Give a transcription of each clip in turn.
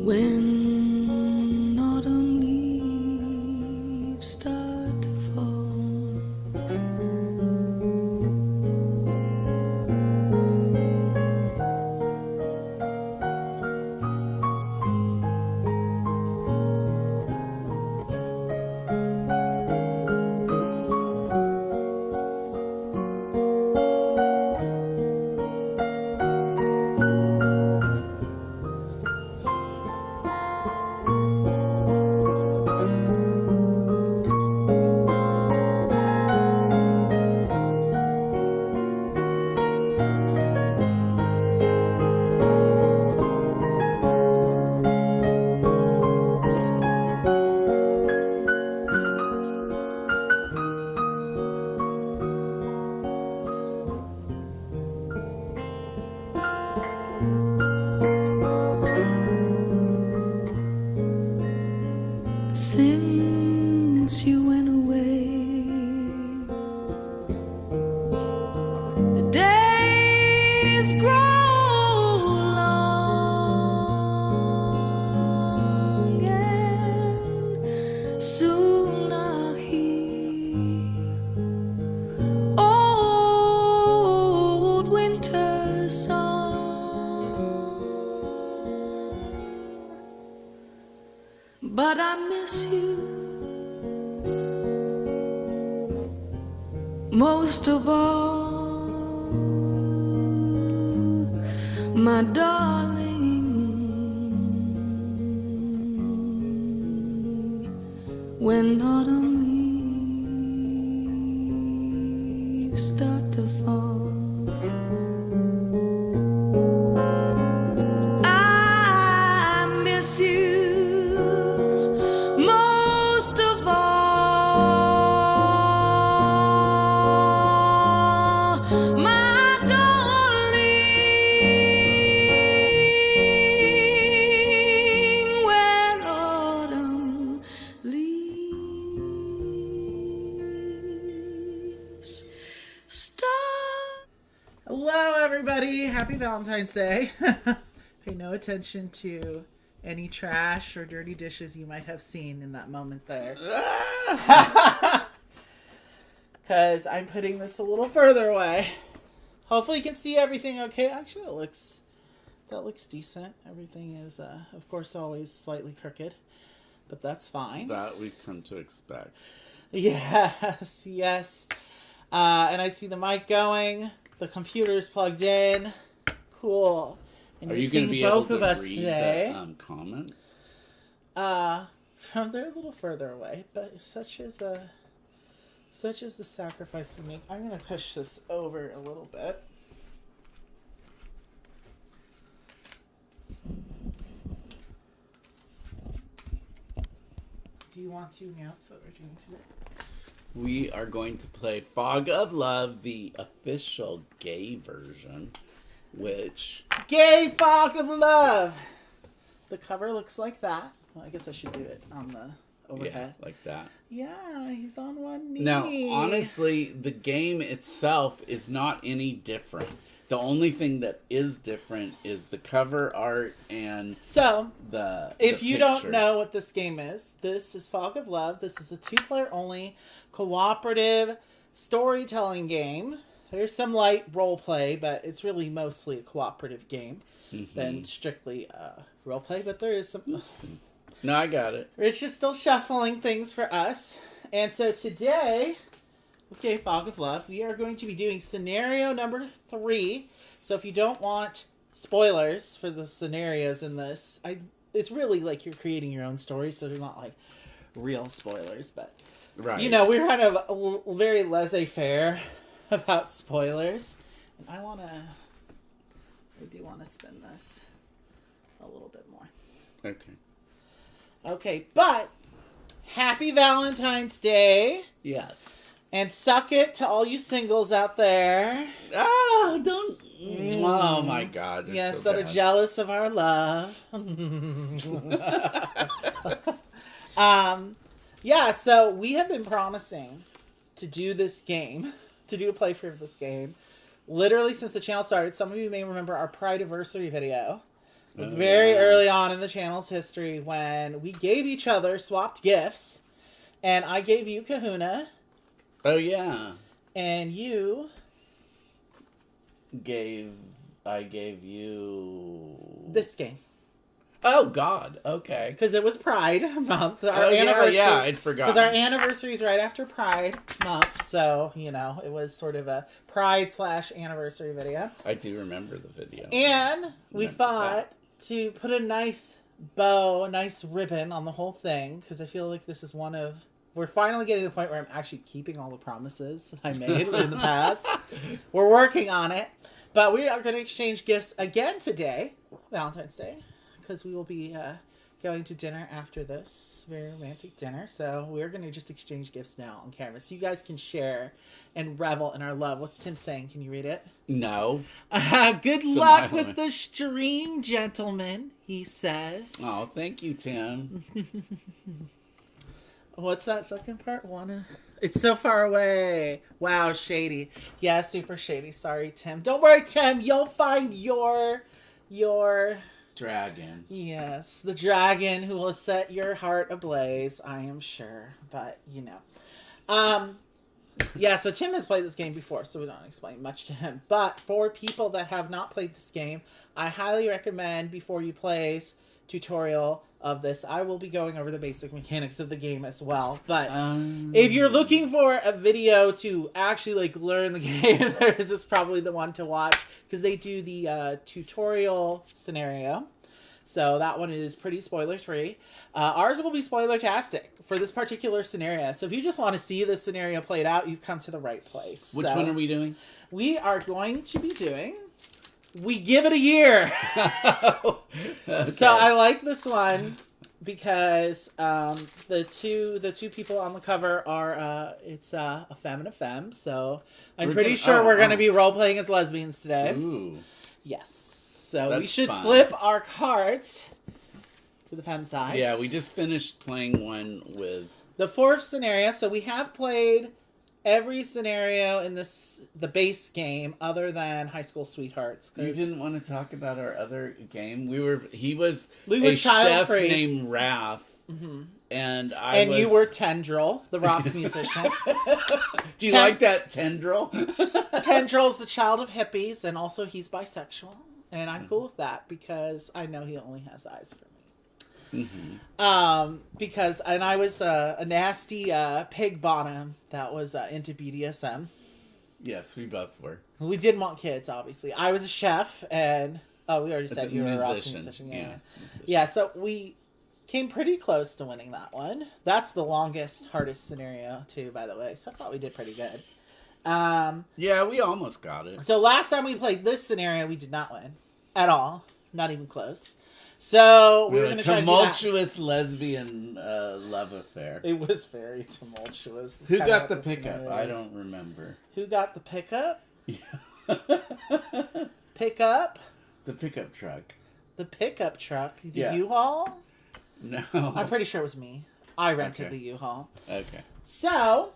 When autumn leaves start to fall, since you went away, the days grow long, and soon I'll hear old winter song. But I miss you most of all, my darling. When autumn leaves start to fall, I miss you most of all, my darling. When autumn leaves start. Hello, everybody. Happy Valentine's Day. Pay no attention to any trash or dirty dishes you might have seen in that moment there. Because I'm putting this a little further away. Hopefully you can see everything okay. Actually, that looks decent. Everything is, of course, always slightly crooked. But that's fine. That we've come to expect. Yes, yes. And I see the mic going. The computer's plugged in. Cool. And Are you're you going to seeing be able both of to us read today. the comments? They're a little further away, but such is the sacrifice we make. I'm gonna push this over a little bit. Do you want to announce what we're doing today? We are going to play Fog of Love, the official gay version, which... Gay Fog of Love! The cover looks like that. Well, I guess I should do it on the overhead. Yeah, like that. Yeah, he's on one knee. Now, honestly, the game itself is not any different. The only thing that is different is the cover art and So, if you don't picture. know what this game is, this is Fog of Love. This is a 2-player only cooperative storytelling game. There's some light role play, but it's really mostly a cooperative game than strictly role play. But there is some. No, I got it. Rich is still shuffling things for us, and so today, okay, Fog of Love, we are going to be doing scenario number 3. So if you don't want spoilers for the scenarios in this, it's really like you're creating your own story, so they're not like real spoilers, but Right. you know, we're kind of very laissez-faire about spoilers. And I do want to spin this a little bit more. Okay. Okay, but happy Valentine's Day. Yes. And suck it to all you singles out there. Ah, don't... Oh, my God. Yes, so that are bad. jealous of our love. Yeah, so we have been promising to do this game, to do a playthrough of this game, literally since the channel started. Some of you may remember our Pride-iversary video very early on in the channel's history when we gave each other swapped gifts. And I gave you Kahuna. Oh, yeah. And you... I gave you... this game. Oh, God. Okay. Because it was Pride Month. Our anniversary, yeah, I'd forgotten. Because our anniversary is right after Pride Month. So, you know, it was sort of a Pride/anniversary video. I do remember the video. And we thought to put a nice bow, a nice ribbon on the whole thing. Because I feel like this is one of... We're finally getting to the point where I'm actually keeping all the promises I made in the past. We're working on it. But we are going to exchange gifts again today, Valentine's Day, because we will be going to dinner after this very romantic dinner. So we're going to just exchange gifts now on camera, so you guys can share and revel in our love. What's Tim saying? Can you read it? No. Good luck with the stream, gentlemen, he says. Oh, thank you, Tim. What's that second part? It's so far away. Wow, shady. Yeah, super shady. Sorry, Tim. Don't worry, Tim. You'll find your dragon. Yes, the dragon who will set your heart ablaze, I am sure. But, you know. Yeah, so Tim has played this game before, so we don't explain much to him. But for people that have not played this game, I highly recommend before you play tutorial of this, I will be going over the basic mechanics of the game as well. But if you're looking for a video to actually like learn the game, this is probably the one to watch, because they do the tutorial scenario. So that one is pretty spoiler free. Ours will be spoiler-tastic for this particular scenario. So if you just want to see this scenario played out, you've come to the right place. Which one are we doing? We are going to be doing... We give it a year. Okay. So I like this one because the two people on the cover are it's a femme and a femme. So I'm pretty sure we're going to be role playing as lesbians today. Ooh. Yes. So That's we should fun. flip our cards to the femme side. Yeah, we just finished playing one with the fourth scenario. So we have played every scenario in the base game other than High School Sweethearts. You didn't want to talk about our other game. We were a chef named Raph, and you were Tendril, the rock musician. Do you like that Tendril? Tendril's the child of hippies, and also he's bisexual, and I'm cool with that because I know he only has eyes for me. Because I was a nasty pig bottom that was into BDSM. Yes, we both were. We didn't want kids, obviously. I was a chef, and we already said you were a rock musician. Yeah. So we came pretty close to winning that one. That's the longest, hardest scenario too, by the way. So I thought we did pretty good. Yeah, we almost got it. So last time we played this scenario, we did not win at all, not even close. So we were going to try to do that. Tumultuous lesbian love affair. It was very tumultuous. Who got the pickup? I don't remember. Who got the pickup? Yeah. Pickup? The pickup truck. The pickup truck? The U-Haul? No. I'm pretty sure it was me. I rented the U-Haul. Okay. So,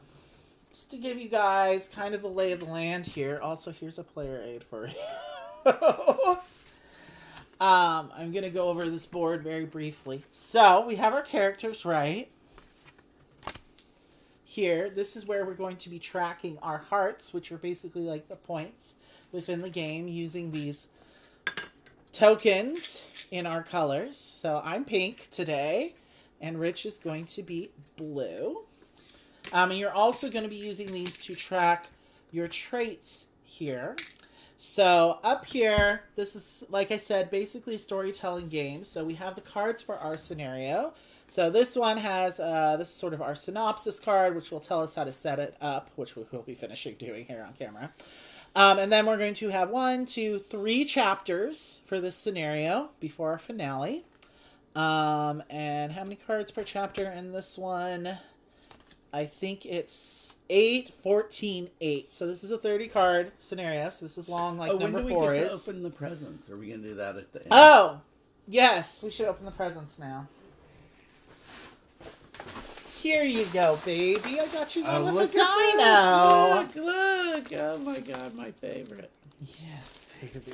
just to give you guys kind of the lay of the land here. Also, here's a player aid for you. I'm going to go over this board very briefly. So, we have our characters right here. This is where we're going to be tracking our hearts, which are basically like the points within the game, using these tokens in our colors. So, I'm pink today, and Rich is going to be blue. And you're also going to be using these to track your traits here. So up here, this is, like I said, basically a storytelling game. So we have the cards for our scenario. So this one has, this is sort of our synopsis card, which will tell us how to set it up, which we will be finishing doing here on camera. And then we're going to have 1, 2, 3 chapters for this scenario before our finale. And how many cards per chapter in this one? I think it's 8, 14, 8. So this is a 30-card scenario. So this is long, like number 4 is. When do we get to open the presents? Are we going to do that at the end? Oh! Yes, we should open the presents now. Here you go, baby. I got you one with a dino. Look. Oh, my God. My favorite. Yes, baby.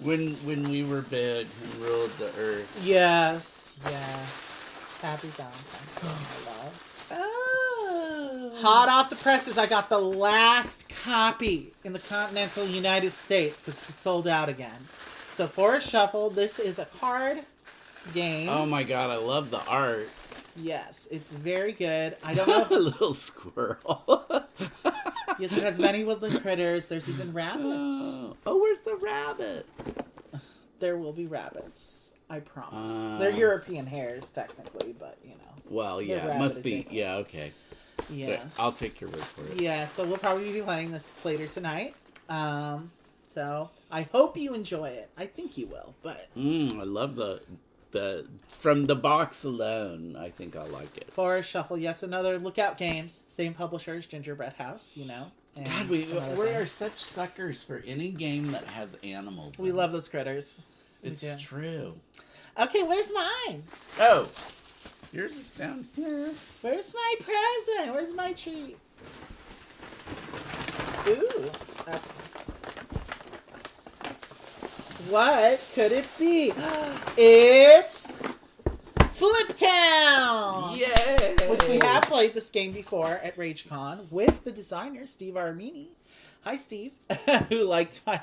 When we were big and ruled the earth. Yes. Happy Valentine's Day, my love. Oh. Hot off the presses, I got the last copy in the continental United States because it's sold out again. So Forest Shuffle, this is a card game. Oh my god, I love the art. Yes, it's very good. I don't know. A little squirrel. Yes, it has many woodland critters. There's even rabbits. Oh, where's the rabbit? There will be rabbits. I promise. They're European hares, technically, but, you know. Well, yeah, it must be. Yeah, okay. Yes. I'll take your word for it. Yeah, so we'll probably be playing this later tonight. So I hope you enjoy it. I think you will, but... I love the from the box alone, I think I like it. Forest Shuffle, yes, another Lookout Games. Same publishers, Gingerbread House, you know. God, we are such suckers for any game that has animals. We love those critters. It's true. Okay, where's mine? Oh, yours is down here. Where's my present? Where's my treat? Ooh. Okay. What could it be? It's Flip Town! Yay! Which we have played this game before at RageCon with the designer, Steve Armini. Hi, Steve, who liked my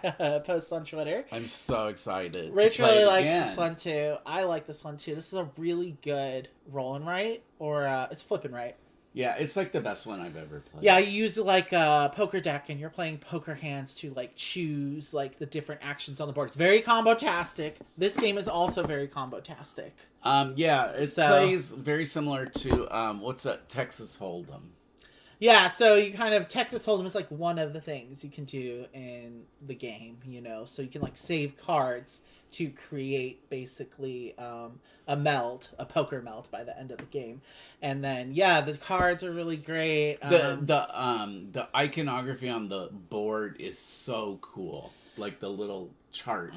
posts on Twitter. I'm so excited. Rich really likes this one, too. I like this one, too. This is a really good roll and write, or it's flip and write. Yeah, it's like the best one I've ever played. Yeah, you use like a poker deck, and you're playing poker hands to like choose like the different actions on the board. It's very combo-tastic. This game is also very combo-tastic. Yeah, it plays very similar to what's that, Texas Hold'em. Yeah, so you kind of Texas Hold'em is like one of the things you can do in the game, you know. So you can like save cards to create basically a poker melt by the end of the game. And then yeah, the cards are really great. The iconography on the board is so cool. Like the little chart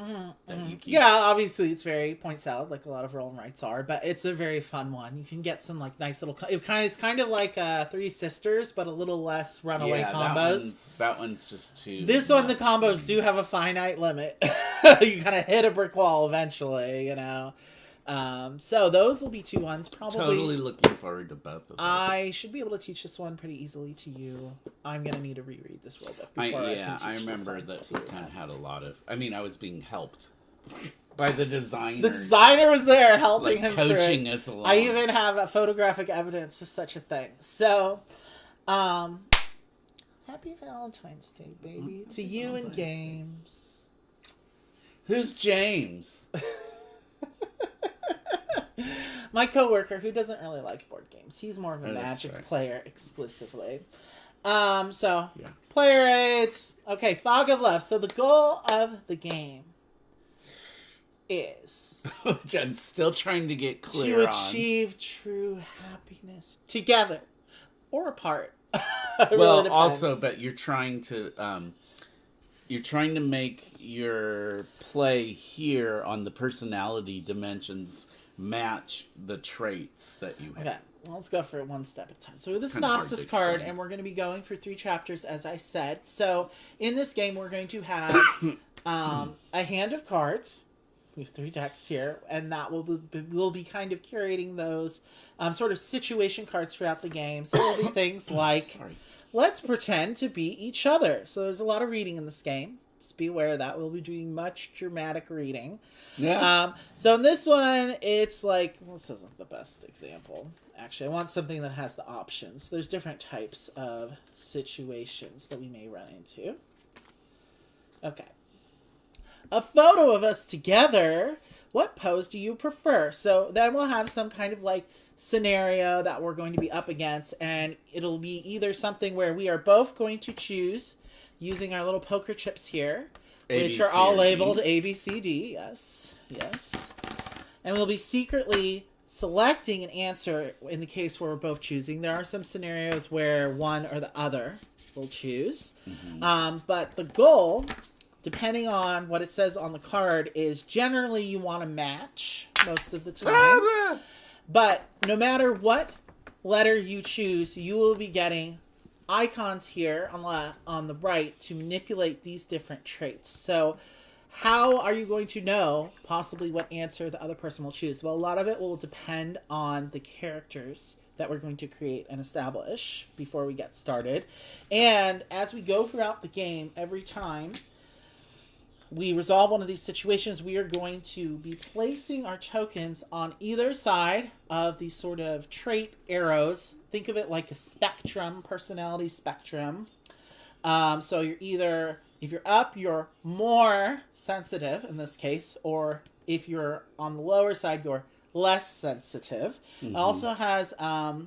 that you keep. Yeah, obviously it's very point salad, like a lot of roll and writes are, but it's a very fun one. You can get some like nice little. It's kind of like Three Sisters, but a little less runaway combos. That one's just too. This one, the combos do have a finite limit. You kind of hit a brick wall eventually, you know. So those will be 2 ones. Probably. Totally looking forward to both of those. I should be able to teach this one pretty easily to you. I'm gonna need to reread this rulebook before I can teach I remember this that Futon had a lot of. I mean, I was being helped by the designer. The designer was there helping him coaching through. us along. I even have photographic evidence of such a thing. So, happy Valentine's Day, baby, to you and games. Who's James? My coworker, who doesn't really like board games. He's more of a Oh, Magic right. player exclusively. Player aids. Okay, Fog of Love. So the goal of the game is Which I'm still trying to get clear to achieve true happiness together or apart. It Well, really depends. also, but you're trying to make your play here on the personality dimensions match the traits that you have. Okay, well, let's go for it one step at a time. So the kinda hard synopsis to card, explain. and we're going to be going for 3 chapters, as I said. So in this game, we're going to have a hand of cards. We have 3 decks here, and that we'll be kind of curating those sort of situation cards throughout the game. So there'll be things like, Sorry. let's pretend to be each other. So there's a lot of reading in this game. Just be aware of that. We'll be doing much dramatic reading. Yeah. So in this one, it's like, well, this isn't the best example. Actually, I want something that has the options. There's different types of situations that we may run into. Okay. A photo of us together. What pose do you prefer? So then we'll have some kind of like scenario that we're going to be up against, and it'll be either something where we are both going to choose using our little poker chips here, which are all labeled A, B, C, D. Yes. And we'll be secretly selecting an answer in the case where we're both choosing. There are some scenarios where one or the other will choose. But the goal, depending on what it says on the card, is generally you want to match most of the time. But no matter what letter you choose, you will be getting icons here on the right to manipulate these different traits. So how are you going to know possibly what answer the other person will choose? Well, a lot of it will depend on the characters that we're going to create and establish before we get started. And as we go throughout the game, every time we resolve one of these situations, we are going to be placing our tokens on either side of these sort of trait arrows. Think of it like a spectrum, personality spectrum. So you're either, if you're up, you're more sensitive in this case, or if you're on the lower side, you're less sensitive. It also has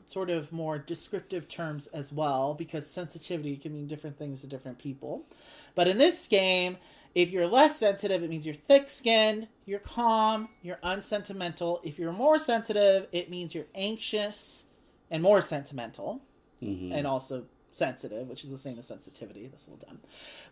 sort of more descriptive terms as well, because sensitivity can mean different things to different people. But in this game, if you're less sensitive, it means you're thick-skinned, you're calm, you're unsentimental. If you're more sensitive, it means you're anxious and more sentimental, and also sensitive, which is the same as sensitivity. That's a little dumb.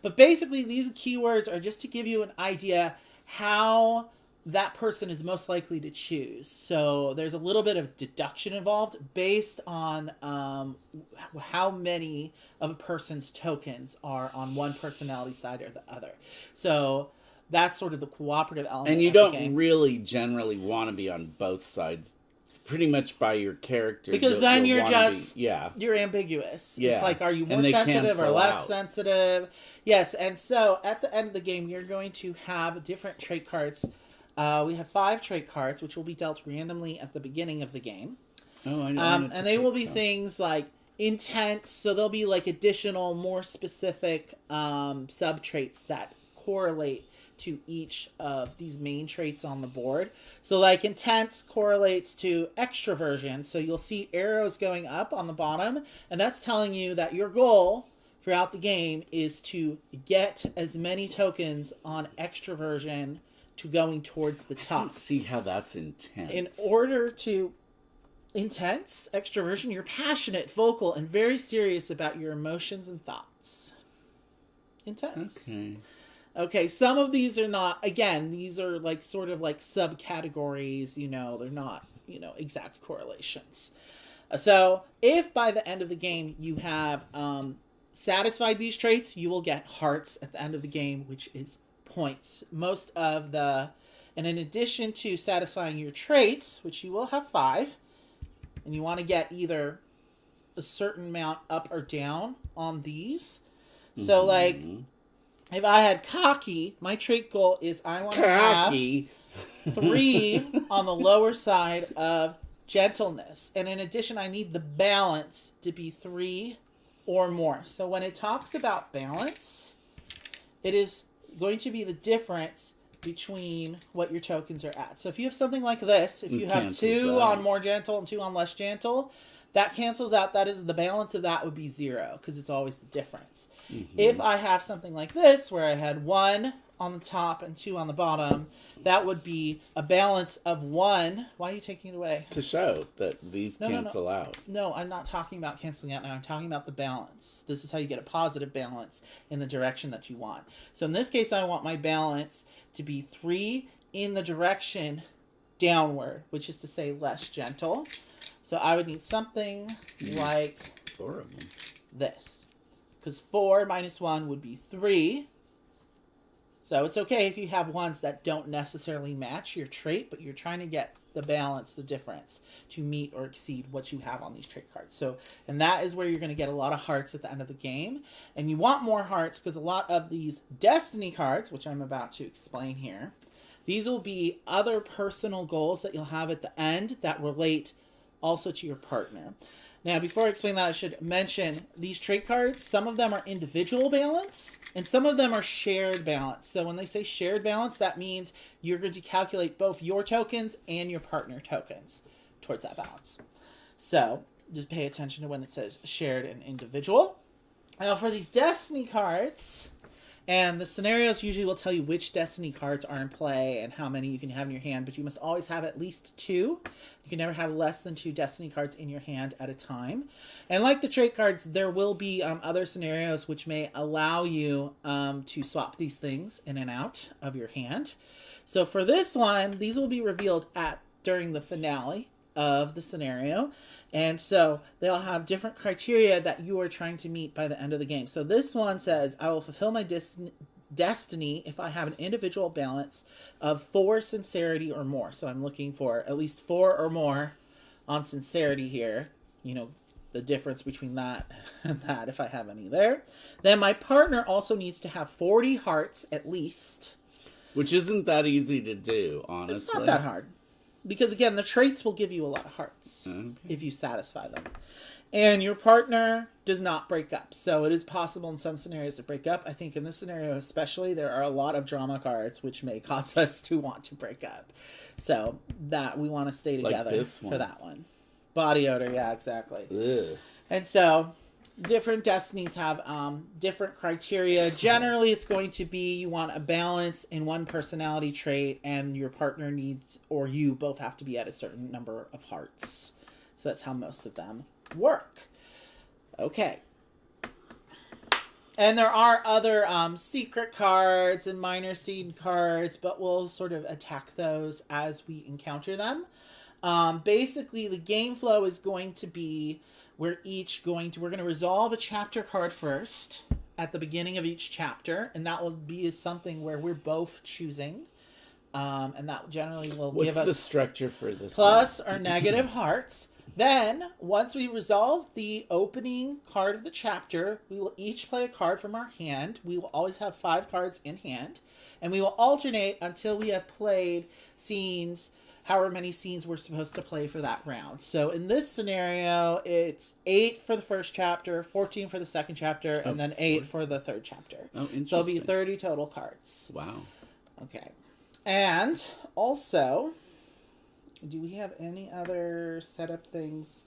But basically, these keywords are just to give you an idea how that person is most likely to choose. So there's a little bit of deduction involved based on how many of a person's tokens are on one personality side or the other. So that's sort of the cooperative element. And you of the don't game. really generally want to be on both sides. Pretty much by your character. Because then you're just, yeah. you're ambiguous. Yeah. It's like, are you more And they sensitive or cancel less out. sensitive? Yes, and so at the end of the game, you're going to have different trait cards. We have 5 trait cards, which will be dealt randomly at the beginning of the game. Oh, I know. And they will be things like intense, so there'll be like additional, more specific sub-traits that correlate to each of these main traits on the board. So like intense correlates to extroversion. So you'll see arrows going up on the bottom, and that's telling you that your goal throughout the game is to get as many tokens on extroversion to going towards the I top. don't see how that's intense. In order to intense extroversion, you're passionate, vocal, and very serious about your emotions and thoughts. Intense. Okay, some of these are not, again, these are like sort of like subcategories, they're not, exact correlations. So if by the end of the game you have satisfied these traits, you will get hearts at the end of the game, which is points. And in addition to satisfying your traits, which you will have 5, and you want to get either a certain amount up or down on these. So like, if I had cocky, my trait goal is I want to have 3 on the lower side of gentleness. And in addition, I need the balance to be 3 or more. So when it talks about balance, it is going to be the difference between what your tokens are at. So if you have something like this, if you have 2 on more gentle and 2 on less gentle, that cancels out. That is, the balance of that would be 0, because it's always the difference. If I have something like this, where I had 1 on the top and 2 on the bottom, that would be a balance of 1. Why are you taking it away? To show that these cancel out. No, I'm not talking about canceling out now. I'm talking about the balance. This is how you get a positive balance in the direction that you want. So in this case, I want my balance to be 3 in the direction downward, which is to say less gentle. So I would need something like 4 of them. this. Because 4 minus 1 would be 3. So it's okay if you have ones that don't necessarily match your trait, but you're trying to get the balance, the difference, to meet or exceed what you have on these trait cards. So, and that is where you're going to get a lot of hearts at the end of the game. And you want more hearts because a lot of these destiny cards, which I'm about to explain here, these will be other personal goals that you'll have at the end that relate also to your partner. Now, before I explain that, I should mention these trait cards, some of them are individual balance, and some of them are shared balance. So when they say shared balance, that means you're going to calculate both your tokens and your partner tokens towards that balance. So just pay attention to when it says shared and individual. Now, for these destiny cards, and the scenarios usually will tell you which destiny cards are in play and how many you can have in your hand, but you must always have at least 2. You can never have less than 2 destiny cards in your hand at a time. And like the trait cards, there will be other scenarios which may allow you to swap these things in and out of your hand. So for this one, these will be revealed during the finale of the scenario. And so they'll have different criteria that you are trying to meet by the end of the game. So this one says, I will fulfill my destiny if I have an individual balance of 4 sincerity or more. So I'm looking for at least 4 or more on sincerity here. You know, the difference between that and that, if I have any there. Then my partner also needs to have 40 hearts at least. Which isn't that easy to do, honestly. It's not that hard. Because, again, the traits will give you a lot of hearts if you satisfy them. And your partner does not break up. So it is possible in some scenarios to break up. I think in this scenario especially, there are a lot of drama cards which may cause us to want to break up. So that we want to stay together for that one. Body odor, yeah, exactly. Ugh. And so different destinies have different criteria. Generally, it's going to be you want a balance in one personality trait, and your partner needs, or you both have to be at a certain number of hearts. So that's how most of them work. Okay. And there are other secret cards and minor scene cards, but we'll sort of attack those as we encounter them. Basically, the game flow is going to be we're going to resolve a chapter card first at the beginning of each chapter, and that will be something where we're both choosing, and that generally will give us... What's the structure for this? Plus or negative hearts. Then, once we resolve the opening card of the chapter, we will each play a card from our hand. We will always have 5 cards in hand, and we will alternate until we have played scenes, however many scenes we're supposed to play for that round. So in this scenario, it's 8 for the first chapter, 14 for the second chapter, and then 8 for the third chapter. Oh, interesting. So it'll be 30 total cards. Wow. Okay. And also, do we have any other setup things?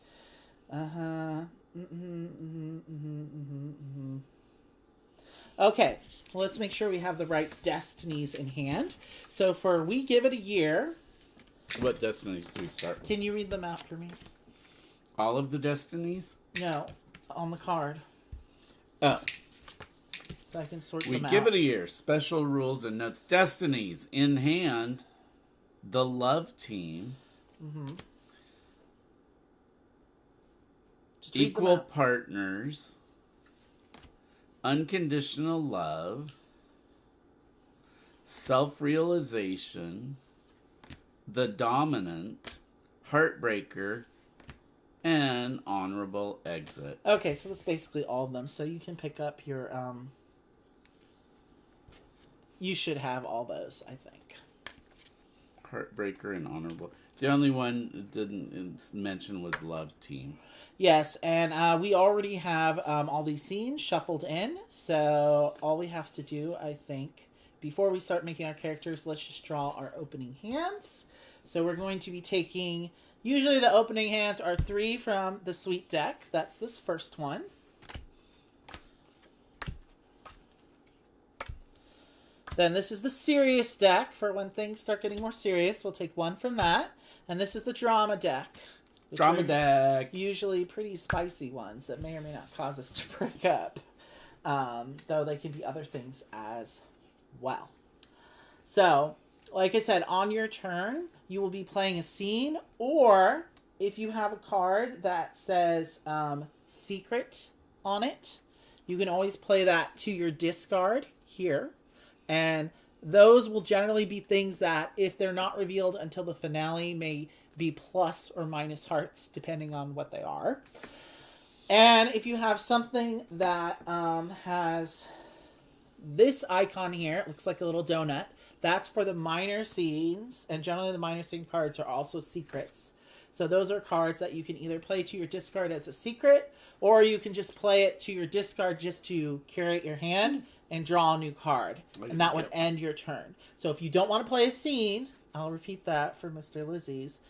Okay, let's make sure we have the right destinies in hand. So for We Give It a Year... What destinies do we start with? Can you read them out for me? All of the destinies? No, on the card. Oh. So I can sort We them out. Give It a Year. Special rules and notes. Destinies. In hand. The Love Team. Mm-hmm. Equal Partners. Unconditional Love. Self-realization. The Dominant, Heartbreaker, and Honorable Exit. Okay, so that's basically all of them. So you can pick up your, you should have all those, I think. Heartbreaker and Honorable. The only one it didn't mention was Love Team. Yes, and we already have all these scenes shuffled in. So all we have to do, I think, before we start making our characters, let's just draw our opening hands. So we're going to be taking, usually the opening hands are 3 from the Sweet deck. That's this first one. Then this is the Serious deck for when things start getting more serious. We'll take 1 from that. And this is the Drama deck. Drama deck. Usually pretty spicy ones that may or may not cause us to break up. Though they can be other things as well. So, like I said, on your turn, you will be playing a scene, or if you have a card that says Secret on it, you can always play that to your discard here. And those will generally be things that, if they're not revealed until the finale, may be plus or minus hearts, depending on what they are. And if you have something that has this icon here, it looks like a little donut, that's for the minor scenes, and generally the minor scene cards are also secrets. So those are cards that you can either play to your discard as a secret, or you can just play it to your discard just to curate your hand and draw a new card. And that would end your turn. So if you don't want to play a scene, I'll repeat that for Mr. Lizzie's.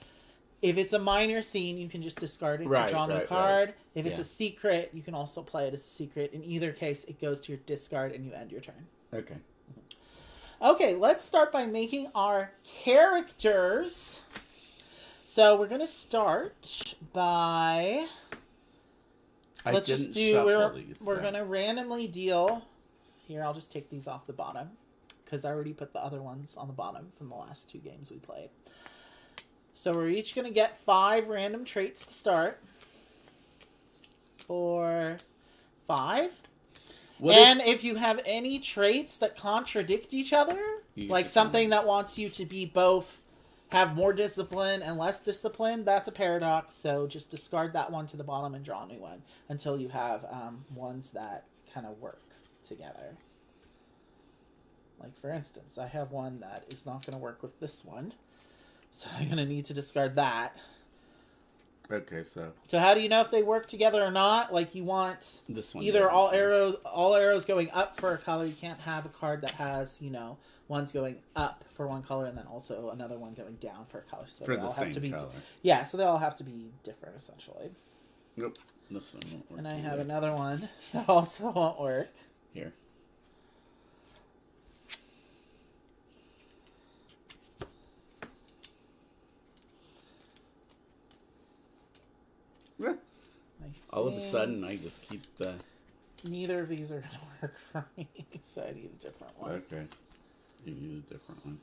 If it's a minor scene, you can just discard it to draw a new card. Right. If it's a secret, you can also play it as a secret. In either case, it goes to your discard and you end your turn. Okay. Okay, let's start by making our characters. So we're going to start by... We're going to randomly deal... Here, I'll just take these off the bottom, because I already put the other ones on the bottom from the last 2 games we played. So we're each going to get 5 random traits to start. 4, 5. And if you have any traits that contradict each other, like something that wants you to be both have more discipline and less discipline, that's a paradox. So just discard that one to the bottom and draw a new one until you have ones that kind of work together. Like, for instance, I have one that is not going to work with this one. So I'm going to need to discard that. Okay, so how do you know if they work together or not? Like, you want this one either all arrows going up for a color. You can't have a card that has, one's going up for one color and then also another one going down for a color. So for they the all same have to be color. Yeah, so they all have to be different essentially. Nope, this one won't work. And I have another one that also won't work. Here. All of a sudden, I just keep the... Neither of these are going to work for me, so I need a different one. Okay. You need a different one.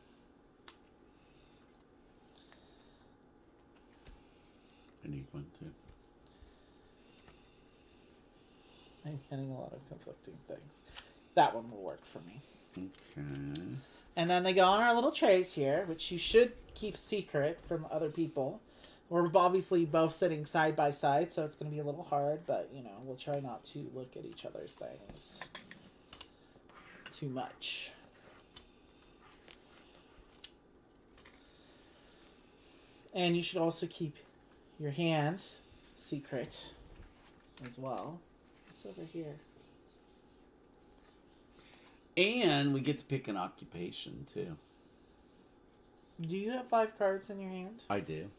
I need one, too. I'm getting a lot of conflicting things. That one will work for me. Okay. And then they go on our little trays here, which you should keep secret from other people. We're obviously both sitting side by side, so it's going to be a little hard, but, we'll try not to look at each other's things too much. And you should also keep your hands secret as well. What's over here? And we get to pick an occupation, too. Do you have 5 cards in your hand? I do.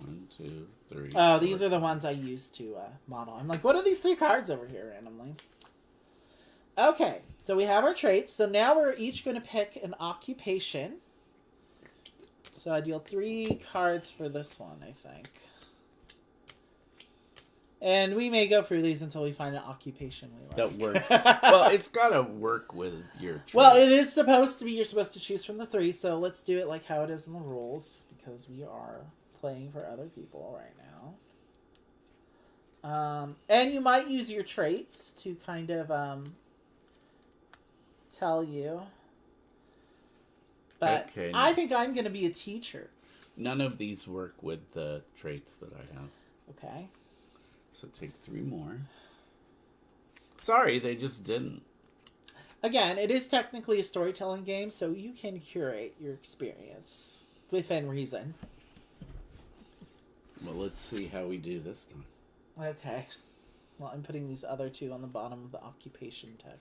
1, 2, 3. Oh, these are the ones I used to model. I'm like, what are these 3 cards over here randomly? Okay, so we have our traits. So now we're each going to pick an occupation. So I deal 3 cards for this one, I think. And we may go through these until we find an occupation we like. That works. Well, it's got to work with your traits. Well, it is supposed to be, you're supposed to choose from the 3, so let's do it like how it is in the rules, because we are playing for other people right now. And you might use your traits to kind of tell you. But okay. I think I'm going to be a teacher. None of these work with the traits that I have. Okay. So take 3 more. Sorry, they just didn't. Again, it is technically a storytelling game, so you can curate your experience within reason. Well, let's see how we do this time. Okay. Well, I'm putting these other 2 on the bottom of the occupation deck.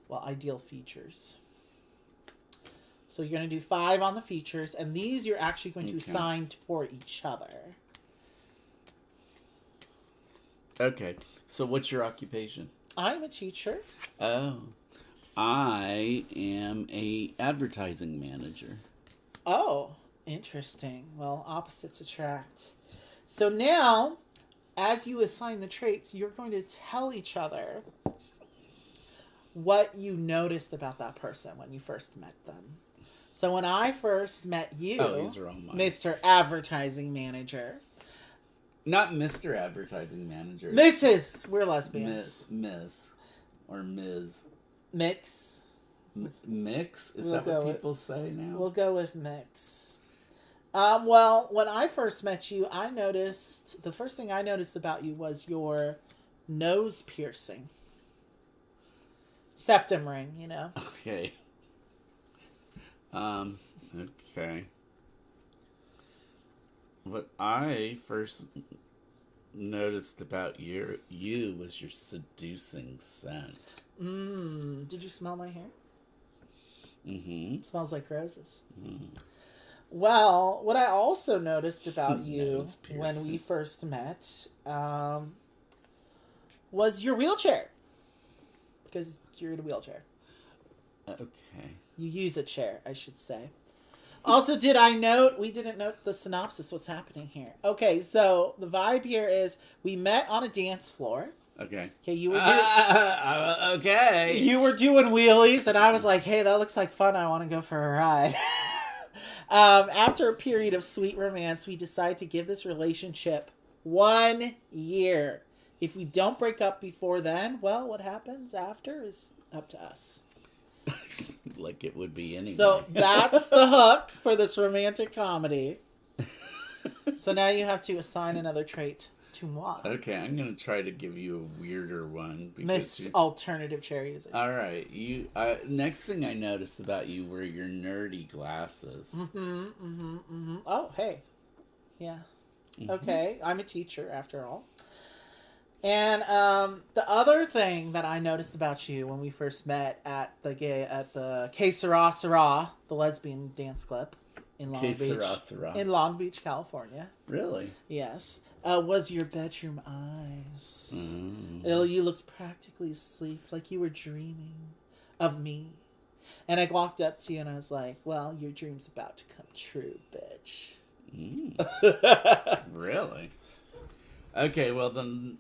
Well, ideal features. So you're going to do 5 on the features, and these you're actually going to assign for each other. Okay. So what's your occupation? I'm a teacher. Oh. I am a advertising manager. Oh, interesting. Well, opposites attract. So now, as you assign the traits, you're going to tell each other what you noticed about that person when you first met them. So when I first met you, these are all mine. Mr. Advertising Manager. Not Mr. Advertising Manager. Mrs. We're lesbians. Miss. Or Ms. Mix. Mix? Is We'll that what people say now? We'll go with mix. Well, when I first met you, the first thing I noticed about you was your nose piercing. Septum ring, Okay. Okay. What I first noticed about you was your seducing scent. Did you smell my hair? Mm-hmm. It smells like roses. Mm. Well, what I also noticed about you Nose piercing. when we first met was your wheelchair. Because you're in a wheelchair. Okay. You use a chair, I should say. Also, we didn't note the synopsis, what's happening here. Okay, so the vibe here is we met on a dance floor. Okay. Okay, you were okay. You were doing wheelies, and I was like, hey, that looks like fun. I want to go for a ride. After a period of sweet romance, we decided to give this relationship 1 year. If we don't break up before then, well, what happens after is up to us. Like it would be anyway. So that's the hook for this romantic comedy. So now you have to assign another trait to moi. Okay, I'm gonna try to give you a weirder one. Miss Alternative Chair User. All right, you. Next thing I noticed about you were your nerdy glasses. Oh, hey. Yeah. Mm-hmm. Okay, I'm a teacher after all. And the other thing that I noticed about you when we first met at the Que Sera Sera, the lesbian dance club in Long Beach, in Long Beach, California. Really? Yes. Was your bedroom eyes. Mm. You looked practically asleep, like you were dreaming of me. And I walked up to you and I was like, well, your dream's about to come true, bitch. Mm. Really? Okay, well then...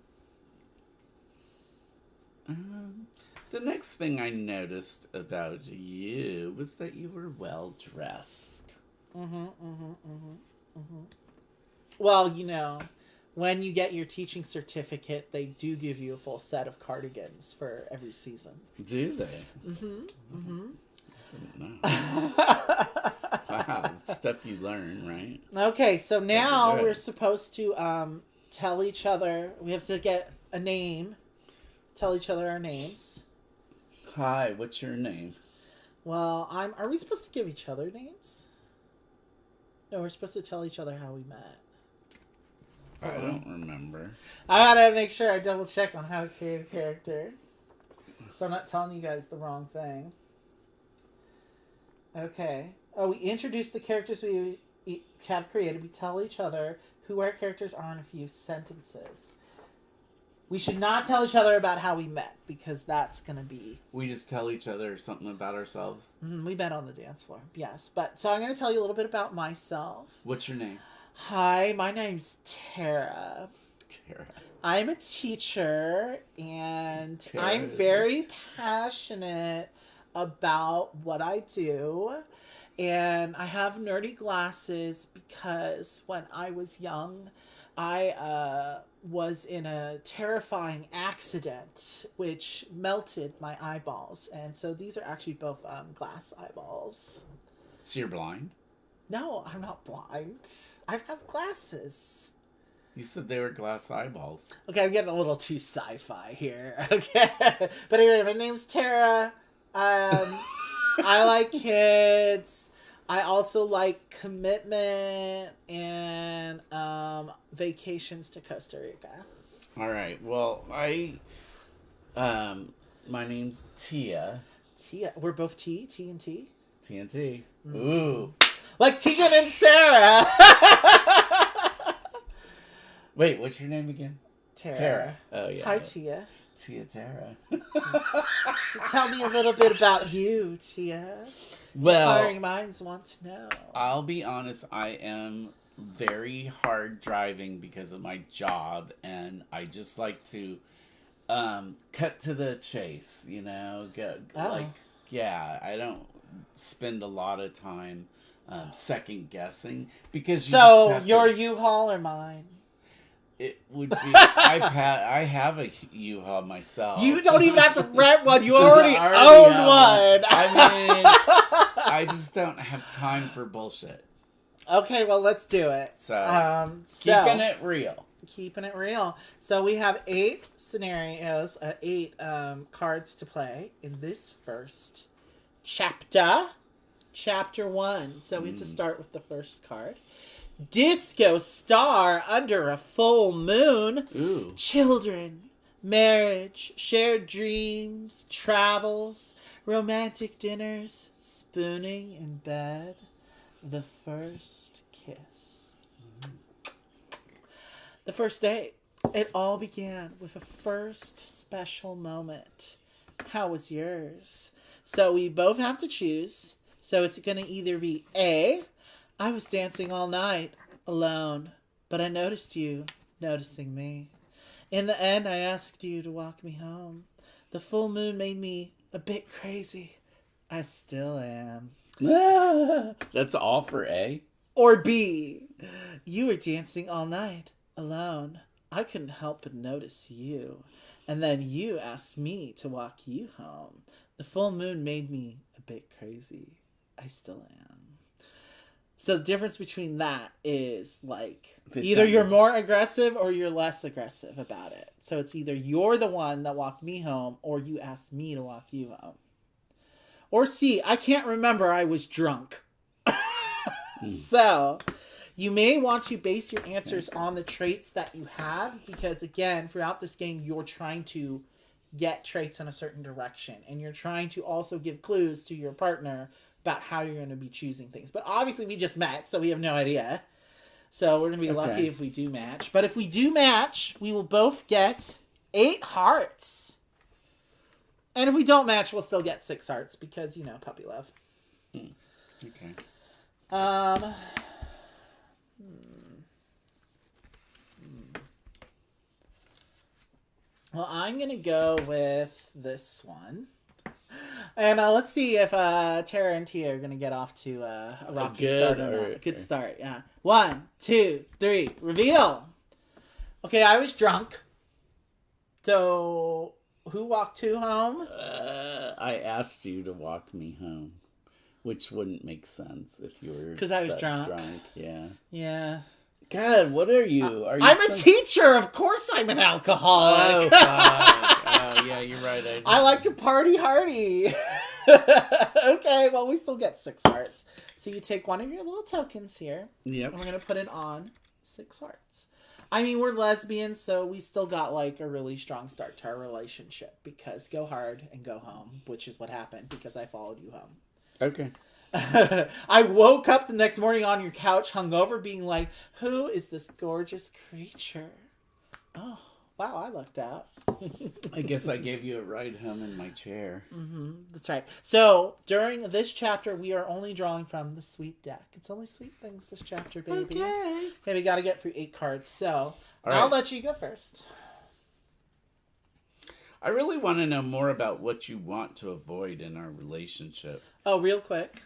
the next thing I noticed about you was that you were well dressed. Well, you know, when you get your teaching certificate, they do give you a full set of cardigans for every season. Do they? I didn't know. Wow, stuff you learn, right? Okay, so now we're supposed to tell each other. We have to get a name. Tell each other our names. Hi, what's your name? Well, are we supposed to give each other names? No, we're supposed to tell each other how we met. I don't remember. I gotta make sure I double check on how to create a character. So I'm not telling you guys the wrong thing. Okay. Oh, we introduce the characters we have created. We tell each other who our characters are in a few sentences. We should not tell each other about how we met, because that's going to be... We just tell each other something about ourselves? We met on the dance floor, yes. But so I'm going to tell you a little bit about myself. What's your name? Hi, my name's Tara. Tara. I'm a teacher, and Tara. I'm very passionate about what I do. And I have nerdy glasses because when I was young, I was in a terrifying accident which melted my eyeballs. And so these are actually both glass eyeballs. So you're blind? No, I'm not blind. I have glasses. You said they were glass eyeballs. Okay, I'm getting a little too sci-fi here. Okay. But anyway, my name's Tara. I like kids. I also like commitment and vacations to Costa Rica. All right. Well, my name's Tia. Tia. We're both T and T? TNT. Ooh. Like Tegan and Sarah. Wait, what's your name again? Tara. Oh, yeah. Hi, Tia. Tia Tara. Tell me a little bit about you, Tia. Well, Inquiring minds want to know. I'll be honest, I am very hard driving because of my job, and I just like to cut to the chase, you know? I don't spend a lot of time second guessing because your U-Haul or mine? It would be. I have a U-Haul myself. You don't even have to rent one. You already own one. I mean, I just don't have time for bullshit. Okay, well, let's do it. So, keeping it real. Keeping it real. So we have 8 scenarios, 8 cards to play in this first chapter. Chapter 1. So we have to start with the first card. Disco star under a full moon. Ooh. Children, marriage, shared dreams, travels, romantic dinners, spooning in bed, the first kiss. The first date. It all began with a first special moment. How was yours? So we both have to choose. So it's going to either be A, I was dancing all night, alone, but I noticed you noticing me. In the end, I asked you to walk me home. The full moon made me a bit crazy. I still am. That's all for A? Or B, you were dancing all night, alone. I couldn't help but notice you. And then you asked me to walk you home. The full moon made me a bit crazy. I still am. So the difference between that is like either you're more aggressive or you're less aggressive about it. So it's either you're the one that walked me home or you asked me to walk you home. Or C, I can't remember, I was drunk. So you may want to base your answers on the traits that you have because, again, throughout this game, you're trying to get traits in a certain direction. And you're trying to also give clues to your partner about how you're going to be choosing things. But obviously, we just met, so we have no idea. So we're going to be lucky if we do match. But if we do match, we will both get 8 hearts. And if we don't match, we'll still get 6 hearts because, you know, puppy love. Okay. Well, I'm going to go with this one. And let's see if Tara and Tia are going to get off to a rocky start or not. A good start, yeah. 1, 2, 3, reveal. Okay, I was drunk. So, who walked who home? I asked you to walk me home, which wouldn't make sense if you were... Because I was drunk. Yeah. Yeah. God, what are you? Are you I'm a teacher. Of course I'm an alcoholic. Oh, fuck. Yeah, you're right. I like to party hardy. Okay, well, we still get 6 hearts. So you take one of your little tokens here. Yep. And we're going to put it on 6 hearts. I mean, we're lesbians, so we still got, like, a really strong start to our relationship. Because go hard and go home, which is what happened because I followed you home. Okay. I woke up the next morning on your couch, hungover, being like, who is this gorgeous creature? Oh, wow, I lucked out. I guess I gave you a ride home in my chair. Mm-hmm, that's right. So, during this chapter, we are only drawing from the sweet deck. It's only sweet things this chapter, baby. Okay, we got to get through 8 cards. So, I'll let you go first. I really want to know more about what you want to avoid in our relationship. Oh, real quick.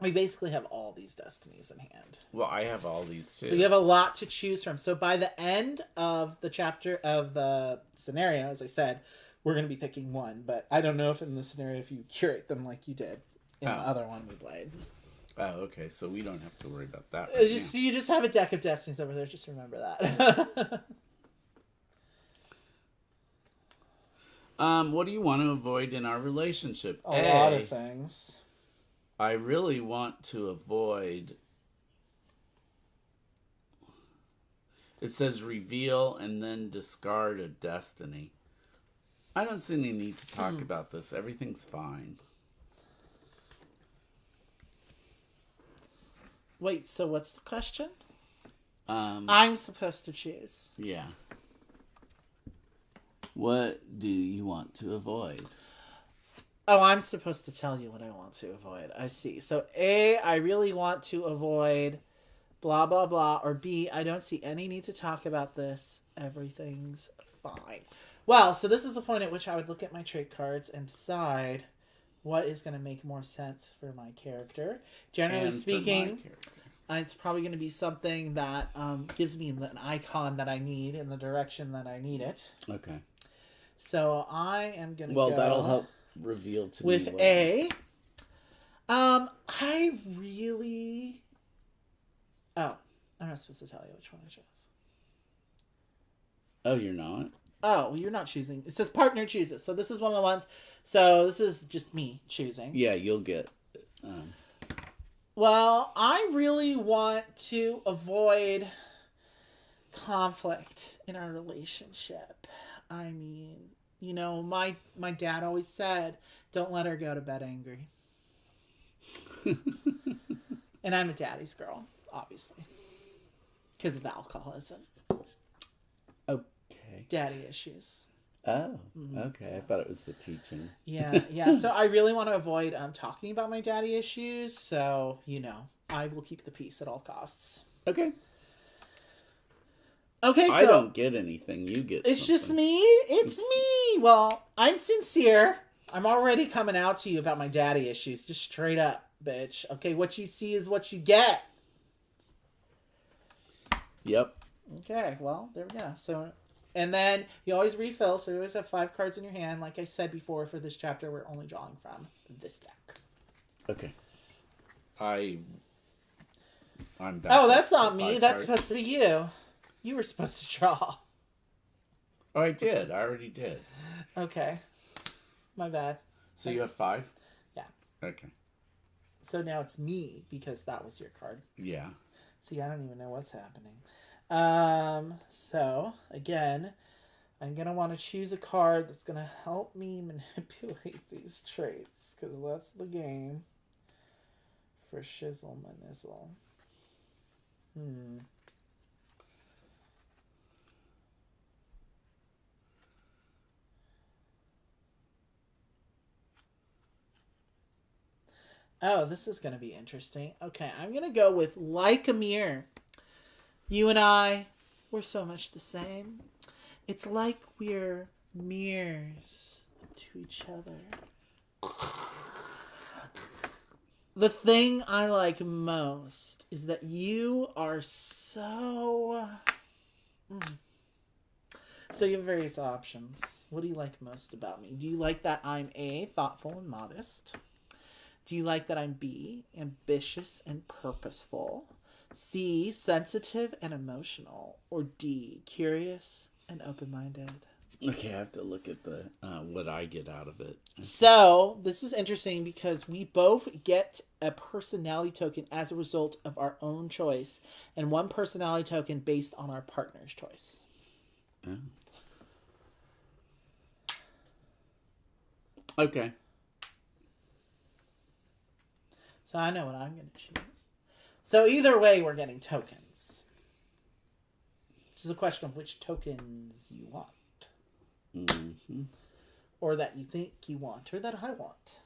We basically have all these destinies in hand. Well, I have all these too. So you have a lot to choose from. So by the end of the chapter of the scenario, as I said, we're going to be picking one. But I don't know if in the scenario if you curate them like you did in the other one we played. Oh, okay. So we don't have to worry about that. You just have a deck of destinies over there. Just remember that. What do you want to avoid in our relationship? A lot of things. I really want to avoid... It says reveal and then discard a destiny. I don't see any need to talk about this. Everything's fine. Wait, so what's the question? I'm supposed to choose. Yeah. What do you want to avoid? Oh, I'm supposed to tell you what I want to avoid. I see. So A, I really want to avoid blah, blah, blah. Or B, I don't see any need to talk about this. Everything's fine. Well, so this is the point at which I would look at my trait cards and decide what is going to make more sense for my character. Generally speaking, it's probably going to be something that gives me an icon that I need in the direction that I need it. Okay. So I am going to go... Well, that'll help reveal to me. With A, I really... Oh, I'm not supposed to tell you which one I chose. Oh, you're not? Oh, well, you're not choosing. It says partner chooses. So this is one of the ones. So this is just me choosing. Yeah, you'll get... Well, I really want to avoid conflict in our relationship. I mean, you know, my dad always said, don't let her go to bed angry. And I'm a daddy's girl, obviously. Because of the alcoholism. Okay. Daddy issues. Oh, okay. I thought it was the teaching. Yeah. So I really want to avoid talking about my daddy issues. So, you know, I will keep the peace at all costs. Okay. Okay, so... I don't get anything. You get It's something. just me? It's me! Well, I'm sincere. I'm already coming out to you about my daddy issues. Just straight up, bitch. Okay, what you see is what you get. Yep. Okay, well, there we go. So, and then you always refill, so you always have 5 cards in your hand. Like I said before, for this chapter, we're only drawing from this deck. Okay. I'm back. Oh, with that's not the me. 5 That's cards. supposed to be you. You were supposed to draw. Oh, I did. I already did. Okay. My bad. So you have 5? Yeah. Okay. So now it's me, because that was your card. Yeah. See, I don't even know what's happening. So, again, I'm going to want to choose a card that's going to help me manipulate these traits, because that's the game for Shizzle Manizzle. Oh, this is going to be interesting. Okay, I'm going to go with Like a Mirror. You and I, we're so much the same. It's like we're mirrors to each other. The thing I like most is that you are so... So you have various options. What do you like most about me? Do you like that I'm A, thoughtful and modest? Do you like that I'm B, ambitious and purposeful? C, sensitive and emotional? Or D, curious and open-minded? Okay, I have to look at the what I get out of it. So, this is interesting because we both get a personality token as a result of our own choice, and one personality token based on our partner's choice. Oh. Okay. So I know what I'm going to choose. So either way, we're getting tokens. This is a question of which tokens you want. Mm-hmm. Or that you think you want, or that I want.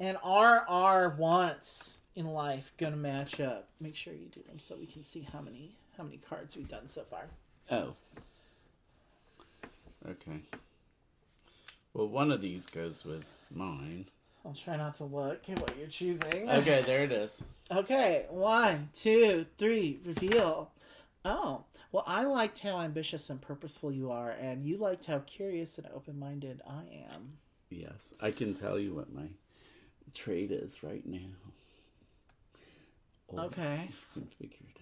And are our wants in life going to match up? Make sure you do them so we can see how many cards we've done so far. Oh. Okay. Well, one of these goes with mine. I'll try not to look at what you're choosing. Okay, there it is. Okay, 1, 2, 3, reveal. Oh, well, I liked how ambitious and purposeful you are, and you liked how curious and open-minded I am. Yes, I can tell you what my trait is right now. Or Okay. you can figure it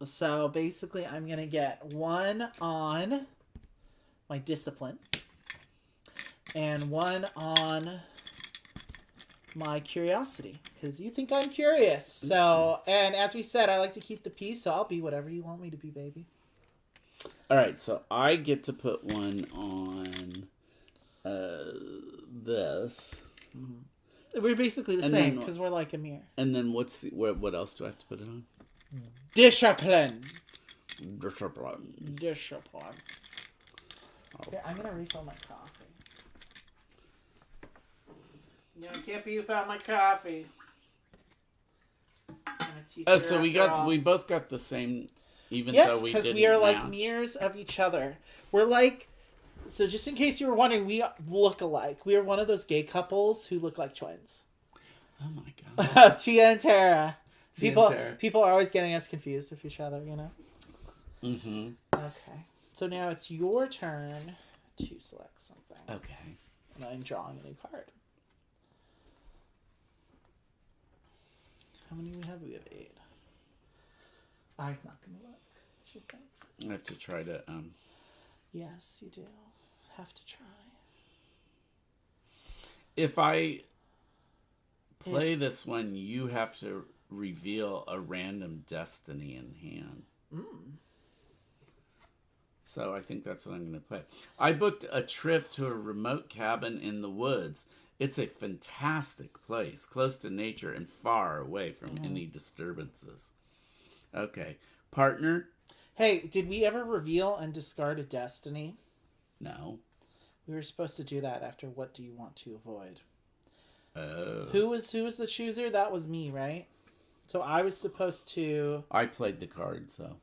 out. So basically, I'm going to get 1 on my discipline and 1 on my curiosity, because you think I'm curious. So, and as we said, I like to keep the peace, so I'll be whatever you want me to be, baby. All right, so I get to put 1 on this. We're basically the And same, then- because we're like a mirror. And then what else do I have to put it on? Discipline. Discipline. Discipline. Okay, I'm going to refill my coffee. You know, it can't be without my coffee. So we both got the same, even Yes, though we because didn't we are like match. mirrors of each other. We're like, so just in case you were wondering, we look alike. We are one of those gay couples who look like twins. Oh my god. Tia and Tara. Tia and Tara. People are always getting us confused with each other, you know? Mm-hmm. Okay. So now it's your turn to select something. Okay. And I'm drawing a new card. How many we have? We have 8. I'm not going to look. She thinks. I have to try to Yes, you do. Have to try. If I play this one, you have to reveal a random destiny in hand. So I think that's what I'm going to play. I booked a trip to a remote cabin in the woods. It's a fantastic place, close to nature and far away from any disturbances. Okay. Partner? Hey, did we ever reveal and discard a destiny? No. We were supposed to do that after What Do You Want to Avoid? Oh. Who was the chooser? That was me, right? So I was supposed to I played the card, so.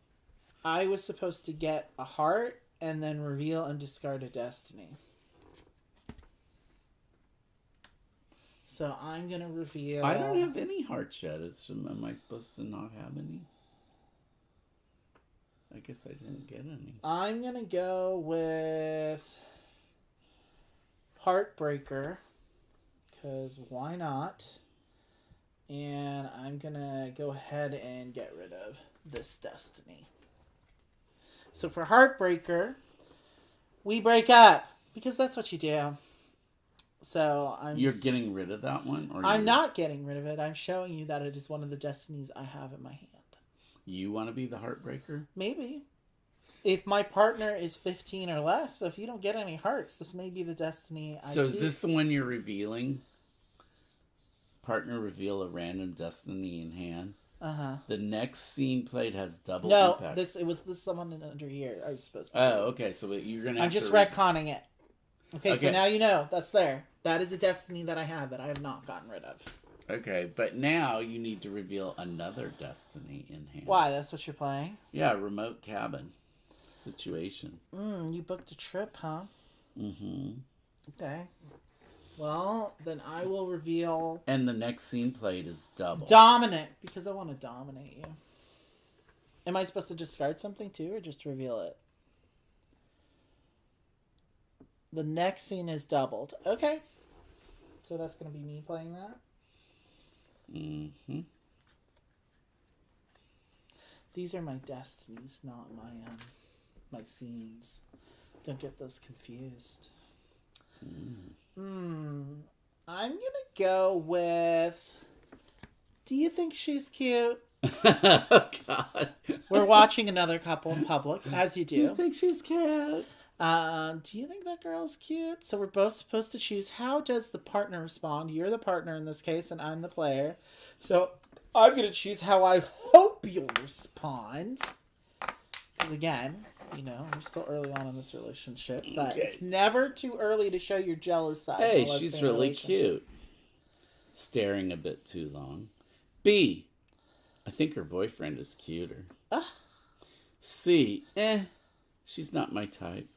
I was supposed to get a heart and then reveal and discard a destiny. So I'm going to reveal... I don't have any hearts yet. Am I supposed to not have any? I guess I didn't get any. I'm going to go with Heartbreaker, because why not? And I'm going to go ahead and get rid of this Destiny. So for Heartbreaker, we break up, because that's what you do. So You're getting rid of that one? Or I'm not getting rid of it. I'm showing you that it is one of the Destinies I have in my hand. You want to be the Heartbreaker? Maybe. If my partner is 15 or less, so if you don't get any hearts, this may be the Destiny I So is keep. this the one you're revealing? Partner reveal a random Destiny in hand. The next scene played has double impact. It was this someone under here I was supposed to. Oh, okay. So you're gonna. I'm just retconning it. Okay, so Okay. now you know that's there. That is a Destiny that I have that I have not gotten rid of. Okay, but now you need to reveal another Destiny in hand. Why? That's what you're playing? Yeah, remote cabin situation. You booked a trip, huh? Mm-hmm. Okay. Well, then I will reveal And the next scene played is double. Dominant, because I want to dominate you. Am I supposed to discard something too, or just reveal it? The next scene is doubled. Okay. So that's going to be me playing that? Mm-hmm. These are my destinies, not my scenes. Don't get those confused. I'm gonna go with. Do you think she's cute? Oh God. We're watching another couple in public, as you do. Do you think she's cute? Do you think that girl's cute? So we're both supposed to choose. How does the partner respond? You're the partner in this case, and I'm the player. So I'm gonna choose how I hope you'll respond. Because again, we're still early on in this relationship, but it's never too early to show your jealous side. Hey, she's really cute. Staring a bit too long. B, I think her boyfriend is cuter. C, she's not my type.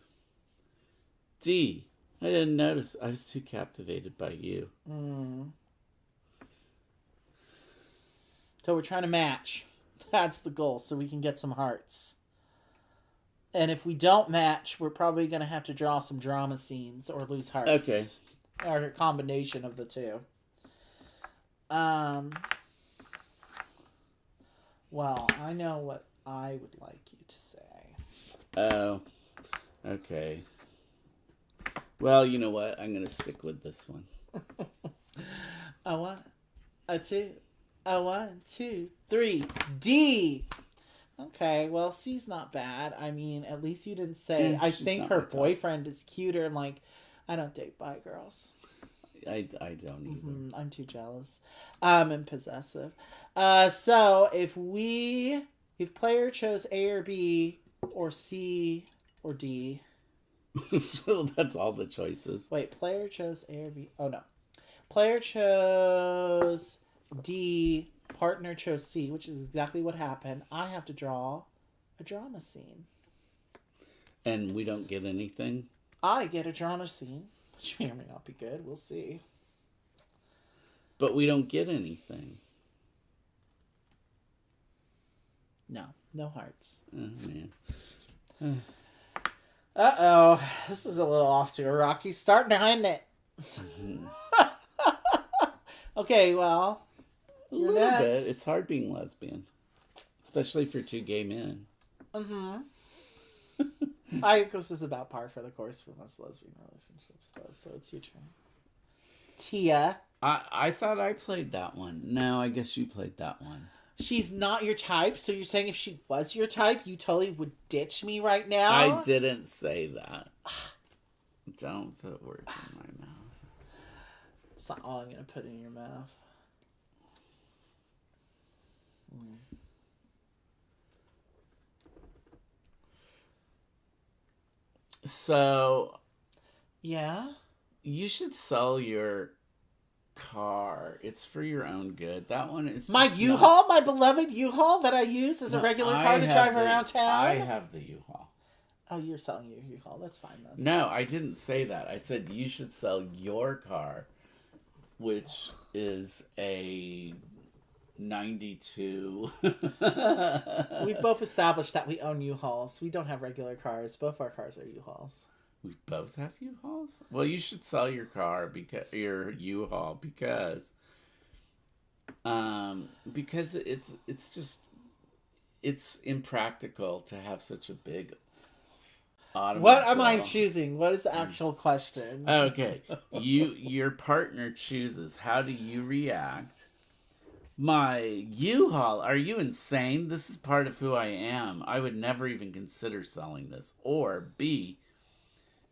D, I didn't notice. I was too captivated by you. So we're trying to match. That's the goal, so we can get some hearts. And if we don't match, we're probably going to have to draw some drama scenes or lose hearts. Okay. Or a combination of the two. Well, I know what I would like you to say. Oh, okay. Well, you know what? I'm going to stick with this one. A one, a two, a 1, 2, 3, D. Okay, well, C's not bad. I mean, at least you didn't say, I think her boyfriend is cuter. I'm like, I don't date bi girls. I don't either. I'm too jealous. And possessive. So if player chose A or B or C or D. That's all the choices. Wait, player chose A or B. Oh, no. Player chose D. Partner chose C, which is exactly what happened. I have to draw a drama scene. And we don't get anything? I get a drama scene, which may or may not be good. We'll see. But we don't get anything. No hearts. Oh, man. Uh-oh. This is a little off to a rocky start behind it. Okay, well. A little bit. It's hard being lesbian. Especially for two gay men. I think this is about par for the course for most lesbian relationships, though, so it's your turn. Tia. I thought I played that one. No, I guess you played that one. She's not your type, so you're saying if she was your type, you totally would ditch me right now? I didn't say that. Don't put words in my mouth. It's not all I'm going to put in your mouth. So, yeah? You should sell your car. It's for your own good. That one is my U-Haul, my beloved U-Haul that I use as a regular car to drive around town. I have the U-Haul. Oh, you're selling your U-Haul. That's fine then. No, I didn't say that. I said you should sell your car, which is a 92. We've both established that we own U-Hauls. We don't have regular cars. Both our cars are U-Hauls. We both have U-Hauls? Well, you should sell your car, because your U-Haul, because it's impractical to have such a big automobile. What am I choosing? What is the actual question? Okay. Your partner chooses. How do you react? My U-Haul, are you insane? This is part of who I am. I would never even consider selling this. Or B,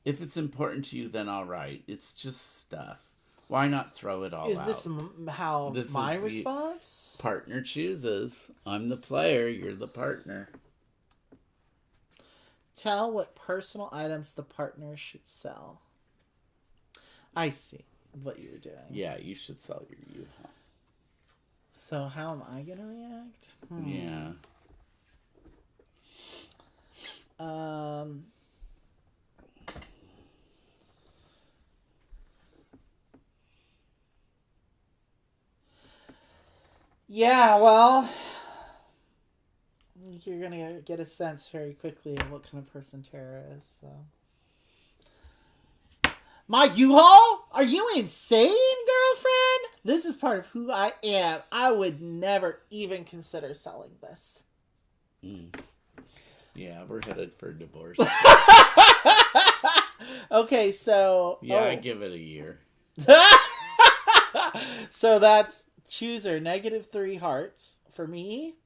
if it's important to you, then all right. It's just stuff. Why not throw it all out? Is this how This my is response? Partner chooses. I'm the player. You're the partner. Tell what personal items the partner should sell. I see what you're doing. Yeah, you should sell your U-Haul. So how am I gonna react? Yeah. Yeah, well, you're gonna get a sense very quickly of what kind of person Tara is. So, my U-Haul? Are you insane, girlfriend? This is part of who I am. I would never even consider selling this. Yeah, we're headed for divorce. Okay, so Yeah, I give it a year. So that's chooser -3 hearts for me,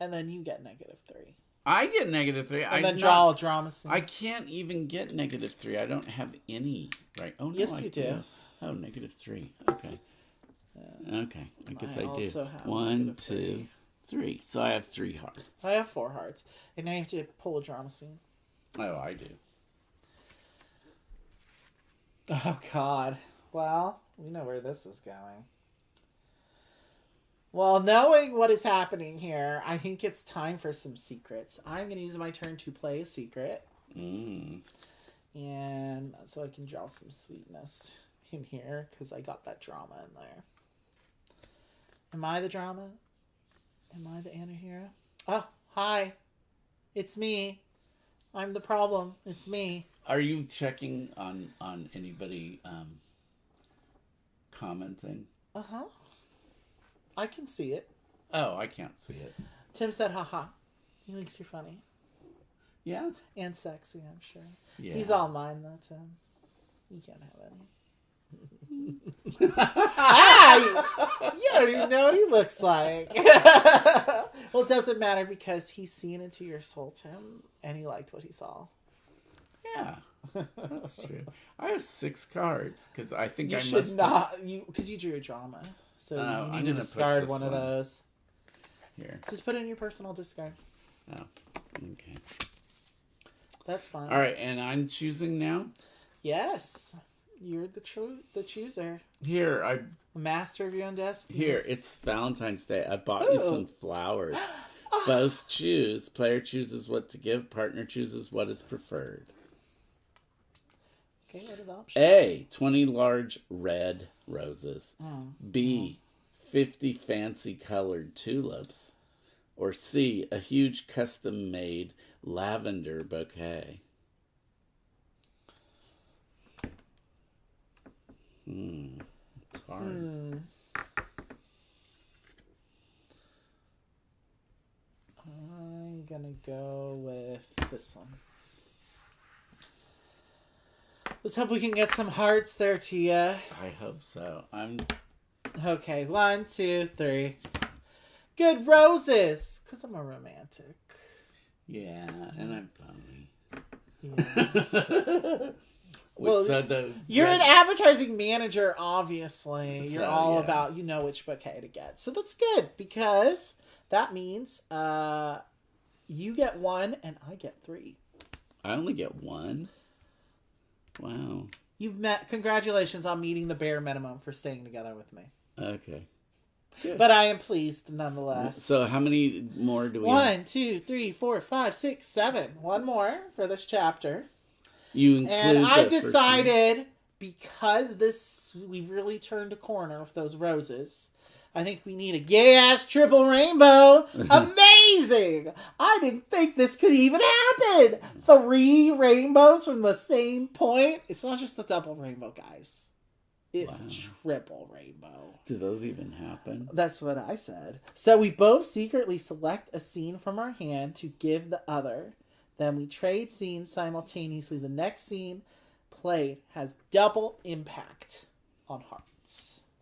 and then you get -3. I get -3. And then draw a drama scene. I can't even get -3. I don't have any. Right? Oh no, Yes, I you do. Oh, -3. Okay. Okay. I guess I do. also have 1, -3. 2, 3. So I have 3 hearts. I have 4 hearts, and now you have to pull a drama scene. Oh, I do. Oh God. Well, we know where this is going. Well, knowing what is happening here, I think it's time for some secrets. I'm going to use my turn to play a secret. And so I can draw some sweetness in here, because I got that drama in there. Am I the drama? Am I the antihero? Oh, hi. It's me. I'm the problem. It's me. Are you checking on anybody commenting? Uh-huh. I can see it. Oh, I can't see it. Tim said, haha. He thinks you're funny. Yeah? And sexy, I'm sure. Yeah. He's all mine, though, Tim. You can't have any. You don't even know what he looks like. Well, it doesn't matter, because he's seen into your soul, Tim, and he liked what he saw. Yeah. That's true. I have 6 cards, because I think You I should must not, because you drew a drama. So you I'm need to gonna discard put one this of one those. Here. Just put it in your personal discard. Oh, okay. That's fine. All right, and I'm choosing now. Yes. You're the chooser. Here, A master of your own destiny. Here, it's Valentine's Day. I bought you some flowers. Both choose. Player chooses what to give. Partner chooses what is preferred. Okay, what are the options? A, 20 large red roses. B, 50 fancy colored tulips. Or C, a huge custom-made lavender bouquet. It's hard. I'm gonna go with this one. Let's hope we can get some hearts there, Tia. I hope so. Okay, 1, 2, 3. Good roses, because I'm a romantic. Yeah, and I'm phony. Yes. Well, you're an advertising manager, obviously. So, You're all yeah. about, which bouquet to get. So that's good, because that means you get 1 and I get 3. I only get 1? Wow. Congratulations on meeting the bare minimum for staying together with me. Okay. Good. But I am pleased nonetheless. So how many more do we have? 1, 2, 3, 4, 5, 6, 7. One more for this chapter. You include And I've the first decided, because we've really turned a corner with those roses, I think we need a gay-ass triple rainbow. Amazing! I didn't think this could even happen. 3 rainbows from the same point. It's not just the double rainbow, guys. It's a triple rainbow. Do those even happen? That's what I said. So we both secretly select a scene from our hand to give the other. Then we trade scenes simultaneously. The next scene played has double impact on hearts.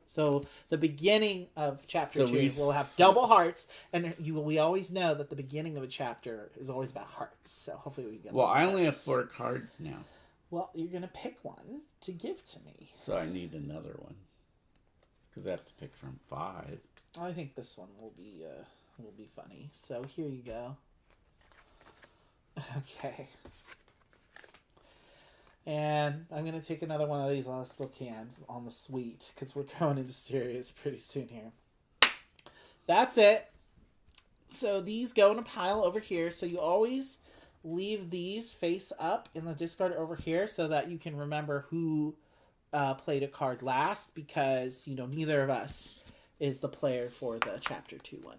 So the beginning of chapter 2 will have double hearts, and we always know that the beginning of a chapter is always about hearts. So hopefully we can get. Well, I only have 4 cards now. Well, you're gonna pick one to give to me. So I need another one because I have to pick from 5. I think this one will be funny. So here you go. Okay. And I'm going to take another one of these while I still can on the sweet, because we're going into serious pretty soon here. That's it. So these go in a pile over here. So you always leave these face up in the discard over here so that you can remember who played a card last, because, neither of us is the player for the chapter 2 one.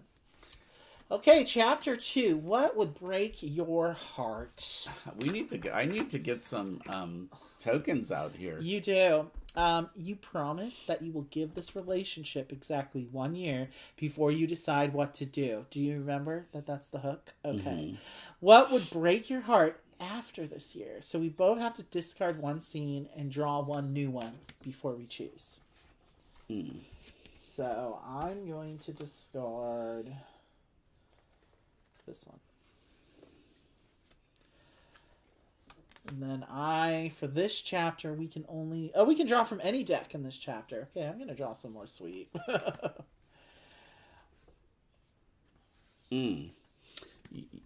Okay, chapter 2. What would break your heart? I need to get some tokens out here. You do. You promise that you will give this relationship exactly 1 year before you decide what to do. Do you remember that that's the hook? Okay. Mm-hmm. What would break your heart after this year? So we both have to discard 1 scene and draw 1 new one before we choose. So I'm going to discard this one. And then for this chapter, we can draw from any deck in this chapter. Okay, I'm going to draw some more sweet.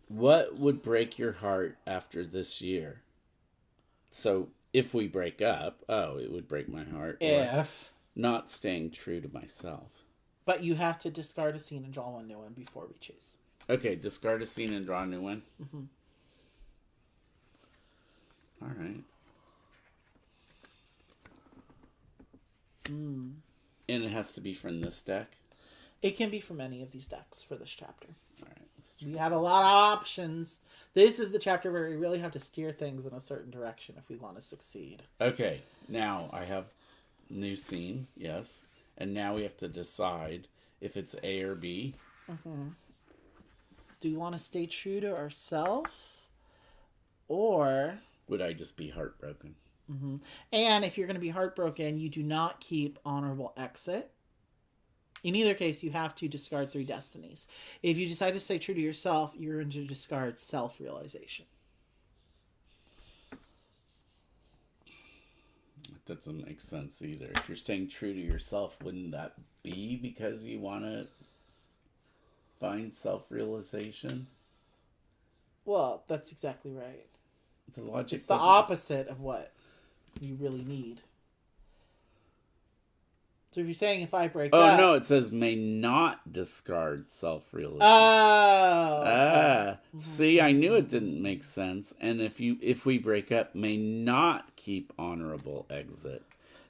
What would break your heart after this year? So, if we break up, it would break my heart. If. Not staying true to myself. But you have to discard a scene and draw 1 new one before we choose. Okay, discard a scene and draw a new one. Mm-hmm. All right. And it has to be from this deck? It can be from any of these decks for this chapter. All right. We have a lot of options. This is the chapter where we really have to steer things in a certain direction if we want to succeed. Okay, now I have new scene, yes. And now we have to decide if it's A or B. Mm-hmm. Do we want to stay true to ourselves? Or would I just be heartbroken? Mm-hmm. And if you're going to be heartbroken, you do not keep honorable exit. In either case, you have to discard 3 destinies. If you decide to stay true to yourself, you're going to discard self-realization. That doesn't make sense either. If you're staying true to yourself, wouldn't that be because you want to find self-realization? Well, that's exactly right. The logic It's the opposite of what you really need. So if you're saying if I break up... Oh, no, it says may not discard self-realization. Oh. Okay. Mm-hmm. See, I knew it didn't make sense. And if we break up, may not keep honorable exit.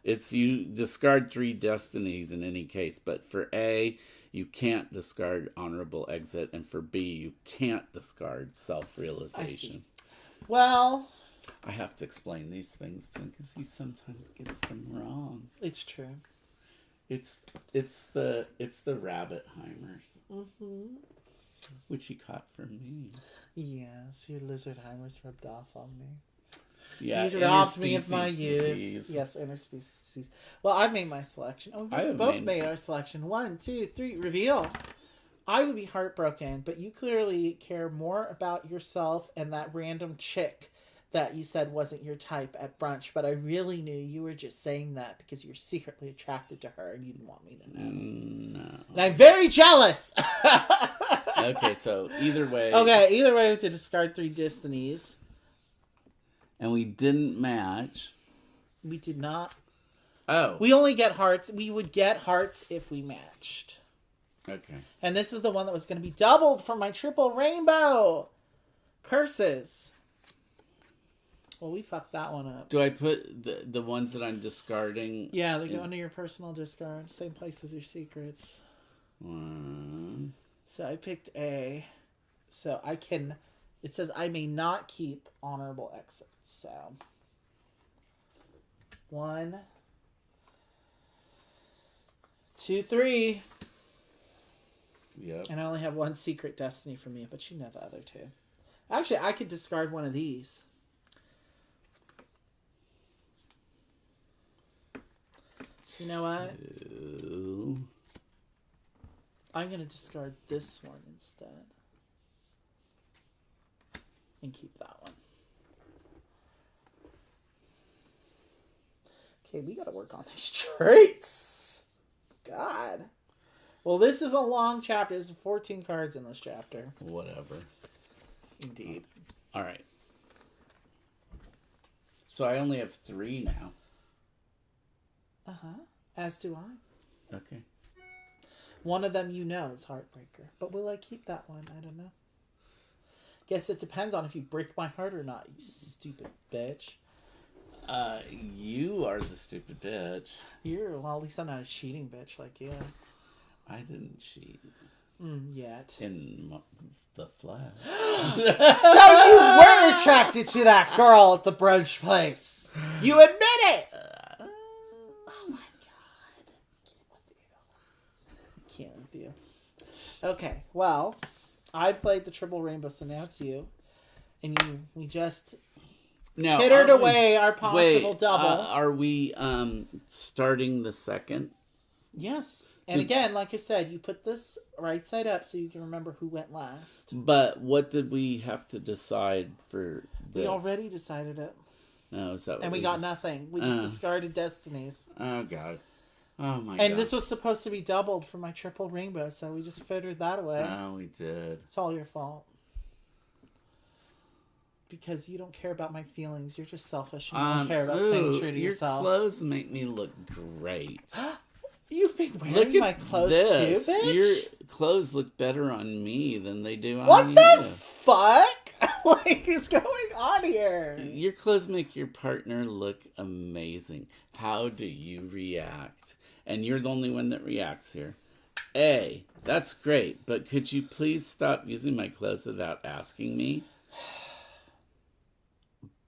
It's you discard 3 destinies in any case, but for A, you can't discard honorable exit, and for B, you can't discard self-realization. Well, I have to explain these things to him because he sometimes gets them wrong. It's true. It's the Rabbit-heimers, mm-hmm. which he caught from me. Yes, your Lizardheimers rubbed off on me. Yeah, you robbed me of my youth. Disease. Yes, interspecies. Well, I've made my selection. Oh, we both made our selection. 1, 2, 3, reveal. I would be heartbroken, but you clearly care more about yourself and that random chick that you said wasn't your type at brunch, but I really knew you were just saying that because you're secretly attracted to her and you didn't want me to know. No. And I'm very jealous! Okay, so either way... Okay, either way we have to discard 3 destinies. And we didn't match. We did not. Oh. We only get hearts. We would get hearts if we matched. Okay. And this is the one that was going to be doubled for my triple rainbow. Curses. Well, we fucked that one up. Do I put the ones that I'm discarding? Yeah, they go under your personal discard. Same place as your secrets. 1. So I picked A. So I can... It says I may not keep honorable exits. So 1, 2, 3. Yep. And I only have 1 secret destiny for me, but you know the other 2. Actually, I could discard one of these. You know what? 2. I'm going to discard this one instead. And keep that one. Okay, we got to work on these traits. God. Well, this is a long chapter. There's 14 cards in this chapter. Whatever. Indeed. All right. So I only have 3 now. Uh-huh. As do I. Okay. One of them you know is Heartbreaker. But will I keep that one? I don't know. Guess it depends on if you break my heart or not, you stupid bitch. You are the stupid bitch. Well, at least I'm not a cheating bitch like you. I didn't cheat. Yet. In the flesh. So you were attracted to that girl at the brunch place. You admit it! Oh my god. Can't with you. Okay, well, I played the triple rainbow, so now it's you. And we just now, pittered away our possible double. Are we starting the second? Yes. And again, like I said, you put this right side up so you can remember who went last. But what did we have to decide for this? We already decided it. Oh, is that what And we got nothing. We just discarded destinies. Oh, God. Oh, my God. And this was supposed to be doubled for my triple rainbow, so we just fittered that away. Oh, we did. It's all your fault. Because you don't care about my feelings. You're just selfish and you don't care about staying true to yourself. Your clothes make me look great. You've been wearing my clothes too, bitch? Your clothes look better on me than they do on you. What the fuck? What is going on here? Your clothes make your partner look amazing. How do you react? And you're the only one that reacts here. A, that's great, but could you please stop using my clothes without asking me?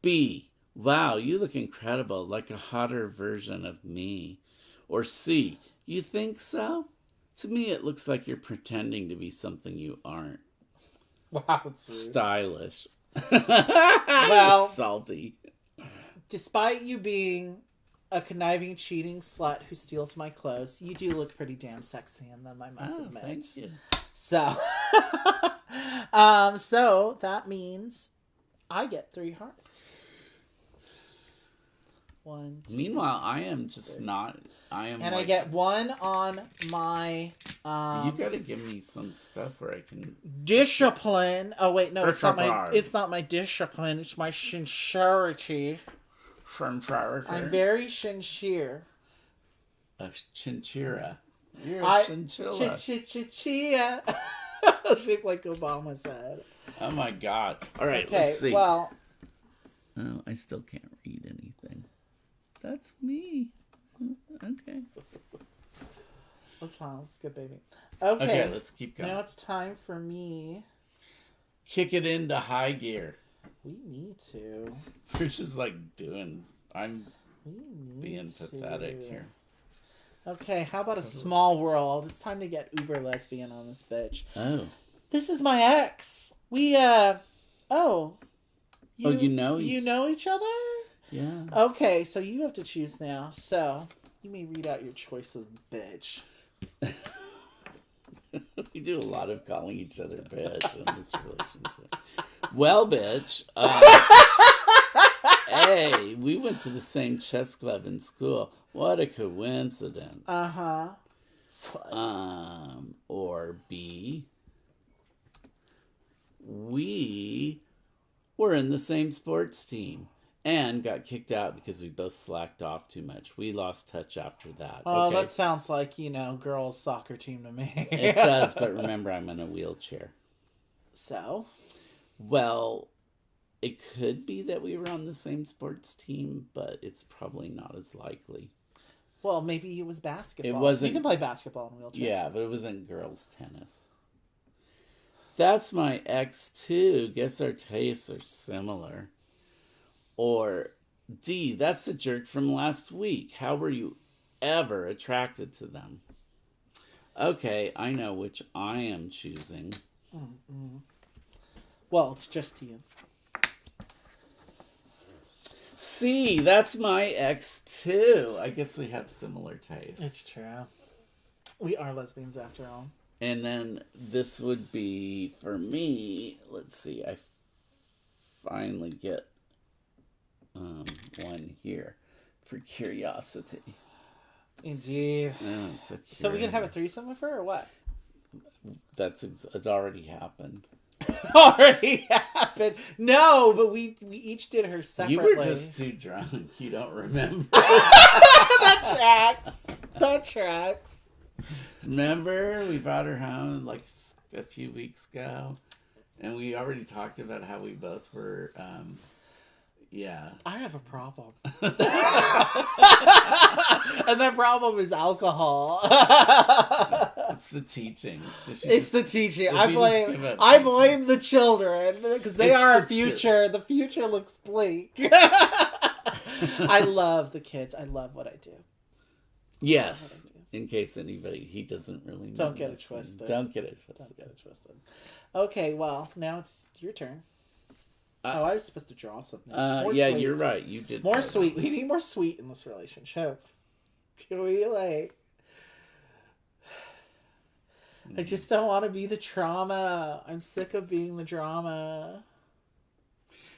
B, wow, you look incredible, like a hotter version of me. Or C, you think so? To me, it looks like you're pretending to be something you aren't. Wow, it's rude. Stylish. Well, salty. Despite you being a conniving, cheating slut who steals my clothes, you do look pretty damn sexy in them, I must admit. Thank you. So, so that means I get 3 hearts. 1, 2, Meanwhile, I am just 3. not. I am. And like, I get 1 on my you gotta give me some stuff where I can. discipline. Oh wait, no, it's not my. Discipline. It's not my discipline. It's my sincerity. Sincerity. I'm very sincere. A chinchilla. You're a chinchilla. Chia. Shaped like Obama's head. Oh my God! All right, Okay, let's see. well, Oh, I still can't read anything. That's me. Okay. that's fine. Let's get baby. Okay, Okay, let's keep going. now it's time for me. Kick it into high gear. We need to. We're just like doing. I'm We need being to. pathetic here. Okay, how about a small world? It's time to get uber lesbian on this bitch. Oh. This is my ex. We, oh. You know You each- know each other? Yeah. Okay, so you have to choose now. So, you may read out your choices, bitch. We do a lot of calling each other bitch in this relationship. Well, bitch. Hey, we went to the same chess club in school. What a coincidence. Uh-huh. Or B, we were in the same sports team and got kicked out because we both slacked off too much. We lost touch after that. Oh, Okay. that sounds like, girls' soccer team to me. It does, but remember, I'm in a wheelchair. So? Well, it could be that we were on the same sports team, but it's probably not as likely. Well, maybe it was basketball. It wasn't- You can play basketball in a wheelchair. Yeah, but it wasn't girls' tennis. That's my ex too. Guess our tastes are similar. Or D, that's the jerk from last week. How were you ever attracted to them? Okay, I know which I am choosing. Well, it's just you. C, that's my ex too. I guess we have similar tastes. It's true. We are lesbians after all. And then this would be for me. Let's see. I finally get one here for curiosity. Indeed. Oh, I'm so curious. So we can have a threesome with her or what? It's already happened. Already happened. No, but we each did her separately. You were just too drunk. You don't remember. That tracks. That tracks. Remember, we brought her home like a few weeks ago, and we already talked about how we both were. Yeah. I have a problem. And that problem is alcohol. It's the teaching. It's the teaching. Did I we just blame give up I teaching? blame the children because they It's are our the future. The future looks bleak. I love the kids. I love what I do. Yes. In case anybody, he doesn't really know. Don't get it this twisted. thing. Don't get it twisted. Don't get it twisted. Okay, well, now it's your turn. I was supposed to draw something. More yeah, sweet. you're right. You did More that. sweet. We need more sweet in this relationship. Can we, I just don't want to be the trauma. I'm sick of being the drama.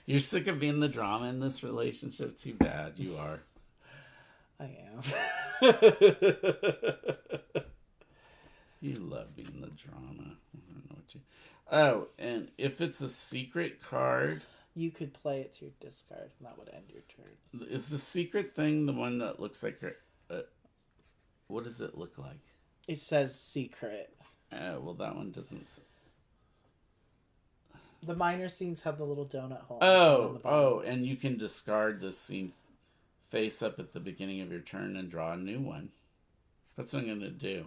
You're sick of being the drama in this relationship? Too bad. You are. I am. You love being the drama. I don't know what you... Oh, and if it's a secret card... You could play it to your discard, and that would end your turn. Is the secret thing the one that looks like... what does it look like? It says secret. Well, that one doesn't... The minor scenes have the little donut hole. on the bottom. Oh, and you can discard this scene face up at the beginning of your turn and draw a new one. That's what I'm going to do.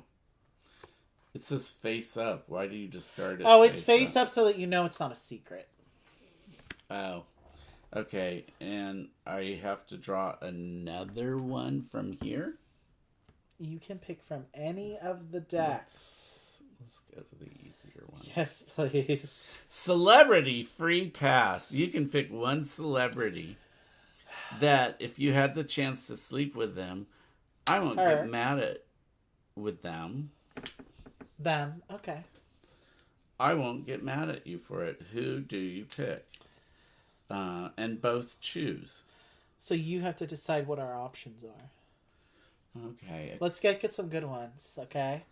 It says face up. Why do you discard it? Oh, it's face up so that you know it's not a secret. Oh, okay. And I have to draw another one from here? You can pick from any of the decks. Let's go to the easier one. Yes, please. Celebrity free pass. You can pick one celebrity that if you had the chance to sleep with them, I won't get mad with them. Them. Okay. I won't get mad at you for it. Who do you pick? And both choose. So you have to decide what our options are. Okay. Let's get some good ones, okay?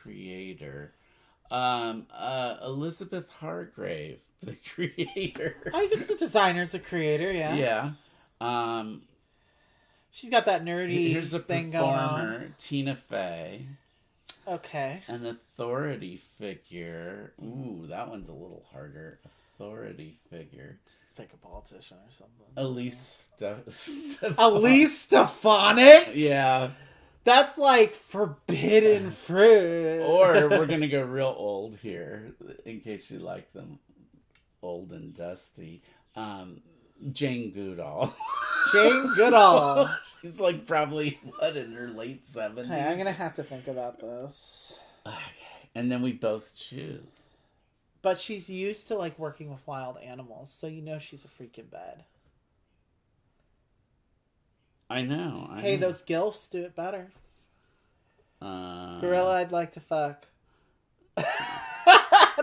Creator. Elizabeth Hargrave, the creator. I guess the designer's a creator, yeah. Yeah. She's got that nerdy Here's a thing going on. performer, Tina Fey. Okay. An authority figure. Ooh, that one's a little harder. Authority figure. Pick a politician or something. Elise Elise Stefanik? Yeah. That's like forbidden fruit. Or we're going to go real old here, in case you like them old and dusty. Jane Goodall. Jane Goodall. She's like probably, in her late 70s? Okay, I'm going to have to think about this. Okay. And then we both choose. But she's used to like working with wild animals, so you know she's a freak in bed. I know. Hey, those gilfs do it better. Uh, Gorilla I'd like to fuck.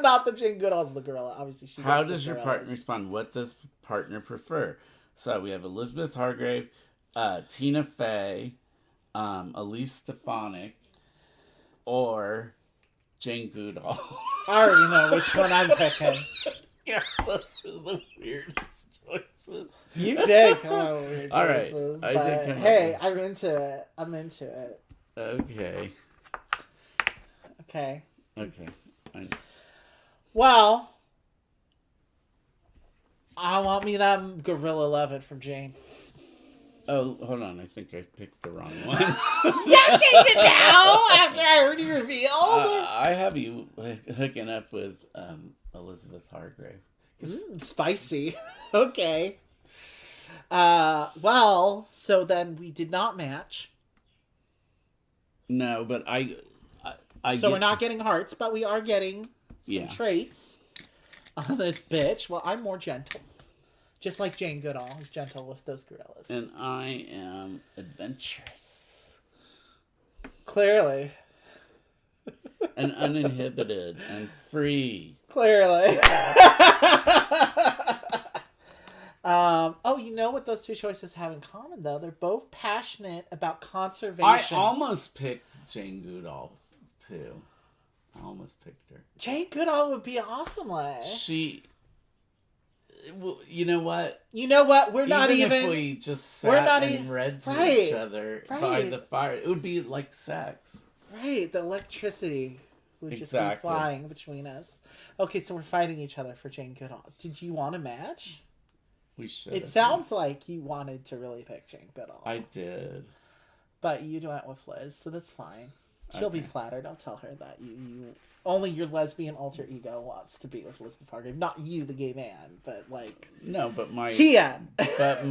Not the Jane Goodall's the gorilla. Obviously, she. How works does with your gorillas. partner respond? What does partner prefer? So we have Elizabeth Hargrave, Tina Fey, Elise Stefanik, or Jane Goodall. I already know which one I'm picking. Yeah, those are the weirdest choices. You did come up with weird All right, choices, I but did come up hey, with- I'm into it. I'm into it. Okay. Okay. Okay. Well, I want me that Gorilla 11 from Jane. Oh, hold on. I think I picked the wrong one. Yeah, change it now after I already revealed. I have you hooking up with Elizabeth Hargrave. Spicy. Okay. Well, so then we did not match. No, but I So we're not getting hearts, but we are getting some Yeah. traits on this bitch. Well, I'm more gentle. Just like Jane Goodall is gentle with those gorillas. And I am adventurous. Clearly. And uninhibited and free. Clearly. Oh, you know what those two choices have in common, though? They're both passionate about conservation. I almost picked Jane Goodall, too. I almost picked her. Jane Goodall would be awesome, Well, you know what? You know what? We're not even even. if we just sat and even read to right, each other by right. the fire, it would be like sex. Right, the electricity would just be Exactly. flying between us. Okay, so we're fighting each other for Jane Goodall. Did you want a match? We should. It sounds like you wanted to really pick Jane Goodall. I did. But you went with Liz, so that's fine. She'll be Okay. flattered. I'll tell her that you only your lesbian alter ego wants to be with Elizabeth Hargrave. Not you, the gay man, but like No, but my Tian. but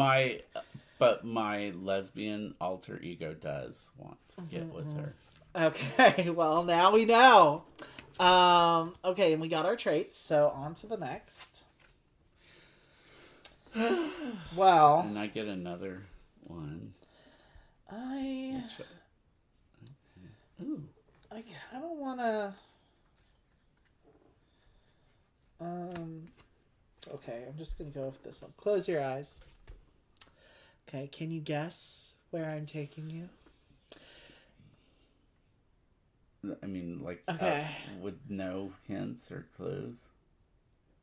my lesbian alter ego does want to get with her. Okay, well now we know. Okay, and we got our traits, so on to the next. Well, And I get another one. Ooh. I kind of want to. Okay, I'm just gonna go with this one. Close your eyes. Okay, can you guess where I'm taking you? I mean, like, Okay. with no hints or clues.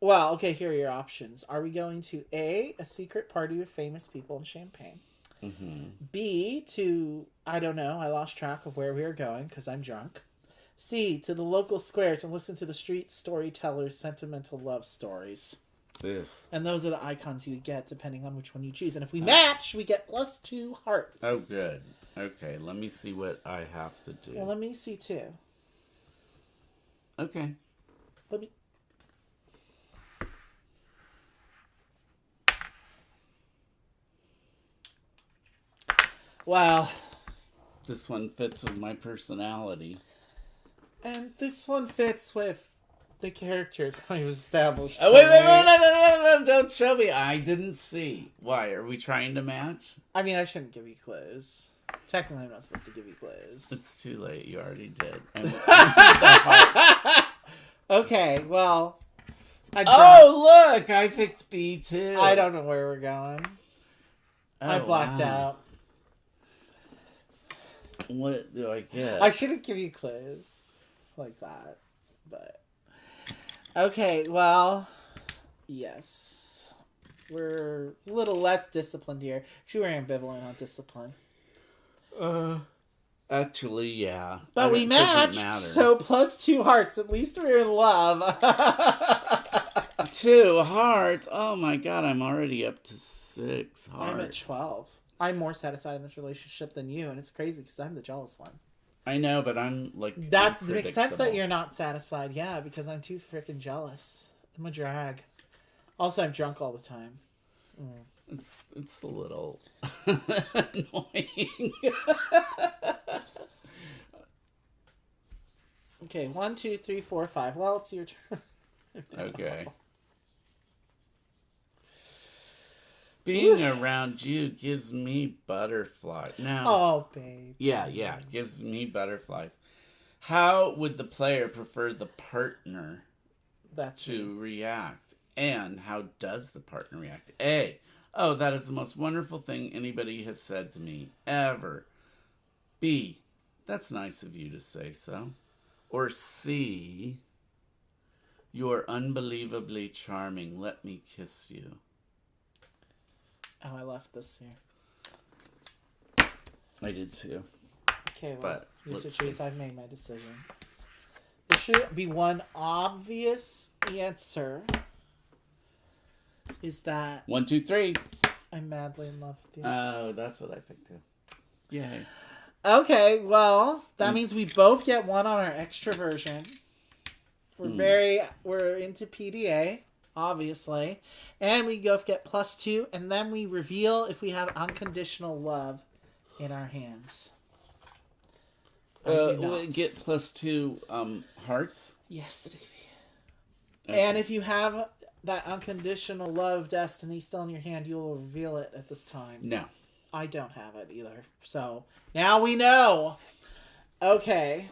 Well, okay, here are your options. Are we going to A, a secret party with famous people in Champagne? Mm-hmm. B, to, I don't know, I lost track of where we were going because I'm drunk. C, to the local square to listen to the street storytellers' sentimental love stories. Ugh. And those are the icons you get depending on which one you choose. And if we match, we get +2 hearts. Oh, good. Okay, let me see what I have to do. Well, let me see too. Okay. Let me. Wow. This one fits with my personality. And this one fits with the characters we've established. Oh, wait, no, don't show me. I didn't see. Why? Are we trying to match? I mean, I shouldn't give you clues. Technically, I'm not supposed to give you clues. It's too late. You already did. Okay, well. Oh, look! I picked B too. I don't know where we're going. I Oh, blacked wow. out. What do I get? I shouldn't give you clues like that. But. Okay, well. Yes. We're a little less disciplined here. She were ambivalent on discipline. Actually, yeah. But we It doesn't matched, matter. so +2 hearts. At least we're in love. 2 hearts. Oh my god, I'm already up to 6 hearts. I'm at 12. I'm more satisfied in this relationship than you, and it's crazy because I'm the jealous one. I know, but I'm like. It makes sense that unpredictable. you're not satisfied, yeah, because I'm too freaking jealous. I'm a drag. Also, I'm drunk all the time. It's a little annoying. Okay, 1, 2, 3, 4, 5. Well, it's your turn. Okay. Being around you gives me butterflies. Now, Oh, babe. yeah, gives me butterflies. How would the player prefer the partner That's to react? And how does the partner react? A. Oh, that is the most wonderful thing anybody has said to me ever. B. That's nice of you to say so. Or C. You're unbelievably charming. Let me kiss you. Oh, I left this here. I did too. Okay, well, But, you have to let's choose. see. I've made my decision. There should be one obvious answer. is that 1, 2, 3. I'm madly in love with you. Oh, that's what I picked too. Yay. Okay, well, that means we both get one on our extroversion. We're into PDA, obviously. And we both get +2, and then we reveal if we have unconditional love in our hands. Will it get +2 hearts? Yes, baby. Okay. And if you have that unconditional love destiny still in your hand, you will reveal it at this time. No. I don't have it either. So, now we know. Okay.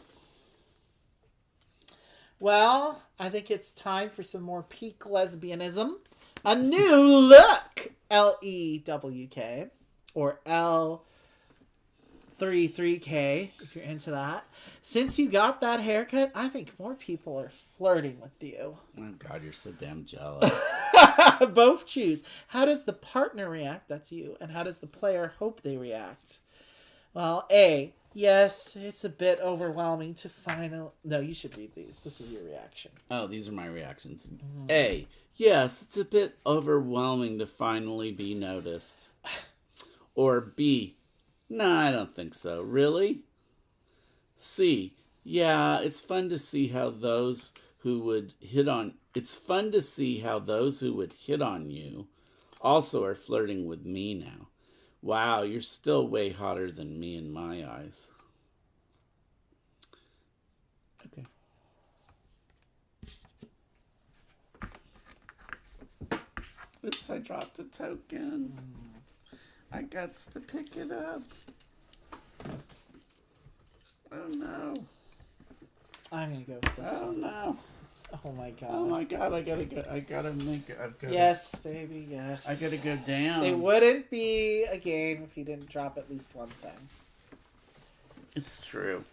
Well, I think it's time for some more peak lesbianism. A new look! L-E-W-K. Or L-33K, if you're into that. Since you got that haircut, I think more people are flirting with you. Oh, God, you're so damn jealous. Both choose. How does the partner react? That's you. And how does the player hope they react? Well, A, yes, it's a bit overwhelming to final... No, you should read these. This is your reaction. Oh, these are my reactions. A, yes, it's a bit overwhelming to finally be noticed. Or B, no, I don't think so. Really? C, yeah, it's fun to see how those who would hit on... It's fun to see how those who would hit on you also are flirting with me now. Wow, you're still way hotter than me in my eyes. Okay. Oops, I dropped a token. I got to pick it up. Oh no. I'm going to go with this. Oh no. Oh my god. Oh my god, I gotta go. I gotta make it. Yes, baby, yes. I gotta go down. It wouldn't be a game if you didn't drop at least one thing. It's true.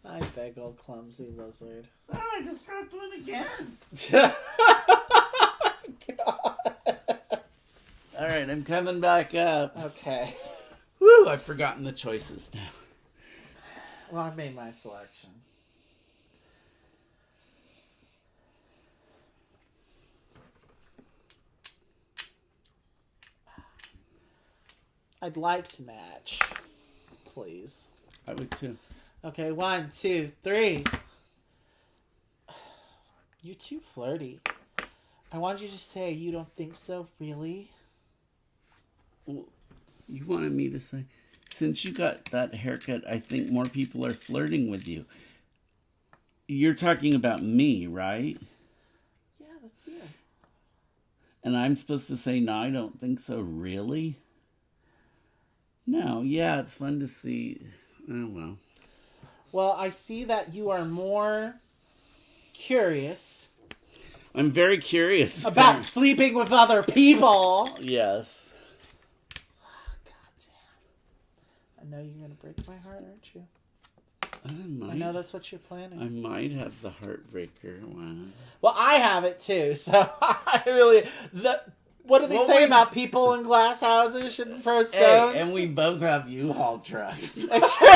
I beg, old clumsy lizard. Oh, I just dropped one again. All right, I'm coming back up. Okay. Woo, I've forgotten the choices now. Well, I've made my selection. I'd like to match, please. I would too. Okay, 1, 2, 3. You're too flirty. I wanted you to say you don't think so, really? Well, you wanted me to say, since you got that haircut, I think more people are flirting with you. You're talking about me, right? Yeah, that's you. And I'm supposed to say, no, I don't think so, really? No, yeah, it's fun to see. Oh, well. Well, I see that you are more curious I'm very curious. about sleeping with other people. Yes. God damn. I know you're going to break my heart, aren't you? I I know that's what you're planning. I might have the heartbreaker one. Well, I have it too, so I really... What do they say about people in glass houses shouldn't throw stones? Hey, and we both have U-Haul trucks. It's true.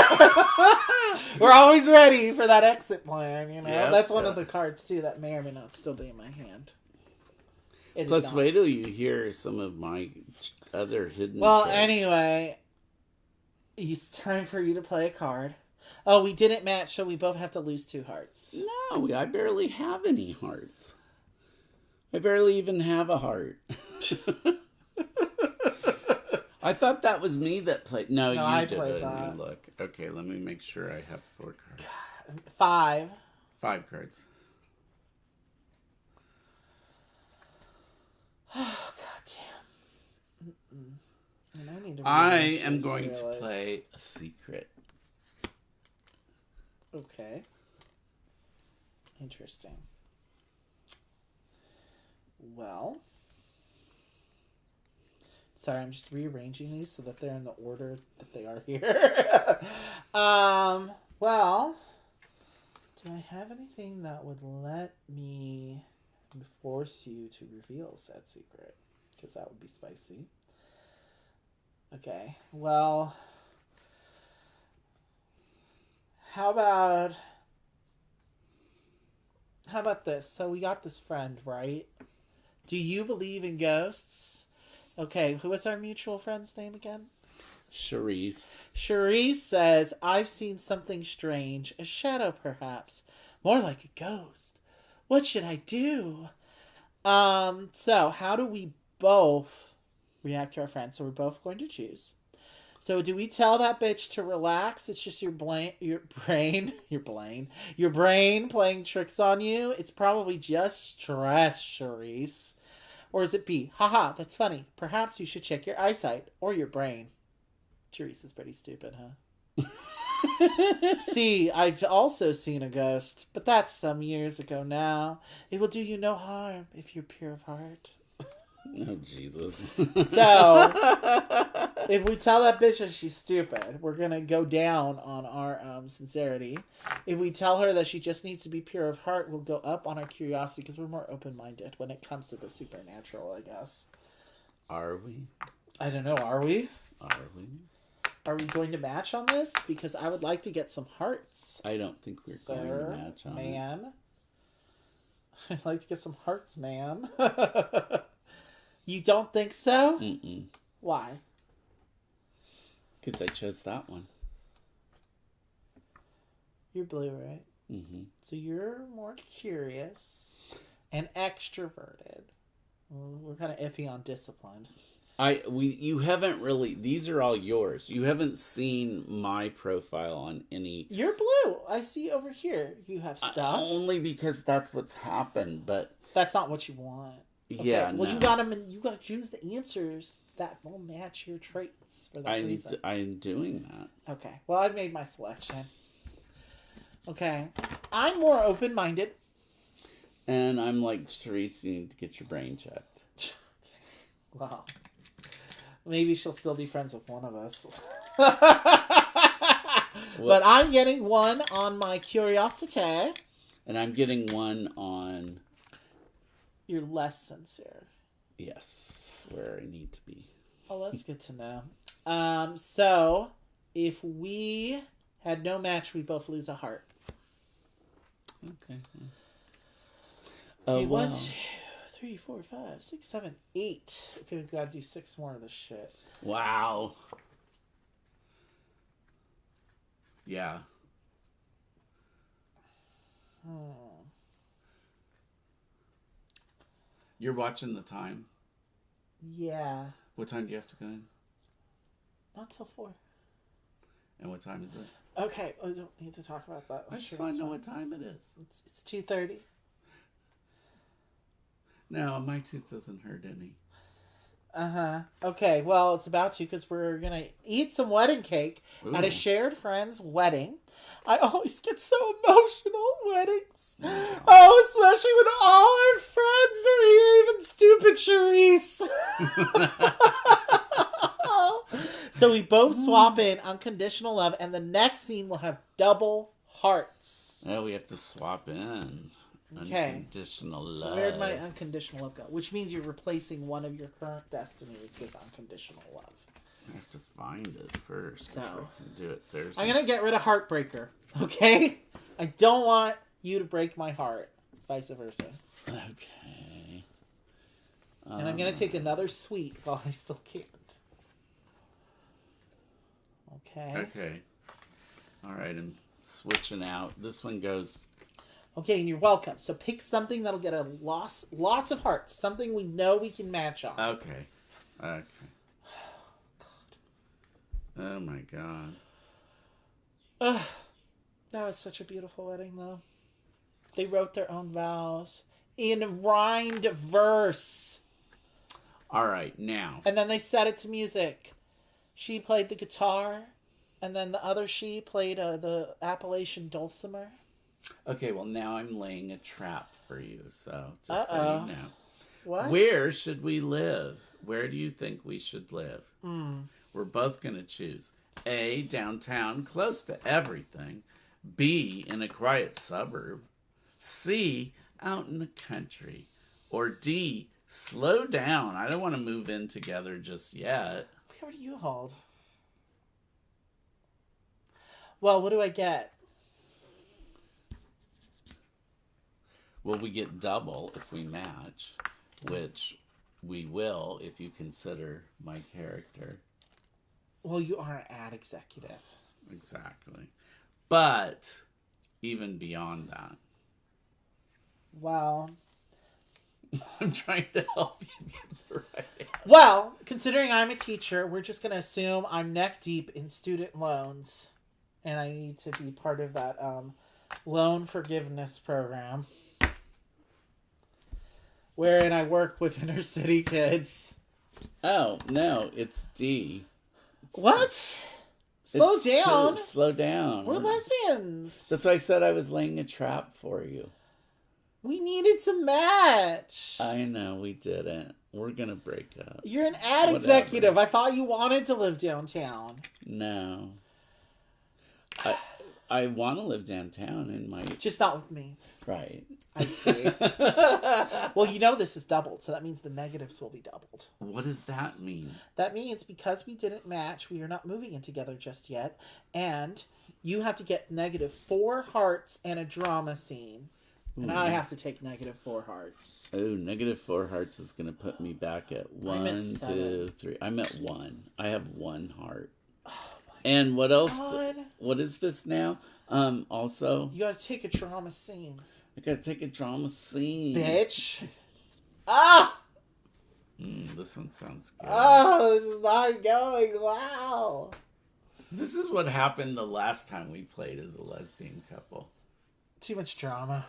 We're always ready for that exit plan, you know? Yep, That's one of the cards, too, that may or may not still be in my hand. Plus, wait till you hear some of my other hidden Well, tricks. anyway, it's time for you to play a card. Oh, we didn't match, so we both have to lose 2 hearts. No, I barely have any hearts. I barely even have a heart. I thought that was me that played. No, you I did played it. that. Look. Okay, let me make sure I have 4 cards. 5. 5 cards. Oh, god damn. And I need to I read my am shit, going so to realize. play a secret. Okay. Interesting. Well. Sorry, I'm just rearranging these so that they're in the order that they are here. Well, do I have anything that would let me force you to reveal said secret? Because that would be spicy. Okay, well, how about How about this? So we got this friend, right? Do you believe in ghosts? Okay, what's our mutual friend's name again? Charisse. Charisse says, I've seen something strange. A shadow, perhaps. More like a ghost. What should I do? So how do we both react to our friend? So we're both going to choose. So do we tell that bitch to relax? It's just your brain playing tricks on you. It's probably just stress, Charisse. Or is it B? Haha, that's funny. Perhaps you should check your eyesight or your brain. Charisse is pretty stupid, huh? C, I've also seen a ghost, but that's some years ago now. It will do you no harm if you're pure of heart. Oh, Jesus. So, if we tell that bitch that she's stupid, we're going to go down on our sincerity. If we tell her that she just needs to be pure of heart, we'll go up on our curiosity because we're more open-minded when it comes to the supernatural, I guess. Are we? I don't know, are we? Are we? Are we going to match on this? Because I would like to get some hearts. I don't think we're going to match on man. it. I'd like to get some hearts, man. You don't think so? Mm-mm. Why? Because I chose that one. You're blue, right? Mm-hmm. So you're more curious and extroverted. We're kind of iffy on disciplined. You haven't really. These are all yours. You haven't seen my profile on any. You're blue. I see over here. You have stuff. Only because that's what's happened, but that's not what you want. Okay. Yeah. Well, no. you gotta choose the answers that will match your traits for that reason. I'm doing that. Okay. Well, I've made my selection. Okay. I'm more open-minded. And I'm like, Charisse, you need to get your brain checked. Wow. Maybe she'll still be friends with one of us. But I'm getting one on my curiosity. And I'm getting one on... You're less sincere. Yes, where I need to be. Oh, that's good to know. So, if we had no match, we both lose a heart. Okay. Okay, Wow. 1, 2, 3, 4, 5, 6, 7, 8. Okay, we've got to do 6 more of this shit. Wow. Yeah. You're watching the time. Yeah. What time do you have to go in? Not till 4. And what time is it? Okay, we don't need to talk about that. I just want to know what time it is. It's 2:30. No, my tooth doesn't hurt any. Uh-huh. Okay, well, it's about to because we're going to eat some wedding cake at a shared friend's wedding. I always get so emotional at weddings. Oh, especially when all our friends are here, even stupid Charisse. So we both swap in unconditional love, and the next scene will have double hearts. Oh, we have to swap in. Okay. Unconditional So love. where'd my unconditional love go? Which means you're replacing one of your current destinies with unconditional love. I have to find it first. So before I can do it Thursday. I'm gonna get rid of Heartbreaker. Okay? I don't want you to break my heart. Vice versa. Okay. And I'm gonna take another sweet while I still can. Okay. Okay. All right, I'm switching out. This one goes. Okay, and you're welcome. So pick something that'll get lots of hearts. Something we know we can match on. Okay. Okay. Oh my god. That was such a beautiful wedding, though. They wrote their own vows in rhymed verse. All right, now. And then they set it to music. She played the guitar, and then the other she played the Appalachian dulcimer. Okay, well, now I'm laying a trap for you, so just so you know. What? Where should we live? Where do you think we should live? We're both going to choose. A, downtown, close to everything. B, in a quiet suburb. C, out in the country. Or D, slow down. I don't want to move in together just yet. What do you hold? Well, what do I get? Well, we get double if we match, which we will if you consider my character. Well, you are an ad executive. Exactly. But even beyond that. Well, I'm trying to help you get the right answer. well, considering I'm a teacher, we're just going to assume I'm neck deep in student loans. And I need to be part of that loan forgiveness program. Wherein I work with inner city kids. Oh, no, it's D. What? Slow It's down. Slow down. We're lesbians. That's why I said I was laying a trap for you. We needed to match. I know, we didn't. We're going to break up. You're an ad Whatever. executive. I thought you wanted to live downtown. No. I want to live downtown in my... Just not with me. Right. I see. Well, you know this is doubled, so that means the negatives will be doubled. What does that mean? That means because we didn't match, we are not moving in together just yet, and you have to get -4 hearts and a drama scene. And I have to take -4 hearts. Oh, -4 hearts is going to put me back at I'm at 1, 7. 2, 3. I'm at 1. I have 1 heart. And what else? God. What is this now? Also, You gotta take a drama scene. I gotta take a drama scene. Bitch. Ah! This one sounds good. Oh, this is not going well. This is what happened the last time we played as a lesbian couple. Too much drama.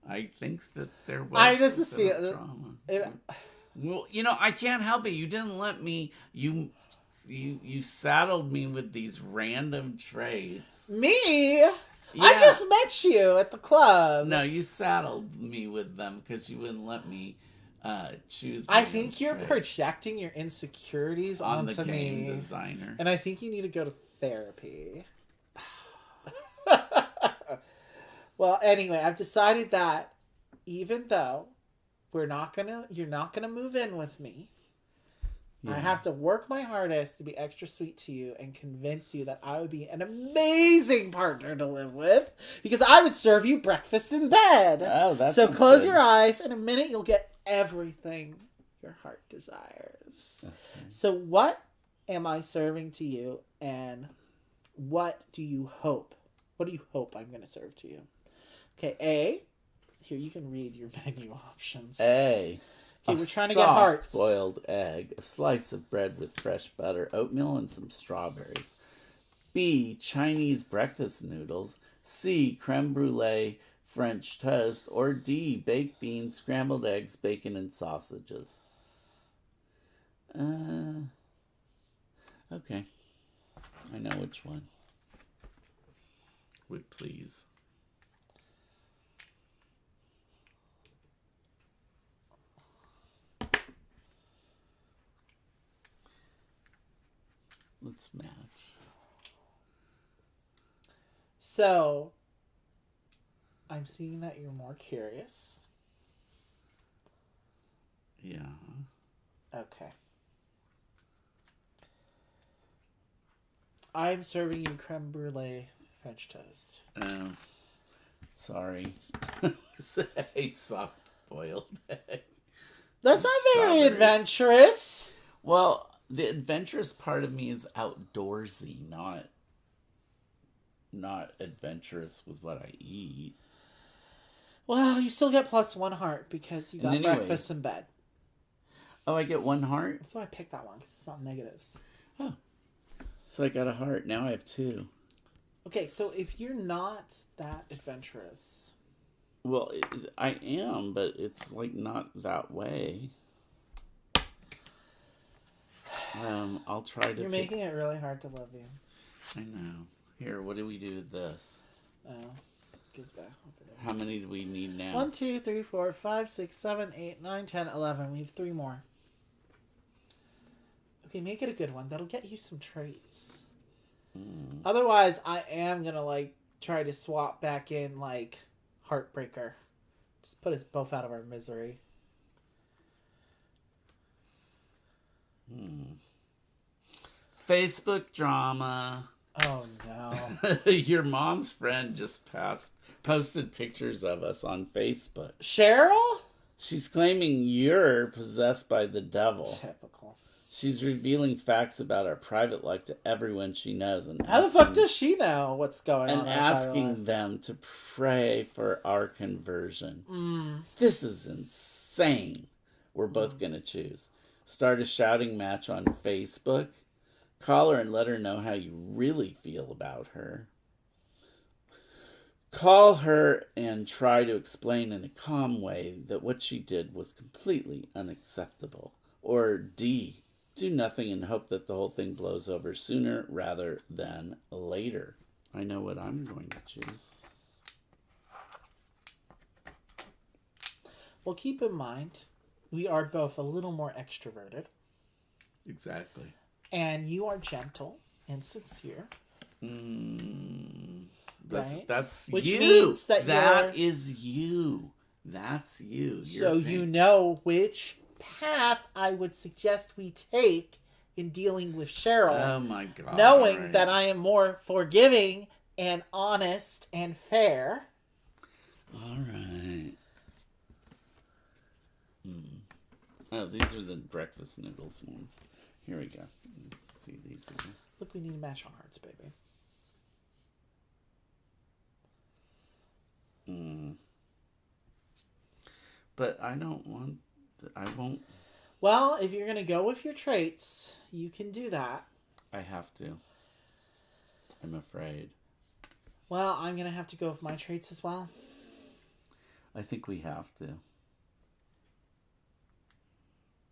I think that there was I just a see bit of it. drama. Well, you know, I can't help it. You didn't let me. You saddled me with these random traits. Me? Yeah. I just met you at the club. No, you saddled me with them because you wouldn't let me choose. I my think own you're traits projecting your insecurities on the onto game me. designer. And I think you need to go to therapy. Well, anyway, I've decided that even though you're not gonna move in with me, I have to work my hardest to be extra sweet to you and convince you that I would be an amazing partner to live with because I would serve you breakfast in bed. Oh, that's so close your eyes. In a minute, you'll get everything your heart desires. Okay. So what am I serving to you, and what do you hope? What do you hope I'm going to serve to you? Okay, A. Here, you can read your menu options. A. Okay, we're trying to get hearts. Boiled egg, a slice of bread with fresh butter, oatmeal, and some strawberries. B. Chinese breakfast noodles. C. Creme brulee, French toast. Or D. Baked beans, scrambled eggs, bacon, and sausages. Okay. I know which one. Would please. Let's match. So, I'm seeing that you're more curious. Yeah. Okay. I'm serving you creme brulee French toast. Sorry. Say soft boiled egg. That's not very Strawberries. adventurous. Well, the adventurous part of me is outdoorsy, not adventurous with what I eat. Well, you still get +1 heart because you got And anyway- breakfast in bed. Oh, I get 1 heart? That's why I picked that one, because it's not negatives. Oh. So I got a heart. Now I have 2. Okay, so if you're not that adventurous... Well, I am, but it's like not that way. I'll try to You're making it really hard to love you. I know. Here, what do we do with this? Oh, goes back over there. How many do we need now? 1, 2, 3, 4, 5, 6, 7, 8, 9, 10, 11. We have 3 more. Okay, make it a good one. That'll get you some traits. Otherwise, I am gonna try to swap back in Heartbreaker. Just put us both out of our misery. Facebook drama. Oh no. Your mom's friend just posted pictures of us on Facebook. Cheryl? She's claiming you're possessed by the devil. Typical. She's revealing facts about our private life to everyone she knows. And How the fuck does she know what's going on? And asking them to pray for our conversion. This is insane. We're both going to choose. Start a shouting match on Facebook. Call her and let her know how you really feel about her. Call her and try to explain in a calm way that what she did was completely unacceptable. Or D, do nothing and hope that the whole thing blows over sooner rather than later. I know what I'm going to choose. Well, keep in mind, we are both a little more extroverted. Exactly. And you are gentle and sincere. That's Which you. means that is you. That's you. So you know which path I would suggest we take in dealing with Cheryl. Oh my God. Knowing that I am more forgiving and honest and fair. All right. Oh, these are the breakfast noodles ones. Here we go. Let's see these again. Look, we need to match on hearts, baby. But I don't want... I won't... Well, if you're going to go with your traits, you can do that. I have to. I'm afraid. Well, I'm going to have to go with my traits as well. I think we have to.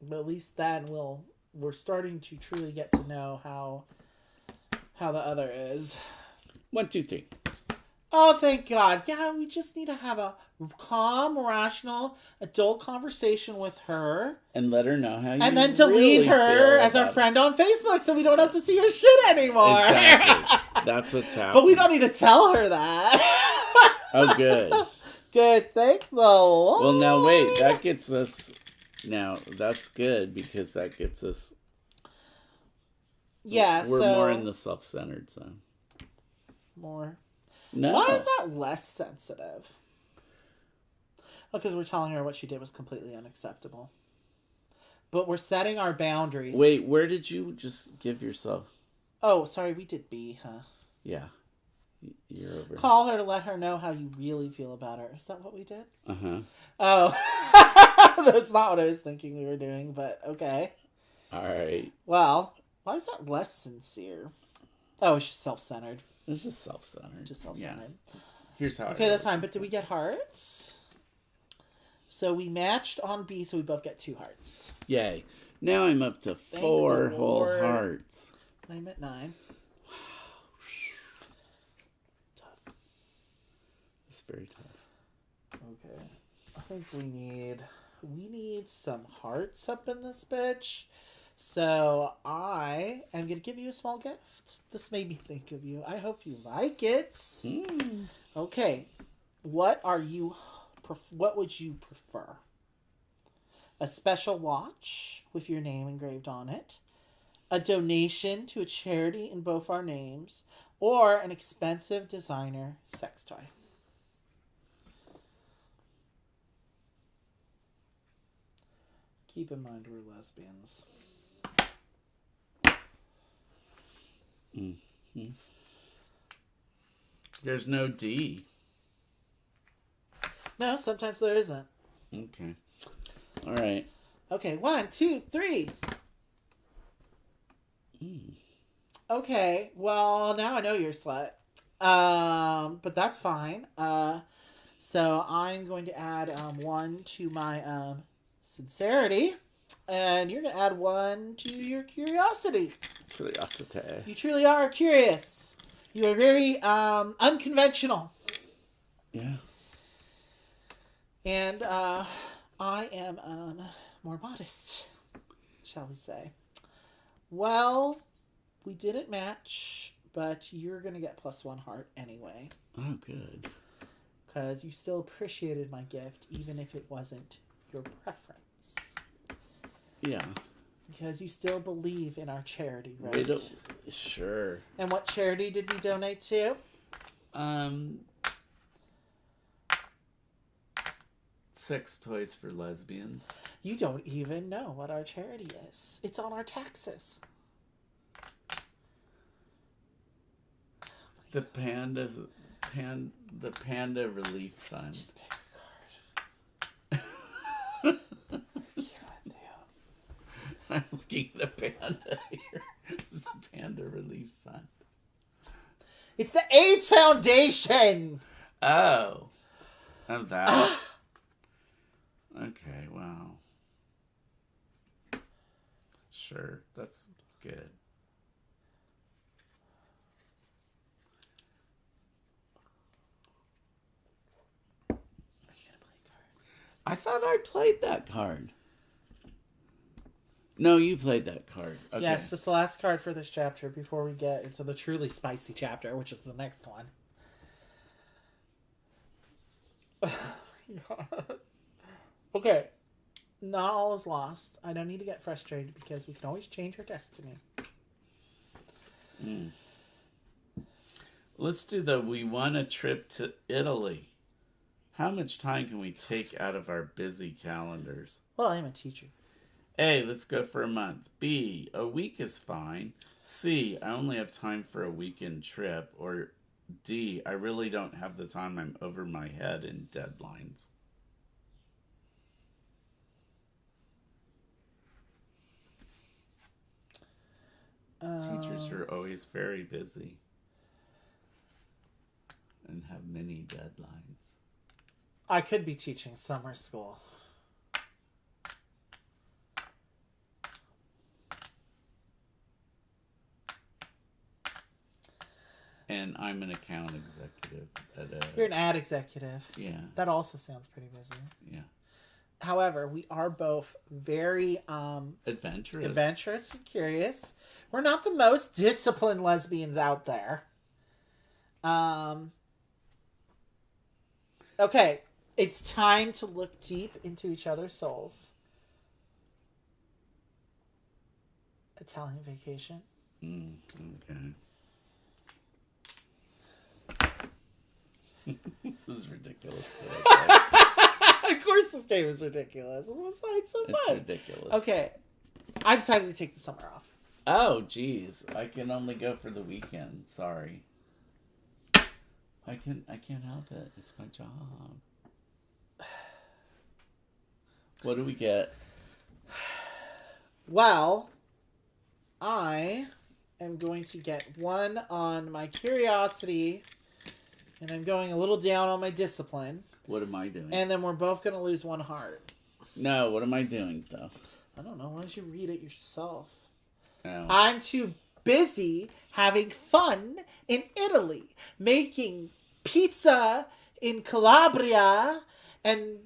But at least then we're starting to truly get to know how the other is. 1, 2, 3. Oh, thank God. Yeah, we just need to have a calm, rational, adult conversation with her. And let her know how you And then delete really her as our about friend on Facebook so we don't have to see her shit anymore. Exactly. That's what's happening. But we don't need to tell her that. Oh, good. Good, thank the Lord. Well, now wait. That gets us... Now, that's good because that gets us... Yeah, We're more in the self-centered zone. More... No. Why is that less sensitive? Oh, because we're telling her what she did was completely unacceptable. But we're setting our boundaries. Wait, where did you just give yourself? Oh, sorry, we did B, huh? Yeah. You're over. Call her to let her know how you really feel about her. Is that what we did? Uh-huh. Oh. That's not what I was thinking we were doing, but okay. All right. Well, why is that less sincere? Oh, it's just self-centered. This is self-centered. Just self-centered. Yeah. Here's how. Okay, that's fine. But did we get hearts? So we matched on B, so we both get 2 hearts. Yay! Now I'm up to Thank 4 the whole Lord. hearts. I'm at 9. Tough. It's very tough. Okay, I think we need some hearts up in this bitch. So I am going to give you a small gift. This made me think of you. I hope you like it. Okay. What would you prefer? A special watch with your name engraved on it, a donation to a charity in both our names, or an expensive designer sex toy? Keep in mind we're lesbians. Mm-hmm. There's no D. No, sometimes there isn't. Okay. All right. Okay, 1, 2, 3. Okay, well, now I know you're a slut. But that's fine. So I'm going to add 1 to my sincerity. And you're going to add 1 to your curiosity. Curiosity. You truly are curious. You are very unconventional. Yeah. And I am more modest, shall we say. Well, we didn't match, but you're going to get +1 heart anyway. Oh, good. Because you still appreciated my gift, even if it wasn't your preference. Yeah. Because you still believe in our charity, right? We don't, sure. And what charity did we donate to? Sex toys for lesbians. You don't even know what our charity is. It's on our taxes. The Panda Relief Fund. Just pick a card. God damn. I'm looking at the panda here. It's the Panda Relief Fund. It's the AIDS Foundation! Oh. Oh, that. Okay, wow. Sure, that's good. Are you gonna play a card? I thought I played that card. No, you played that card. Okay. Yes, this is the last card for this chapter before we get into the truly spicy chapter, which is the next one. Okay. Not all is lost. I don't need to get frustrated because we can always change our destiny. Let's do we want a trip to Italy. How much time can we take out of our busy calendars? Well, I am a teacher. A, let's go for a month. B, a week is fine. C, I only have time for a weekend trip. Or D, I really don't have the time. I'm over my head in deadlines. Teachers are always very busy and have many deadlines. I could be teaching summer school. And I'm an account executive at a... You're an ad executive. Yeah. That also sounds pretty busy. Yeah. However, we are both very adventurous and curious. We're not the most disciplined lesbians out there. Okay, it's time to look deep into each other's souls. Italian vacation. Okay. This is ridiculous. Of course this game is ridiculous. It's so fun. It's ridiculous. Okay. I decided to take the summer off. Oh, geez. I can only go for the weekend. Sorry. I can't help it. It's my job. What do we get? Well, I am going to get 1 on my curiosity, and I'm going a little down on my discipline. What am I doing? And then we're both going to lose 1 heart. No, what am I doing, though? I don't know. Why don't you read it yourself? Oh. I'm too busy having fun in Italy, making pizza in Calabria, and...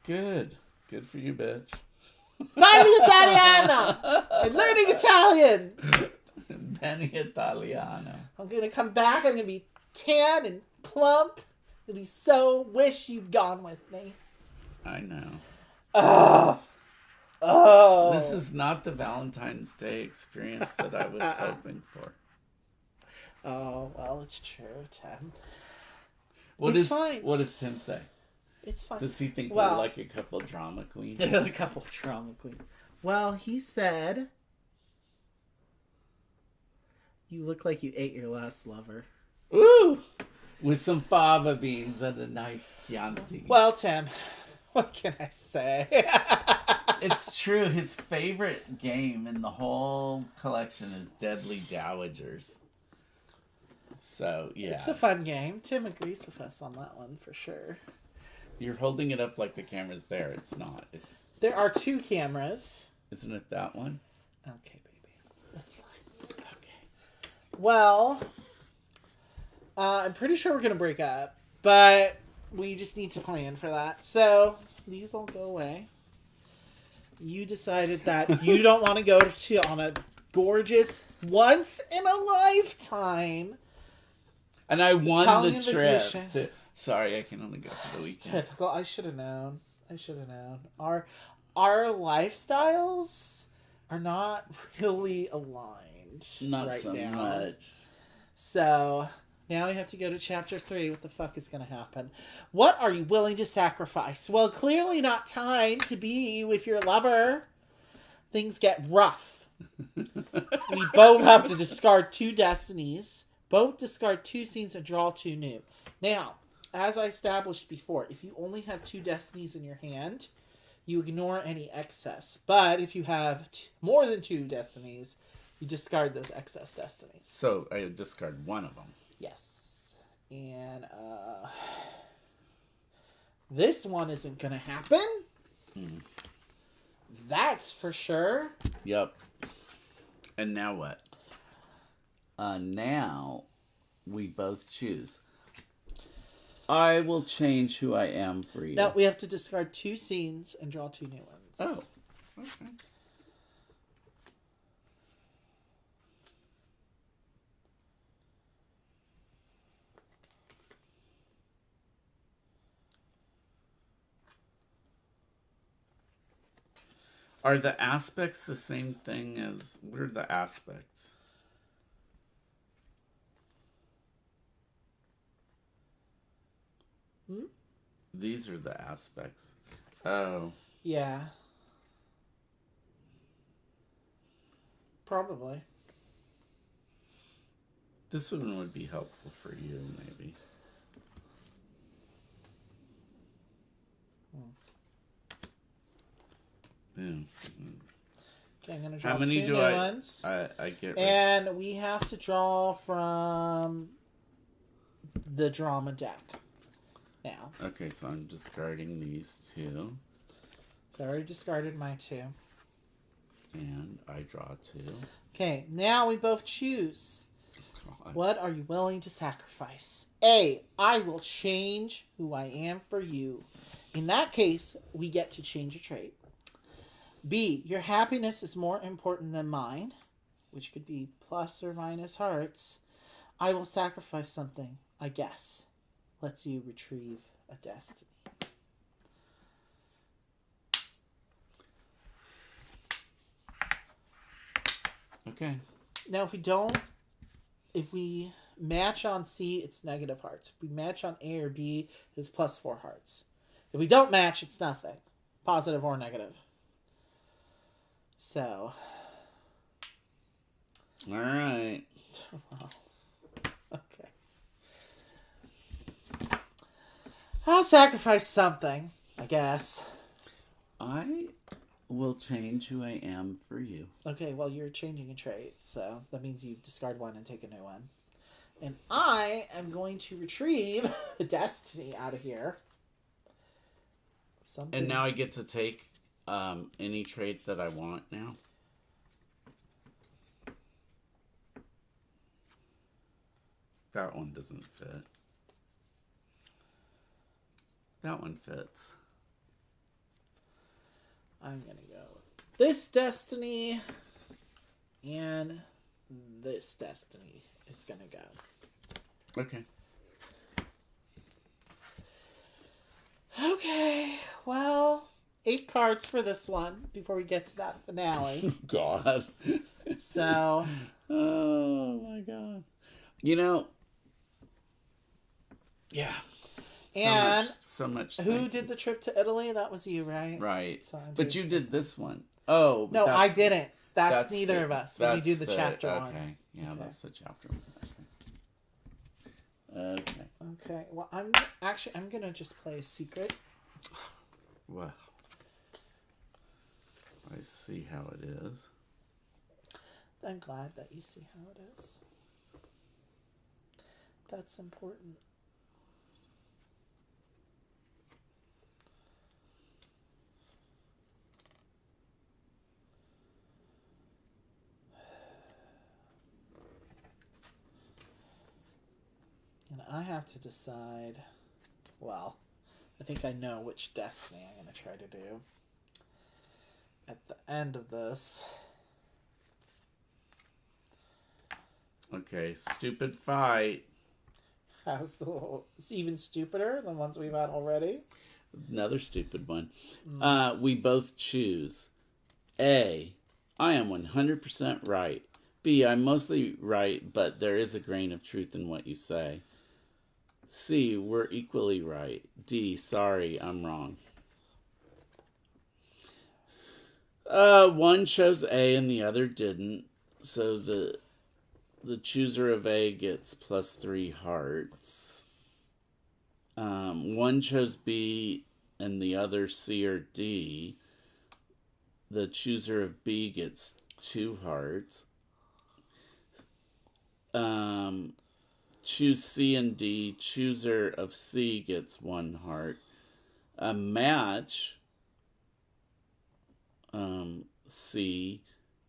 Good for you, bitch. Bani Italiano! I'm learning Italian! Benny Italiano. I'm going to come back. I'm going to be tan and plump. You'll be so wish you'd gone with me. I know. Oh. This is not the Valentine's Day experience that I was hoping for. Oh, well, it's true, Tim. It's fine. What does Tim say? It's fine. Does he think we're like a couple of drama queens? A couple of drama queens. Well, he said, you look like you ate your last lover. Ooh! With some fava beans and a nice Chianti. Well, Tim, what can I say? It's true. His favorite game in the whole collection is Deadly Dowagers. So, yeah. It's a fun game. Tim agrees with us on that one for sure. You're holding it up like the camera's there. It's not. There are 2 cameras. Isn't it that one? Okay, baby. That's fine. Okay. Well, I'm pretty sure we're going to break up, but we just need to plan for that. So, these all go away. You decided that you don't want to go on a gorgeous, once in a lifetime. And I won Italian the trip. vacation. Sorry, I can only go for the It's weekend. typical. I should have known. our lifestyles are not really aligned Not right so now. much. So now we have to go to chapter 3. What the fuck is going to happen? What are you willing to sacrifice? Well, clearly not time to be with your lover. Things get rough. We both have to discard 2 destinies. Both discard 2 scenes and draw 2 new. Now, as I established before, if you only have 2 destinies in your hand, you ignore any excess. But if you have more than 2 destinies, you discard those excess destinies. So I discard one of them. Yes. And this one isn't going to happen. That's for sure. Yep. And now what? Now we both choose. I will change who I am for you. No, we have to discard 2 scenes and draw 2 new ones. Oh. Okay. Are the aspects the same thing as... What are the aspects? These are the aspects. Oh. Yeah. Probably. This one would be helpful for you, maybe. Okay, I'm going to draw How many 2 do new I... ones. I get... And we have to draw from the drama deck now. Okay, so I'm discarding these 2. So I already discarded my 2. And I draw 2. Okay, now we both choose. God. What are you willing to sacrifice? A, I will change who I am for you. In that case, we get to change a trait. B, your happiness is more important than mine, which could be plus or minus hearts. I will sacrifice something, I guess. Lets you retrieve a destiny. Okay. Now, if we match on C, it's negative hearts. If we match on A or B, it's plus 4 hearts. If we don't match, it's nothing. Positive or negative. So. All right. Okay. I'll sacrifice something, I guess. I will change who I am for you. Okay, well, you're changing a trait, so that means you discard one and take a new one. And I am going to retrieve a destiny out of here. Something. And now I get to take any trait that I want now. That one doesn't fit. That one fits. I'm going to go with this destiny, and this destiny is going to go. Okay. Okay, well, 8 cards for this one before we get to that finale. God. So. Oh, my God. You know. Yeah. And so much. Who did the trip to Italy? That was you, right? Right. So but you did this one. Oh. No, I didn't. That's neither the, of us. When we do the chapter okay. one. Okay. Yeah, that's the chapter one. Okay. Okay. Well, I'm gonna just play a secret. Well, I see how it is. I'm glad that you see how it is. That's important. And I have to decide, well, I think I know which destiny I'm going to try to do at the end of this. Okay, stupid fight. How's even stupider than ones we've had already? Another stupid one. We both choose. A, I am 100% right. B, I'm mostly right, but there is a grain of truth in what you say. C, we're equally right. D, sorry, I'm wrong. One chose A and the other didn't. So the chooser of A gets plus 3 hearts. One chose B and the other C or D. The chooser of B gets 2 hearts. Choose C and D. Chooser of C gets 1 heart. A match, C,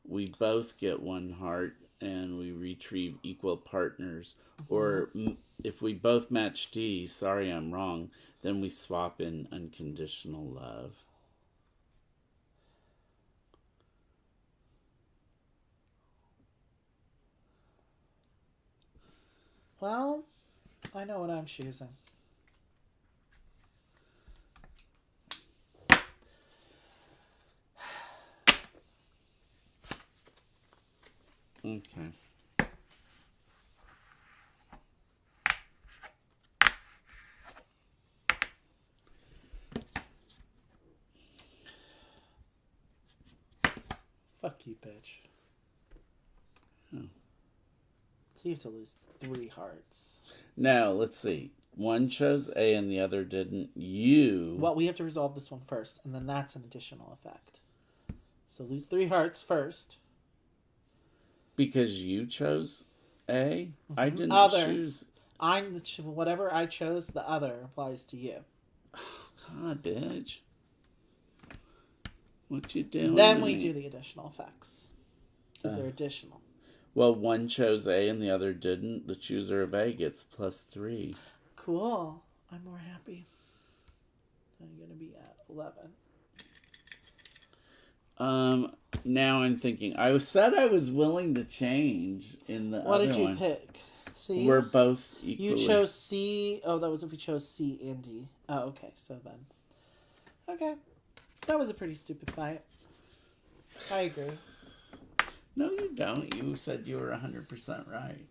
we both get 1 heart and we retrieve equal partners. Or if we both match D, sorry I'm wrong, then we swap in unconditional love. Well, I know what I'm choosing. Okay. Fuck you, bitch. Oh. So you have to lose 3 hearts. Now, let's see. One chose A and the other didn't. Well, we have to resolve this one first, and then that's an additional effect. So lose 3 hearts first. Because you chose A? I didn't choose. Whatever I chose, the other applies to you. God, bitch. What you doing? Then we do the additional effects. Because they're additional. Well, one chose A and the other didn't. The chooser of A gets plus 3. Cool. I'm more happy. I'm going to be at 11. Now I'm thinking. I said I was willing to change in the What other did you one. pick? C? We're both equally. You chose C. Oh, that was if we chose C and D. Oh, okay. So then. Okay. That was a pretty stupid fight. I agree. No, you don't. You said you were 100% right.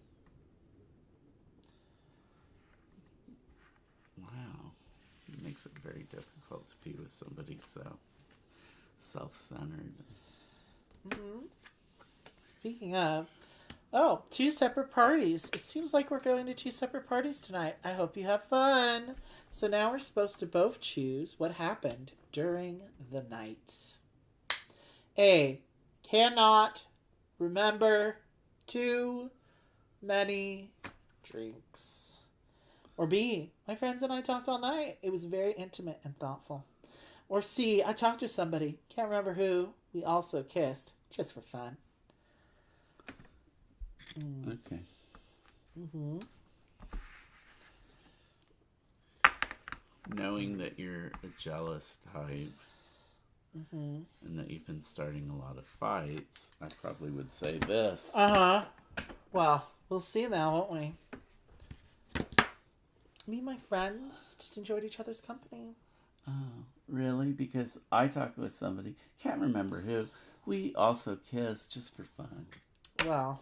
Wow. It makes it very difficult to be with somebody so self-centered. Mm-hmm. Speaking of, 2 separate parties. It seems like we're going to 2 separate parties tonight. I hope you have fun. So now we're supposed to both choose what happened during the night. A, cannot remember too many drinks. Or B, my friends and I talked all night. It was very intimate and thoughtful. Or C, I talked to somebody, can't remember who. We also kissed, just for fun. Okay. Mm-hmm. Knowing that you're a jealous type Mm-hmm. and that you've been starting a lot of fights, I probably would say this. Uh-huh. Well, we'll see now, won't we? Me and my friends just enjoyed each other's company. Oh, really? Because I talked with somebody, can't remember who. We also kissed just for fun. Well,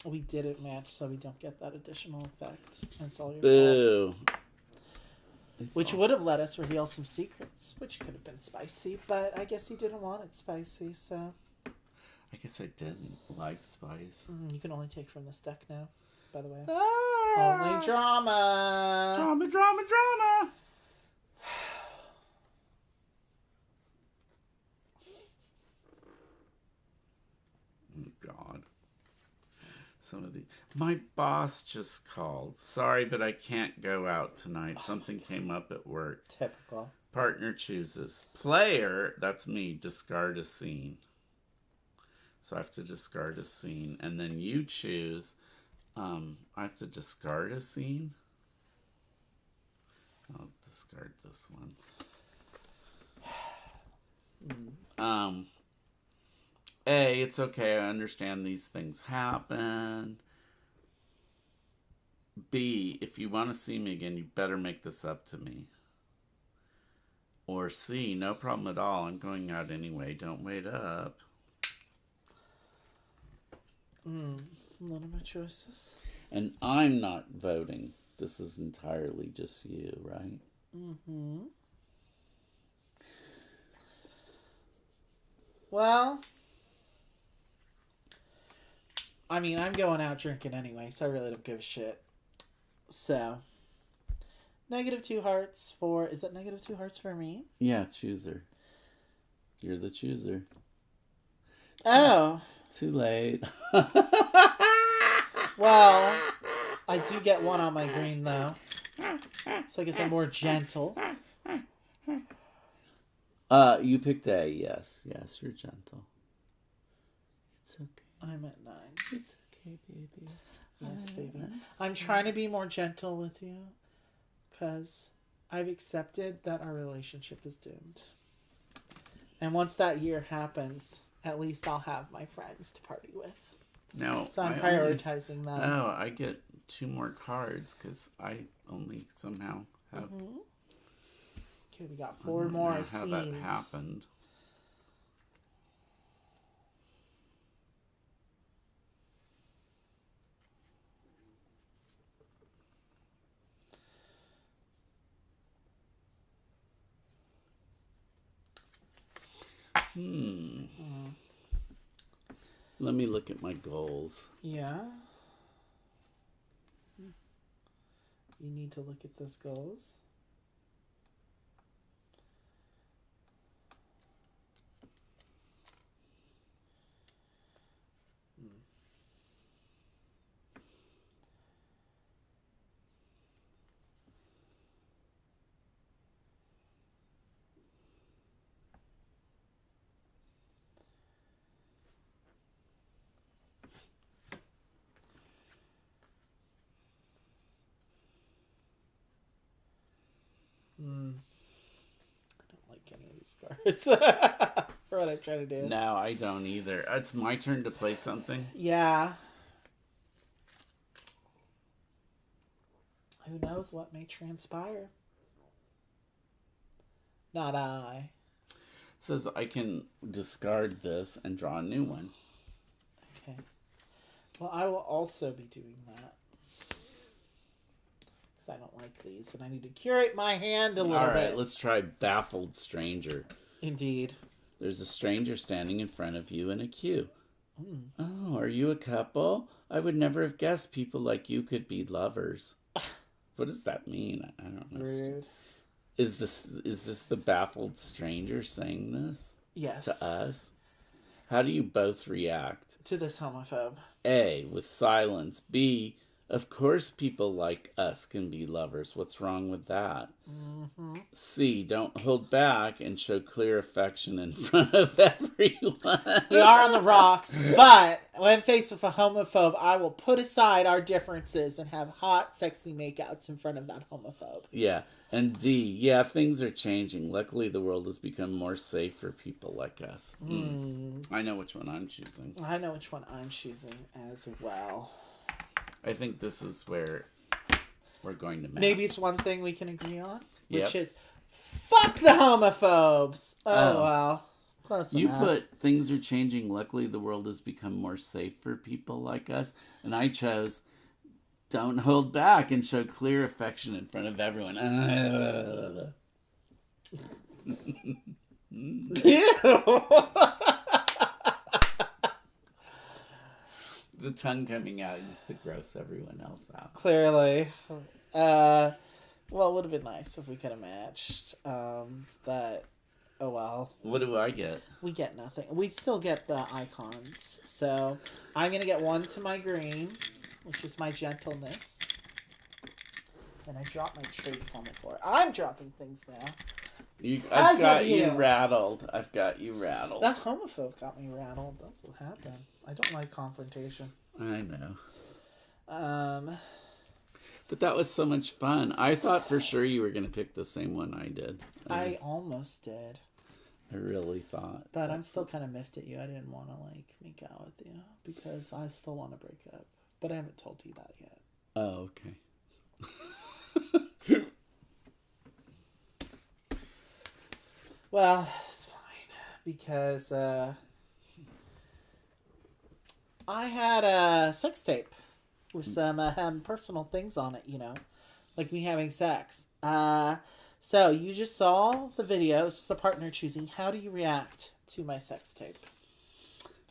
we didn't match, so we don't get that additional effect. That's all your Boo. fault. Which would have let us reveal some secrets, which could have been spicy, but I guess you didn't want it spicy, so... I guess I didn't like spice. You can only take from this deck now, by the way. Ah! Only drama! Drama, drama, drama! Oh, God. Some of the... My boss just called. Sorry, but I can't go out tonight. Something came up at work. Typical. Partner chooses. Player, that's me, discard a scene. So I have to discard a scene. And then you choose. I have to discard a scene. I'll discard this one. A, it's okay. I understand these things happen. B, if you want to see me again, you better make this up to me. Or C, no problem at all. I'm going out anyway. Don't wait up. One of my choices. And I'm not voting. This is entirely just you, right? Mm-hmm. Well, I mean, I'm going out drinking anyway, so I really don't give a shit. So, -2 hearts for... Is that -2 hearts for me? Yeah, chooser. You're the chooser. Oh. Too late. Well, I do get 1 on my green, though. So I guess I'm more gentle. You picked A, yes. Yes, you're gentle. It's okay. I'm at 9. It's okay, baby. Yes, baby. I'm trying to be more gentle with you. Because I've accepted that our relationship is doomed. And once that year happens, at least I'll have my friends to party with. No, So I'm prioritizing that. Oh, I get 2 more cards because I only somehow have. Mm-hmm. Okay, we got 4 more scenes. How that happened? Let me look at my goals. Yeah. You need to look at those goals. I don't like any of these cards for what I'm trying to do. No, I don't either. It's my turn to play something. Yeah. Who knows what may transpire? Not I. It says I can discard this and draw a new one. Okay. Well, I will also be doing that. I don't like these, and I need to curate my hand a little bit. All right, let's try Baffled Stranger. Indeed. There's a stranger standing in front of you in a queue. Oh, are you a couple? I would never have guessed people like you could be lovers. What does that mean? I don't know. Rude. Is this the baffled stranger saying this? Yes. To us? How do you both react? To this homophobe. A, with silence. B, of course people like us can be lovers. What's wrong with that? Mm-hmm. C, don't hold back and show clear affection in front of everyone. We are on the rocks, but when faced with a homophobe, I will put aside our differences and have hot, sexy makeouts in front of that homophobe. Yeah. And D, yeah, things are changing. Luckily, the world has become more safe for people like us. I know which one I'm choosing. I know which one I'm choosing as well. I think this is where we're going to match. Maybe it's one thing we can agree on, which Yep. is fuck the homophobes. Oh, well. Close You enough. put things are changing. Luckily, the world has become more safe for people like us. And I chose don't hold back and show clear affection in front of everyone. Ew. The tongue coming out is to gross everyone else out. Clearly. Well, it would have been nice if we could have matched. But, oh well. What do I get? We get nothing. We still get the icons. So, I'm going to get 1 to my green, which is my gentleness. And I drop my traits on the floor. I'm dropping things now. I've got you rattled. I've got you rattled. That homophobe got me rattled. That's what happened. I don't like confrontation. I know. But that was so much fun. I thought for sure you were going to pick the same one I did. I almost did. I really thought. But I'm still kind of miffed at you. I didn't want to, make out with you. Because I still want to break up. But I haven't told you that yet. Oh, okay. Well, it's fine because I had a sex tape with some personal things on it, like me having sex. So you just saw the video. This is the partner choosing. How do you react to my sex tape?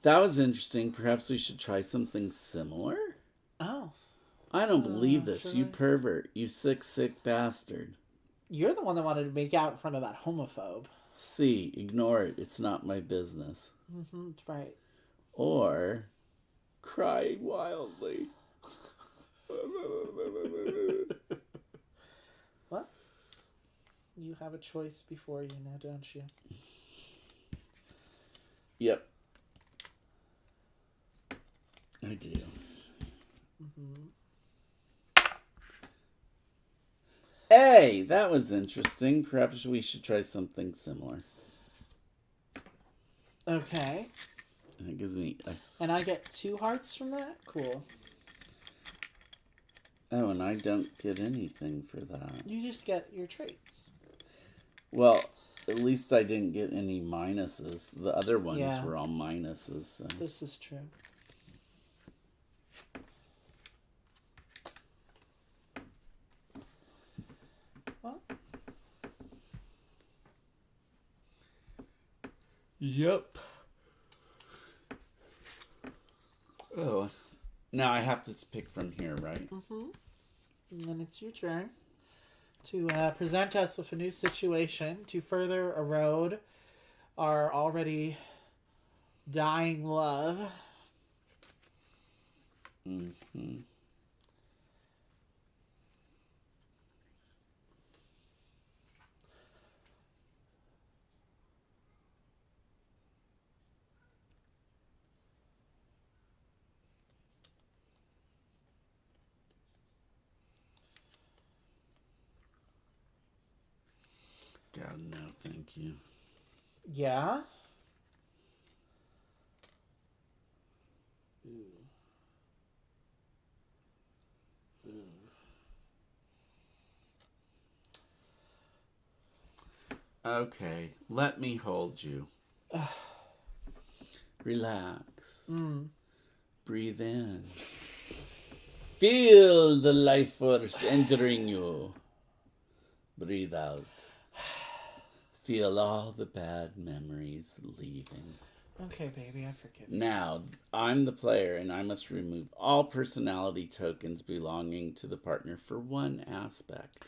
That was interesting. Perhaps we should try something similar? Oh. I don't believe this. should You Mm. I? pervert. You sick bastard. You're the one that wanted to make out in front of that homophobe. C. Ignore it. It's not my business. Mm-hmm, that's right. Or cry wildly. What? You have a choice before you now, don't you? Yep. I do. Mm-hmm. Hey, that was interesting. Perhaps we should try something similar. Okay. That gives me... And I get 2 hearts from that? Cool. Oh, and I don't get anything for that. You just get your traits. Well, at least I didn't get any minuses. The other ones Yeah. were all minuses. So. This is true. Well, Yep. Oh. Now I have to pick from here, right? mm-hmm. And then it's your turn to present us with a new situation to further erode our already dying love. Mm-hmm. God, no, thank you. Yeah. Ooh. Ooh. Okay, let me hold you. Relax. Breathe in. Feel the life force entering you. Breathe out. Feel all the bad memories leaving. Okay, baby, I forgive you. Now, I'm the player, and I must remove all personality tokens belonging to the partner for one aspect.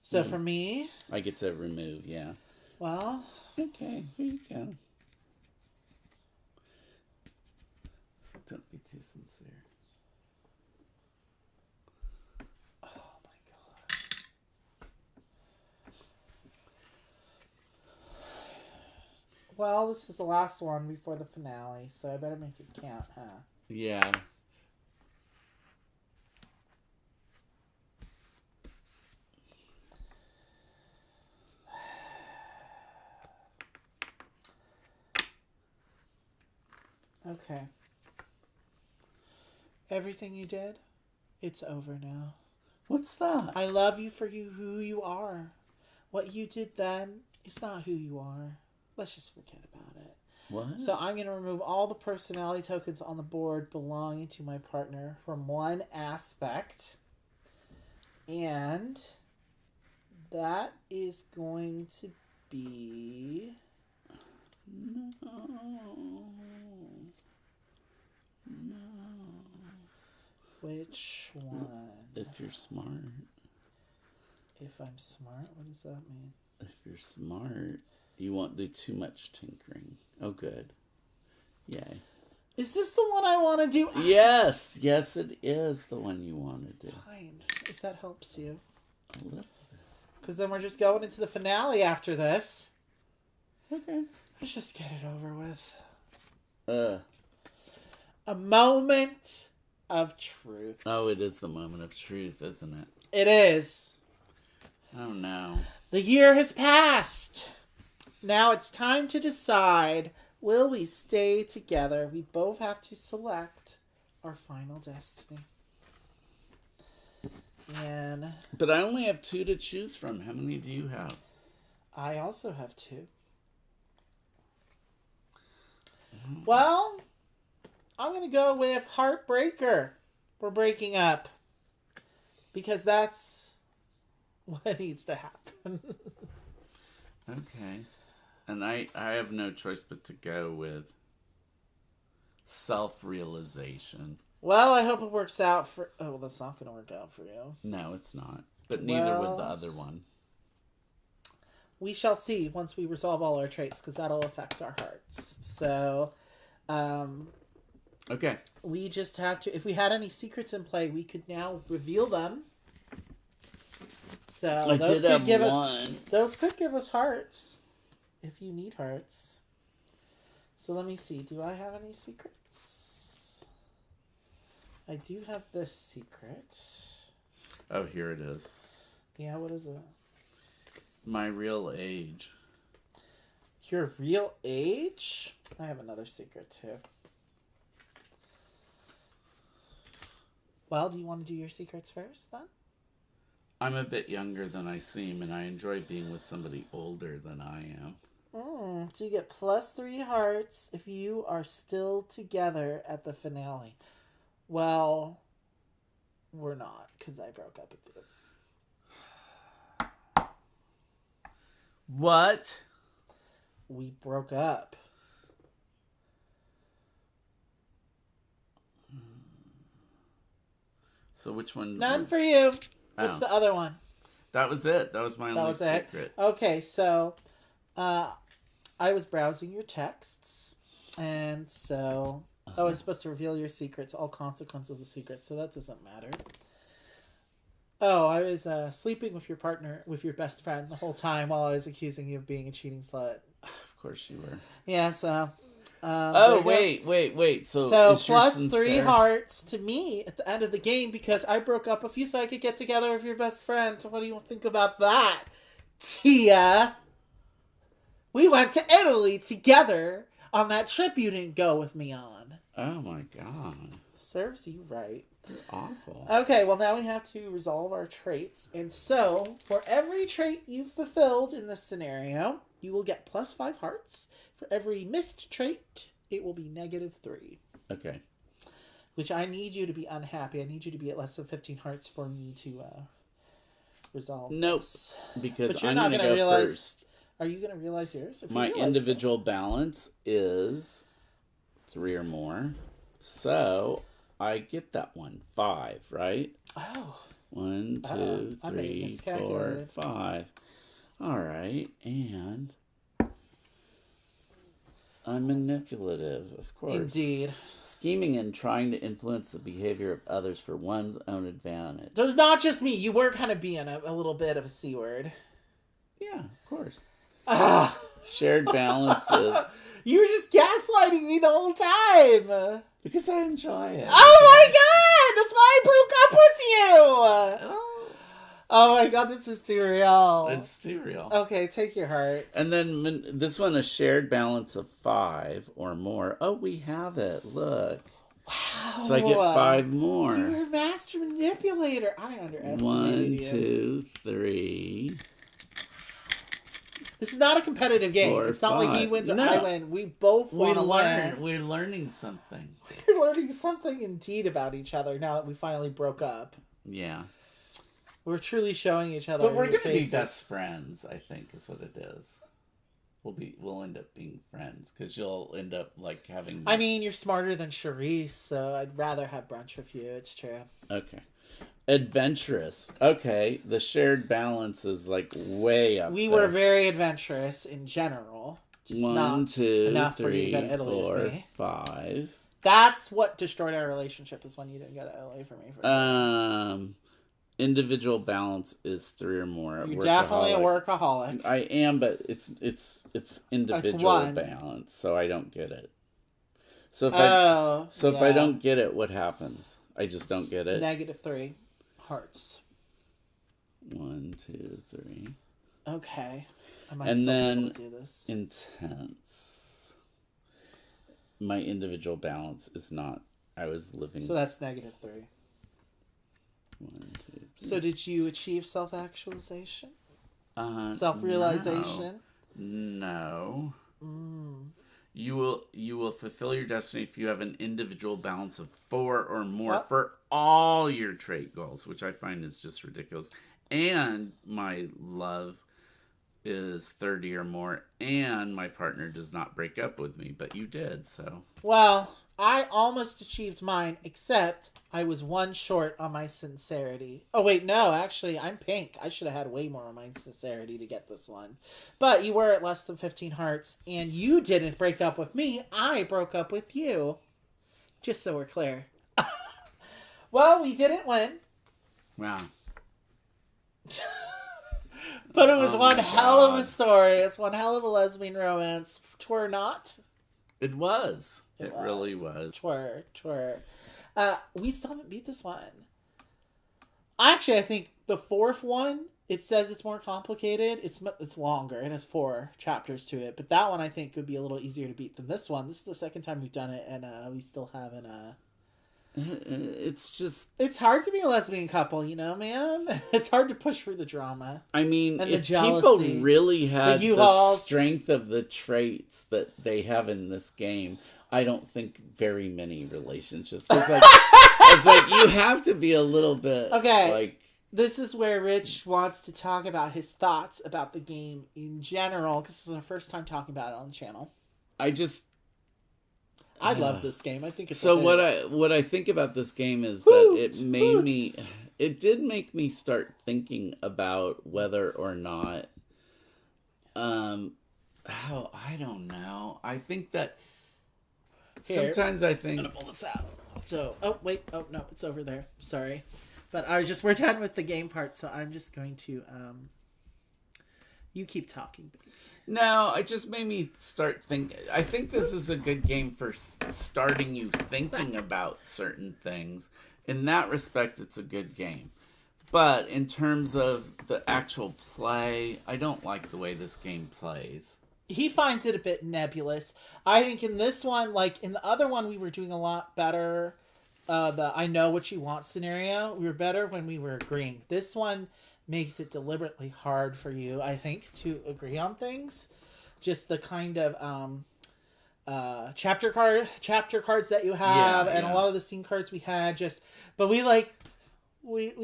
So for me, I get to remove, yeah. well, Okay, here you go. Don't be too sincere. oh my god. Well, this is the last one before the finale, so I better make it count, huh? Yeah. Okay. Everything you did, it's over now. What's that? I love you for who you are. What you did then is not who you are. Let's just forget about it. What? So I'm going to remove all the personality tokens on the board belonging to my partner from one aspect. And that is going to be... No. Which one? If you're smart. If I'm smart? What does that mean? If you're smart, you won't do too much tinkering. Oh, good. Yay. Is this the one I want to do? Yes, yes, it is the one you want to do. Fine, if that helps you. A little. Because then we're just going into the finale after this. Okay. Let's just get it over with. Uh. A moment of truth. Oh, it is the moment of truth, isn't it? It is. Oh, no. The year has passed. Now it's time to decide, will we stay together? We both have to select our final destiny. And But I only have 2 to choose from. How many do you have? I also have 2. Well, I'm going to go with Heartbreaker. We're breaking up. Because that's what needs to happen. Okay. And I have no choice but to go with self-realization. Well, I hope it works out for... Oh, well, that's not going to work out for you. No, it's not. But neither would the Well, other one. we shall see once we resolve all our traits, because that'll affect our hearts. So, Okay. we just have to... If we had any secrets in play, we could now reveal them. So, I those did could have give one. Those could give us hearts. If you need hearts. So, let me see. Do I have any secrets? I do have this secret. Oh, here it is. Yeah, what is it? My real age. Your real age? I have another secret too. Well, do you want to do your secrets first then? I'm a bit younger than I seem, and I enjoy being with somebody older than I am. So you get +3 hearts if you are still together at the finale. Well, we're not, because I broke up with you. What? We broke up. So which one? None for you. What's Oh. the other one? That was it. That was my only secret. Okay, so I was browsing your texts, and so I was supposed to reveal your secrets, all consequences of the secret, so that doesn't matter. Oh, I was sleeping with your partner, with your best friend the whole time while I was accusing you of being a cheating slut. Of course you were. Yeah, so... oh, wait. So +3 hearts to me at the end of the game because I broke up with you so I could get together with your best friend. So what do you think about that, Tia? We went to Italy together on that trip you didn't go with me on. Oh my god. Serves you right. You're awful. Okay, well now we have to resolve our traits. And so, for every trait you've fulfilled in this scenario, you will get +5 hearts. For every missed trait, it will be -3. Okay. Which I need you to be unhappy. I need you to be at less than 15 hearts for me to resolve. Nope. This. Because But you're I'm not going to gonna go realize. first. Are you going to realize yours? If you My realize individual balance is 3 or more. So I get that one. 5, right? Oh. 1, 2, I may 3, have 4, miscalculated. 5. All right. And I'm manipulative, of course. Indeed. Scheming and trying to influence the behavior of others for one's own advantage. So it's not just me. You were kind of being a little bit of a C word. Yeah, of course. Ah. Shared balances. You were just gaslighting me the whole time. Because I enjoy it. Oh my god! That's why I broke up with you! Oh my god, this is too real. It's too real. Okay, take your hearts. And then this one, a shared balance of 5 or more. Oh, we have it. Look. Wow. So I get 5 more. You're a master manipulator. I underestimated 1, you. 2, 3. This is not a competitive game. 4, it's not like he 5. wins or No. I win. We both want to learn. We're learning something. We're learning something indeed about each other now that we finally broke up. Yeah. We're truly showing each other. But we're in the going to be faces. best friends, I think, is what it is. We'll end up being friends because you'll end up like having. I mean, you're smarter than Charisse, so I'd rather have brunch with you. It's true. Okay. Adventurous. Okay, the shared balance is like way up. We there. were very adventurous in general. Just 1, not 2, enough for you 3, to go to Italy with 4, me. 5. That's what destroyed our relationship, is when you didn't go to LA for me. Individual balance is 3 or more. You're definitely a workaholic. I am, but it's individual one. balance, so I don't get it. So if if I don't get it, what happens? I just don't get it. -3 hearts. 1, 2, 3. Okay. I might And still then be able to do this. intense. My individual balance is not. I was living. So that's -3. 1, 2, So did you achieve self-actualization? Uh, Self-realization? No. Mm. You will fulfill your destiny if you have an individual balance of 4 or more What? for all your trait goals, which I find is just ridiculous. And my love is 30 or more, and my partner does not break up with me, but you did, so. Well, I almost achieved mine, except I was one short on my sincerity. Oh, wait, no, actually, I'm pink. I should have had way more on my sincerity to get this one. But you were at less than 15 hearts, and you didn't break up with me. I broke up with you. Just so we're clear. Well, we didn't win. Wow. But it was Oh one my hell of a God. story. It's one hell of a lesbian romance. Twere not. It was. It It was. really was. Twere. We still haven't beat this one. Actually, I think the fourth one, it says it's more complicated. It's longer. It has 4 chapters to it. But that one, I think, would be a little easier to beat than this one. This is the second time we've done it, and we still haven't... It's just... It's hard to be a lesbian couple, you know, man? It's hard to push through the drama. I mean, And the if people jealousy, really had the U-Hauls. strength of the traits that they have in this game, I don't think very many relationships. It's like you have to be a little bit Okay. like... This is where Rich wants to talk about his thoughts about the game in general, because this is our first time talking about it on the channel. I love this game. I think it's so. a hit. What I think about this game is Hoot, that it did make me start thinking about whether or not, I don't know. I think that Here. sometimes I think I'm gonna pull this out. So, oh wait, oh no, it's over there. Sorry, but we're done with the game part, so I'm just going to you keep talking. No, it just made me start thinking. I think this is a good game for starting you thinking about certain things. In that respect, it's a good game. But in terms of the actual play, I don't like the way this game plays. He finds it a bit nebulous. I think in this one, like in the other one, we were doing a lot better. The I know what you want scenario, we were better when we were agreeing. This one makes it deliberately hard for you, I think, to agree on things. Just the kind of chapter cards that you have, and a lot of the scene cards we had. But we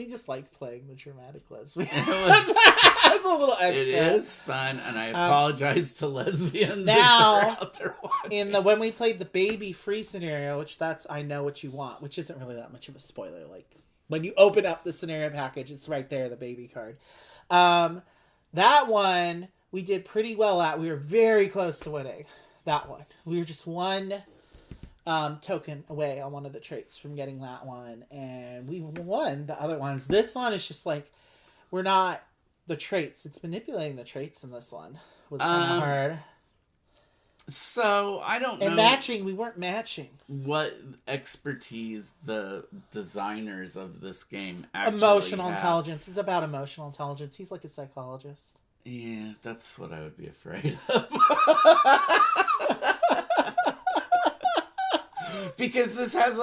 just like playing the dramatic lesbian. It's a little extra. It is fun, and I apologize to lesbians now, if they're out there watching. when we played the baby free scenario, which that's I know what you want, which isn't really that much of a spoiler. Like when you open up the scenario package, it's right there, the baby card. That one we did pretty well at. We were very close to winning that one. We were just one token away on one of the traits from getting that one, and we won the other ones. This one is just like we're not the traits. It's manipulating the traits in this one was kind of hard. So I don't know. And matching, we weren't matching. What expertise the designers of this game actually Emotional have. intelligence. It's about emotional intelligence. He's like a psychologist. Yeah, that's what I would be afraid of. Because this has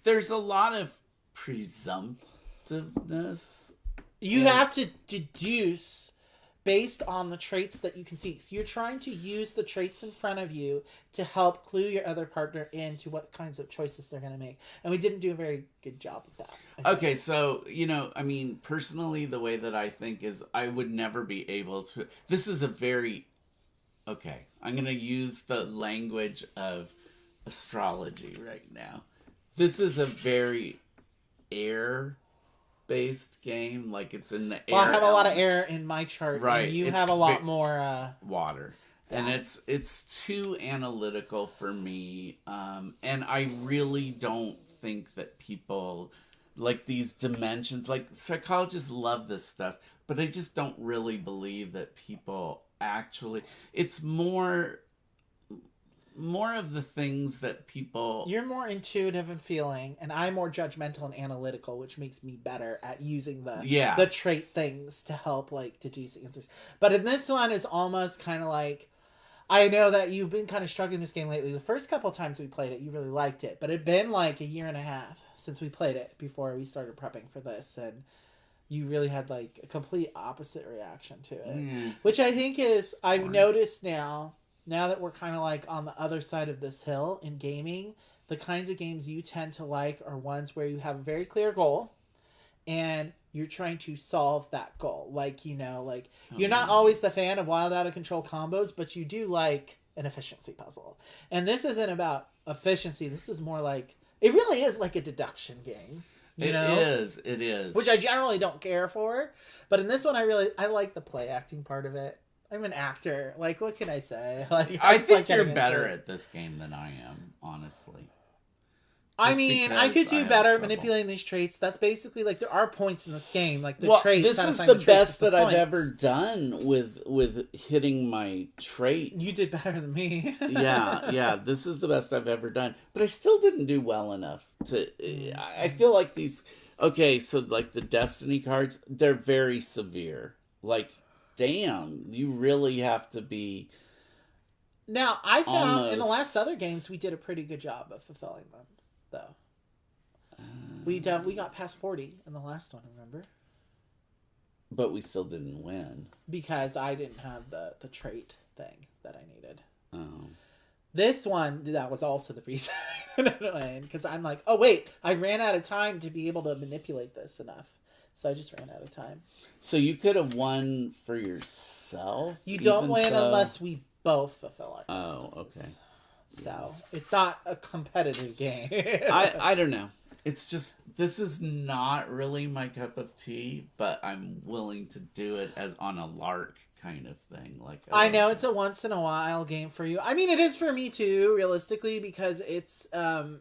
there's a lot of presumptiveness. You have to deduce based on the traits that you can see. So you're trying to use the traits in front of you to help clue your other partner into what kinds of choices they're going to make. And we didn't do a very good job with that. Okay, so, I mean, personally, the way that I think is I would never be able to... This is a very... Okay, I'm going to use the language of astrology right now. This is a very air-based game. Like, it's in the air. Well, I have a lot of air in my chart. Right. And you have a lot more... water. And it's too analytical for me. And I really don't think that people... Like, these dimensions... Like, psychologists love this stuff. But I just don't really believe that people actually... It's more of the things that people... You're more intuitive and feeling, and I'm more judgmental and analytical, which makes me better at using the trait things to help, like, deduce answers. But in this one, it's almost kind of like, I know that you've been kind of struggling this game lately. The first couple times we played it, you really liked it, but it'd been like a year and a half since we played it before we started prepping for this, and you really had like a complete opposite reaction to it, which I think is I've noticed now that we're kind of like on the other side of this hill in gaming. The kinds of games you tend to like are ones where you have a very clear goal, and you're trying to solve that goal. Like, you're not always the fan of wild out of control combos, but you do like an efficiency puzzle. And this isn't about efficiency. This is more like, it really is like a deduction game. It is. Which I generally don't care for. But in this one, I like the play acting part of it. I'm an actor. Like, what can I say? Like, I think you're better at this game than I am, honestly. I mean, I could do better manipulating these traits. That's basically like there are points in this game, like the traits. This is the best that I've ever done with hitting my trait. You did better than me. yeah. This is the best I've ever done, but I still didn't do well enough to. I feel like these. Okay, so like the Destiny cards, they're very severe. Like, damn, you really have to be. Now I found in the last other games we did a pretty good job of fulfilling them. Though we got past 40 in the last one, remember? But we still didn't win because I didn't have the trait thing that I needed. Oh, this one that was also the reason I didn't win, because I'm like, oh wait, I ran out of time to be able to manipulate this enough, so I just ran out of time. So you could have won for yourself. You don't win unless we both fulfill our destinies. Oh, okay. So it's not a competitive game. I don't know. It's just, this is not really my cup of tea, but I'm willing to do it as on a lark kind of thing. Like I know it's a once in a while game for you. I mean, it is for me too, realistically, because it's an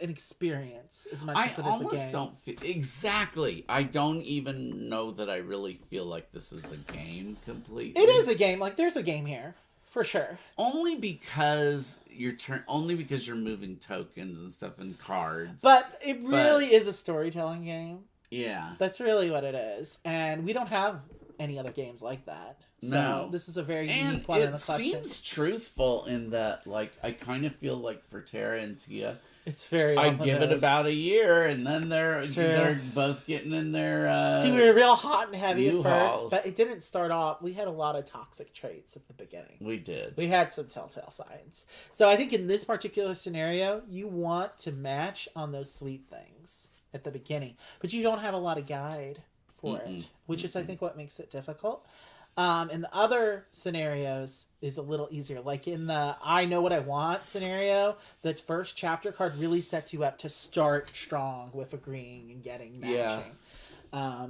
experience as much as it is a game. I almost don't feel exactly. I don't even know that I really feel like this is a game completely. It is a game. Like, there's a game here. For sure. Only because you're moving tokens and stuff and cards. But it really is a storytelling game. Yeah. That's really what it is. And we don't have any other games like that. So this is a very unique one in the collection. It seems truthful in that, like, I kind of feel like for Tara and Tia, it's very. I'd give it about a year, and then they're both getting in their. See, we were real hot and heavy at first, but it didn't start off. We had a lot of toxic traits at the beginning. We did. We had some telltale signs. So I think in this particular scenario, you want to match on those sweet things at the beginning, but you don't have a lot of guide for it, which is I think what makes it difficult. In the other scenarios is a little easier. Like in the I know what I want scenario, the first chapter card really sets you up to start strong with agreeing and getting matching. I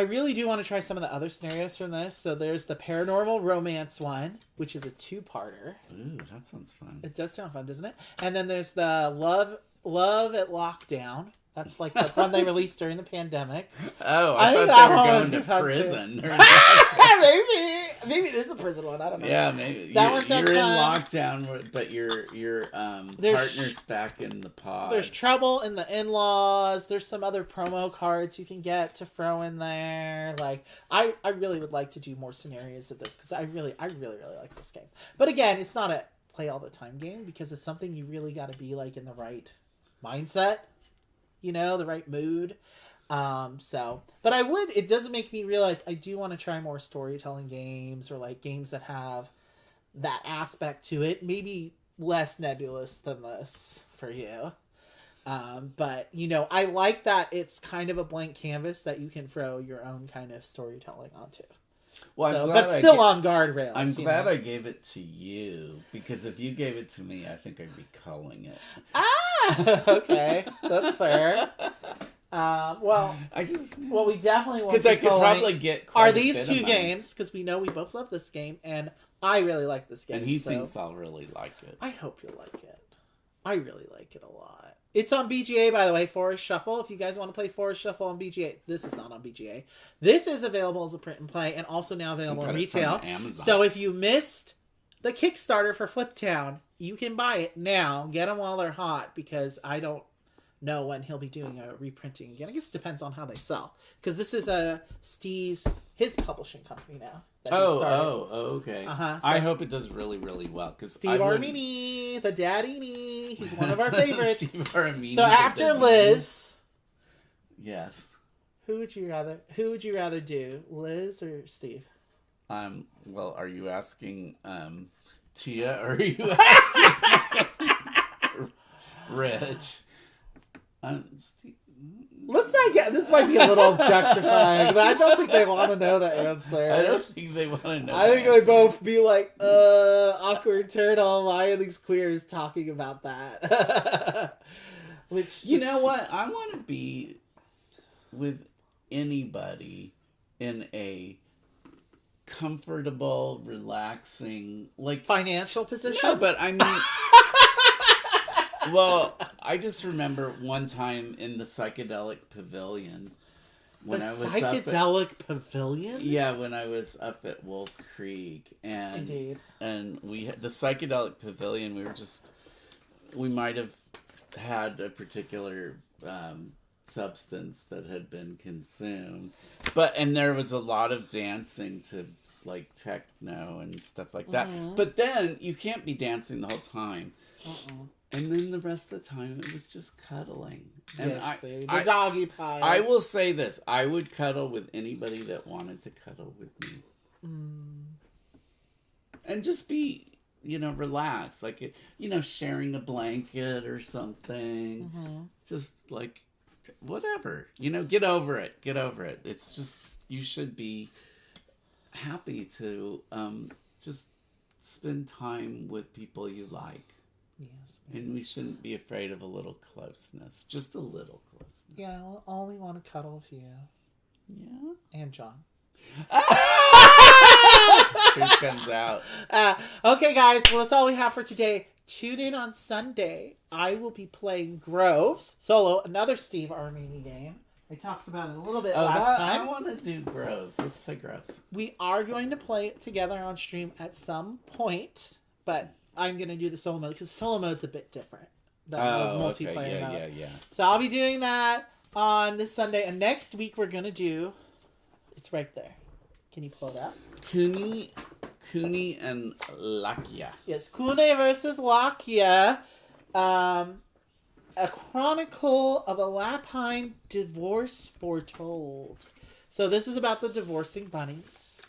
really do want to try some of the other scenarios from this. So there's the paranormal romance one, which is a 2-parter. Ooh, that sounds fun. It does sound fun, doesn't it? And then there's the love at lockdown. That's like the one they released during the pandemic. Oh, I thought they were going to prison. Maybe it is a prison one. I don't know. Yeah, maybe. That one sounds You're in fun. lockdown, but your partner's back in the pod. There's trouble in the in-laws. There's some other promo cards you can get to throw in there. Like, I really would like to do more scenarios of this because I really like this game. But again, it's not a play all the time game because it's something you really got to be like in the right mindset. The right mood. But it does make me realize I do want to try more storytelling games or like games that have that aspect to it. Maybe less nebulous than this for you. But I like that it's kind of a blank canvas that you can throw your own kind of storytelling onto. Well, but still on guardrails. I'm glad I gave it to you because if you gave it to me, I think I'd be culling it. Okay, that's fair. We definitely want because I could probably get. Are these two games? Because we know we both love this game, and I really like this game. And he thinks I'll really like it. I hope you'll like it. I really like it a lot. It's on BGA, by the way, Forest Shuffle. If you guys want to play Forest Shuffle on BGA, this is not on BGA. This is available as a print and play, and also now available in retail. So if you missed the Kickstarter for Fliptown, you can buy it now. Get them while they're hot, because I don't know when he'll be doing a reprinting again. I guess it depends on how they sell, because this is his publishing company now. that he started. Okay. So I hope it does really, really well. Because Steve Armini, the Daddini, he's one of our favorites. Steve Armini. So after Liz, yes. Who would you rather do, Liz or Steve? Well, are you asking Tia or are you asking Rich? Steve. Let's not get. This might be a little objectifying. I don't think they want to know the answer. I don't think they want to know. I think they both be like, awkward turtle. Why are these queers talking about that? Which you know what? I want to be with anybody in a comfortable, relaxing, like financial position. No, but I mean. Well, I just remember one time in the psychedelic pavilion when I was pavilion. Yeah, when I was up at Wolf Creek, and Indeed. And we had the psychedelic pavilion. We might have had a particular substance that had been consumed, and there was a lot of dancing to like techno and stuff like that. Mm-hmm. But then you can't be dancing the whole time. Uh-uh. And then the rest of the time, it was just cuddling. And yes, baby. The doggy pies. I will say this. I would cuddle with anybody that wanted to cuddle with me. And just be, relaxed. Like, sharing a blanket or something. Mm-hmm. Just, like, whatever. Get over it. Get over it. It's just, you should be happy to just spend time with people you like. Yes, and we shouldn't be afraid of a little closeness. Just a little closeness. Yeah, I'll only want to cuddle with you. Yeah. And John. Truth comes out. Okay, guys, well, that's all we have for today. Tune in on Sunday. I will be playing Groves solo, another Steve Armini game. I talked about it a little bit last time. I want to do Groves. Let's play Groves. We are going to play it together on stream at some point, but I'm going to do the solo mode because solo mode's a bit different than the multiplayer mode. Yeah. So I'll be doing that on this Sunday. And next week we're going to do... It's right there. Can you pull it up? Kuni and Lakia. Yes, Kune versus Lakia. A chronicle of a Lapine divorce foretold. So this is about the divorcing bunnies.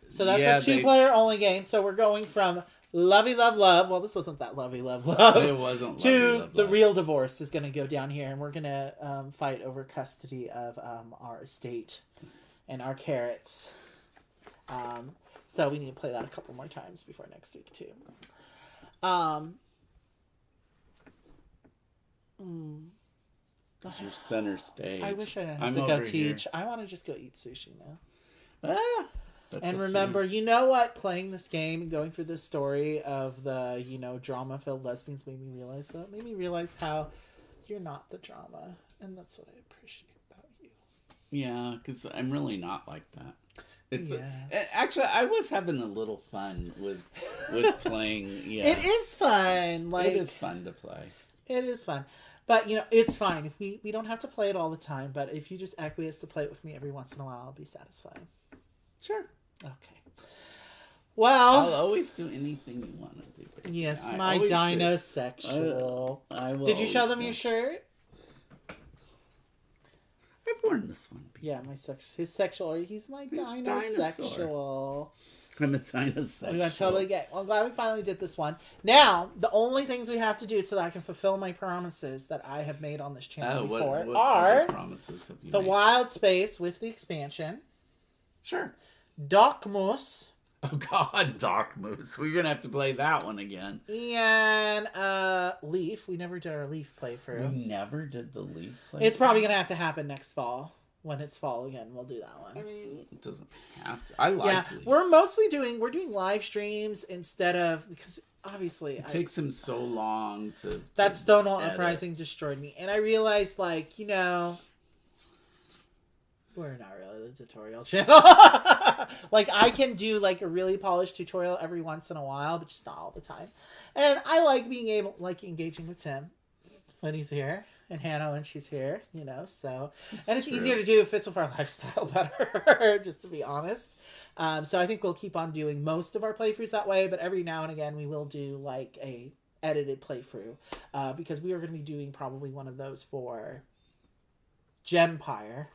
So that's a 2-player only game. So we're going from... Lovey Love Love. Well, this wasn't that Lovey Love Love. It wasn't to Lovey Love the Love. real divorce is going to go down here, and we're going to fight over custody of our estate and our carrots. So we need to play that a couple more times before next week, too. Your center stage. I wish I didn't have to go teach. I want to just go eat sushi now. And remember, you know what? Playing this game and going through this story of the, drama-filled lesbians made me realize that. Made me realize how you're not the drama. And that's what I appreciate about you. Yeah, because I'm really not like that. Yes. Actually, I was having a little fun with playing. Yeah, it is fun. It is fun to play. It is fun. But, it's fine. If we don't have to play it all the time. But if you just acquiesce to play it with me every once in a while, I'll be satisfied. Sure. Okay. Well, I'll always do anything you want to do. Baby. Yes, my dinosexual. I will. Did you show them your shirt? I've worn this one. Yeah, his sexual. He's my dinosexual. I'm a dinosexual. I'm gonna totally get. Well, I'm glad we finally did this one. Now, the only things we have to do so that I can fulfill my promises that I have made on this channel before are promises have you the made? Wild Space with the expansion. Sure. Doc Moose. Oh God, Doc Moose. We're gonna have to play that one again. And Leaf. We never did our Leaf playthrough. We never did the Leaf playthrough. It's probably gonna have to happen next fall. When it's fall again, we'll do that one. I mean, it doesn't have to. I like Leaf. We're doing live streams instead of, because obviously it takes him so long to that Stonewall Uprising destroyed me. And I realized, we're not really the tutorial channel. I can do a really polished tutorial every once in a while, but just not all the time. And I like being able, engaging with Tim when he's here. and Hannah when she's here, so. It's And it's true. easier to do. It fits with our lifestyle better, just to be honest. So I think we'll keep on doing most of our playthroughs that way, but every now and again we will do like a edited playthrough, because we are going to be doing probably one of those for Gempire.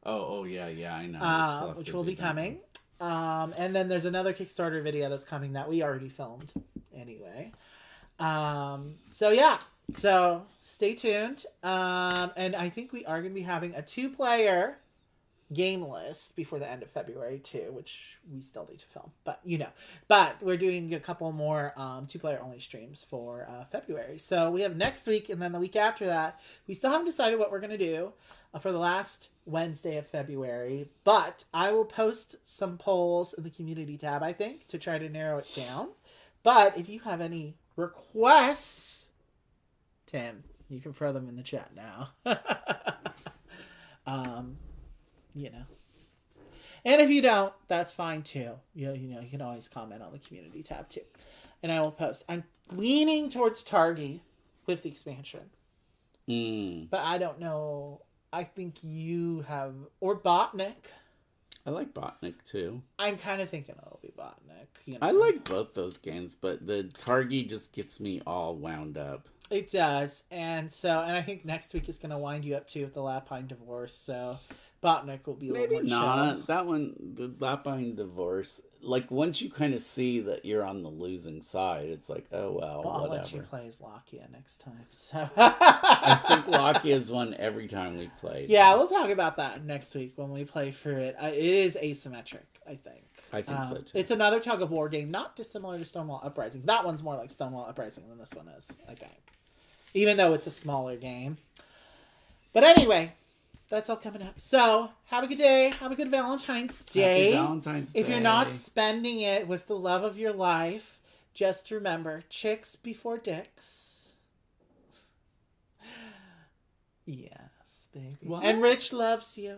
Oh yeah, I know. We still have Which to will do be that coming. And then there's another Kickstarter video that's coming that we already filmed anyway. So yeah, so stay tuned. And I think we are going to be having a 2-player game list before the end of February too, which we still need to film, but but we're doing a couple more 2-player only streams for February. So we have next week, and then the week after that we still haven't decided what we're going to do for the last Wednesday of February, but I will post some polls in the community tab, I think, to try to narrow it down. But if you have any requests, Tim, you can throw them in the chat now. And if you don't, that's fine too. You can always comment on the community tab too, and I will post. I'm leaning towards Targi with the expansion, but I don't know. I think you have, or Botnik. I like Botnik too. I'm kind of thinking it'll be Botnik. I like both those games, but the Targi just gets me all wound up. It does, and I think next week is going to wind you up too with the Lapine divorce. So Botnik will be a Maybe little more not. chill. That one, the Lapine divorce. Like once you kind of see that you're on the losing side, it's like, oh well, I'll whatever. let you play as Lakia next time. So I think Lakia's won every time we played. Yeah, we'll talk about that next week when we play through it. It is asymmetric, I think. I think so too. It's another tug of war game, not dissimilar to Stonewall Uprising. That one's more like Stonewall Uprising than this one is, I think. Even though it's a smaller game. But anyway, that's all coming up. So, have a good day. Have a good Valentine's Day. Happy Valentine's Day. If you're not spending it with the love of your life, just remember, chicks before dicks. Yes, baby. What? And Rich loves you.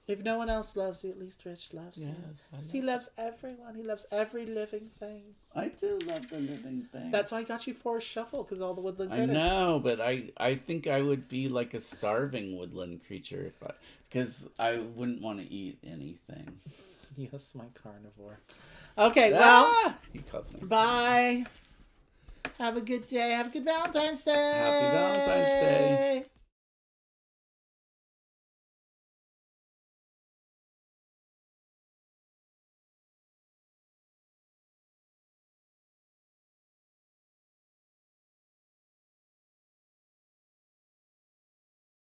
If no one else loves you, at least Rich loves you. Yes, He loves everyone. He loves every living thing. I do love the living thing. That's why I got you Forest Shuffle, because all the woodland I critters. know, but I think I would be like a starving woodland creature because I wouldn't want to eat anything. Yes, my carnivore. Okay, well, He calls me. bye. Have a good day. Have a good Valentine's Day. Happy Valentine's Day.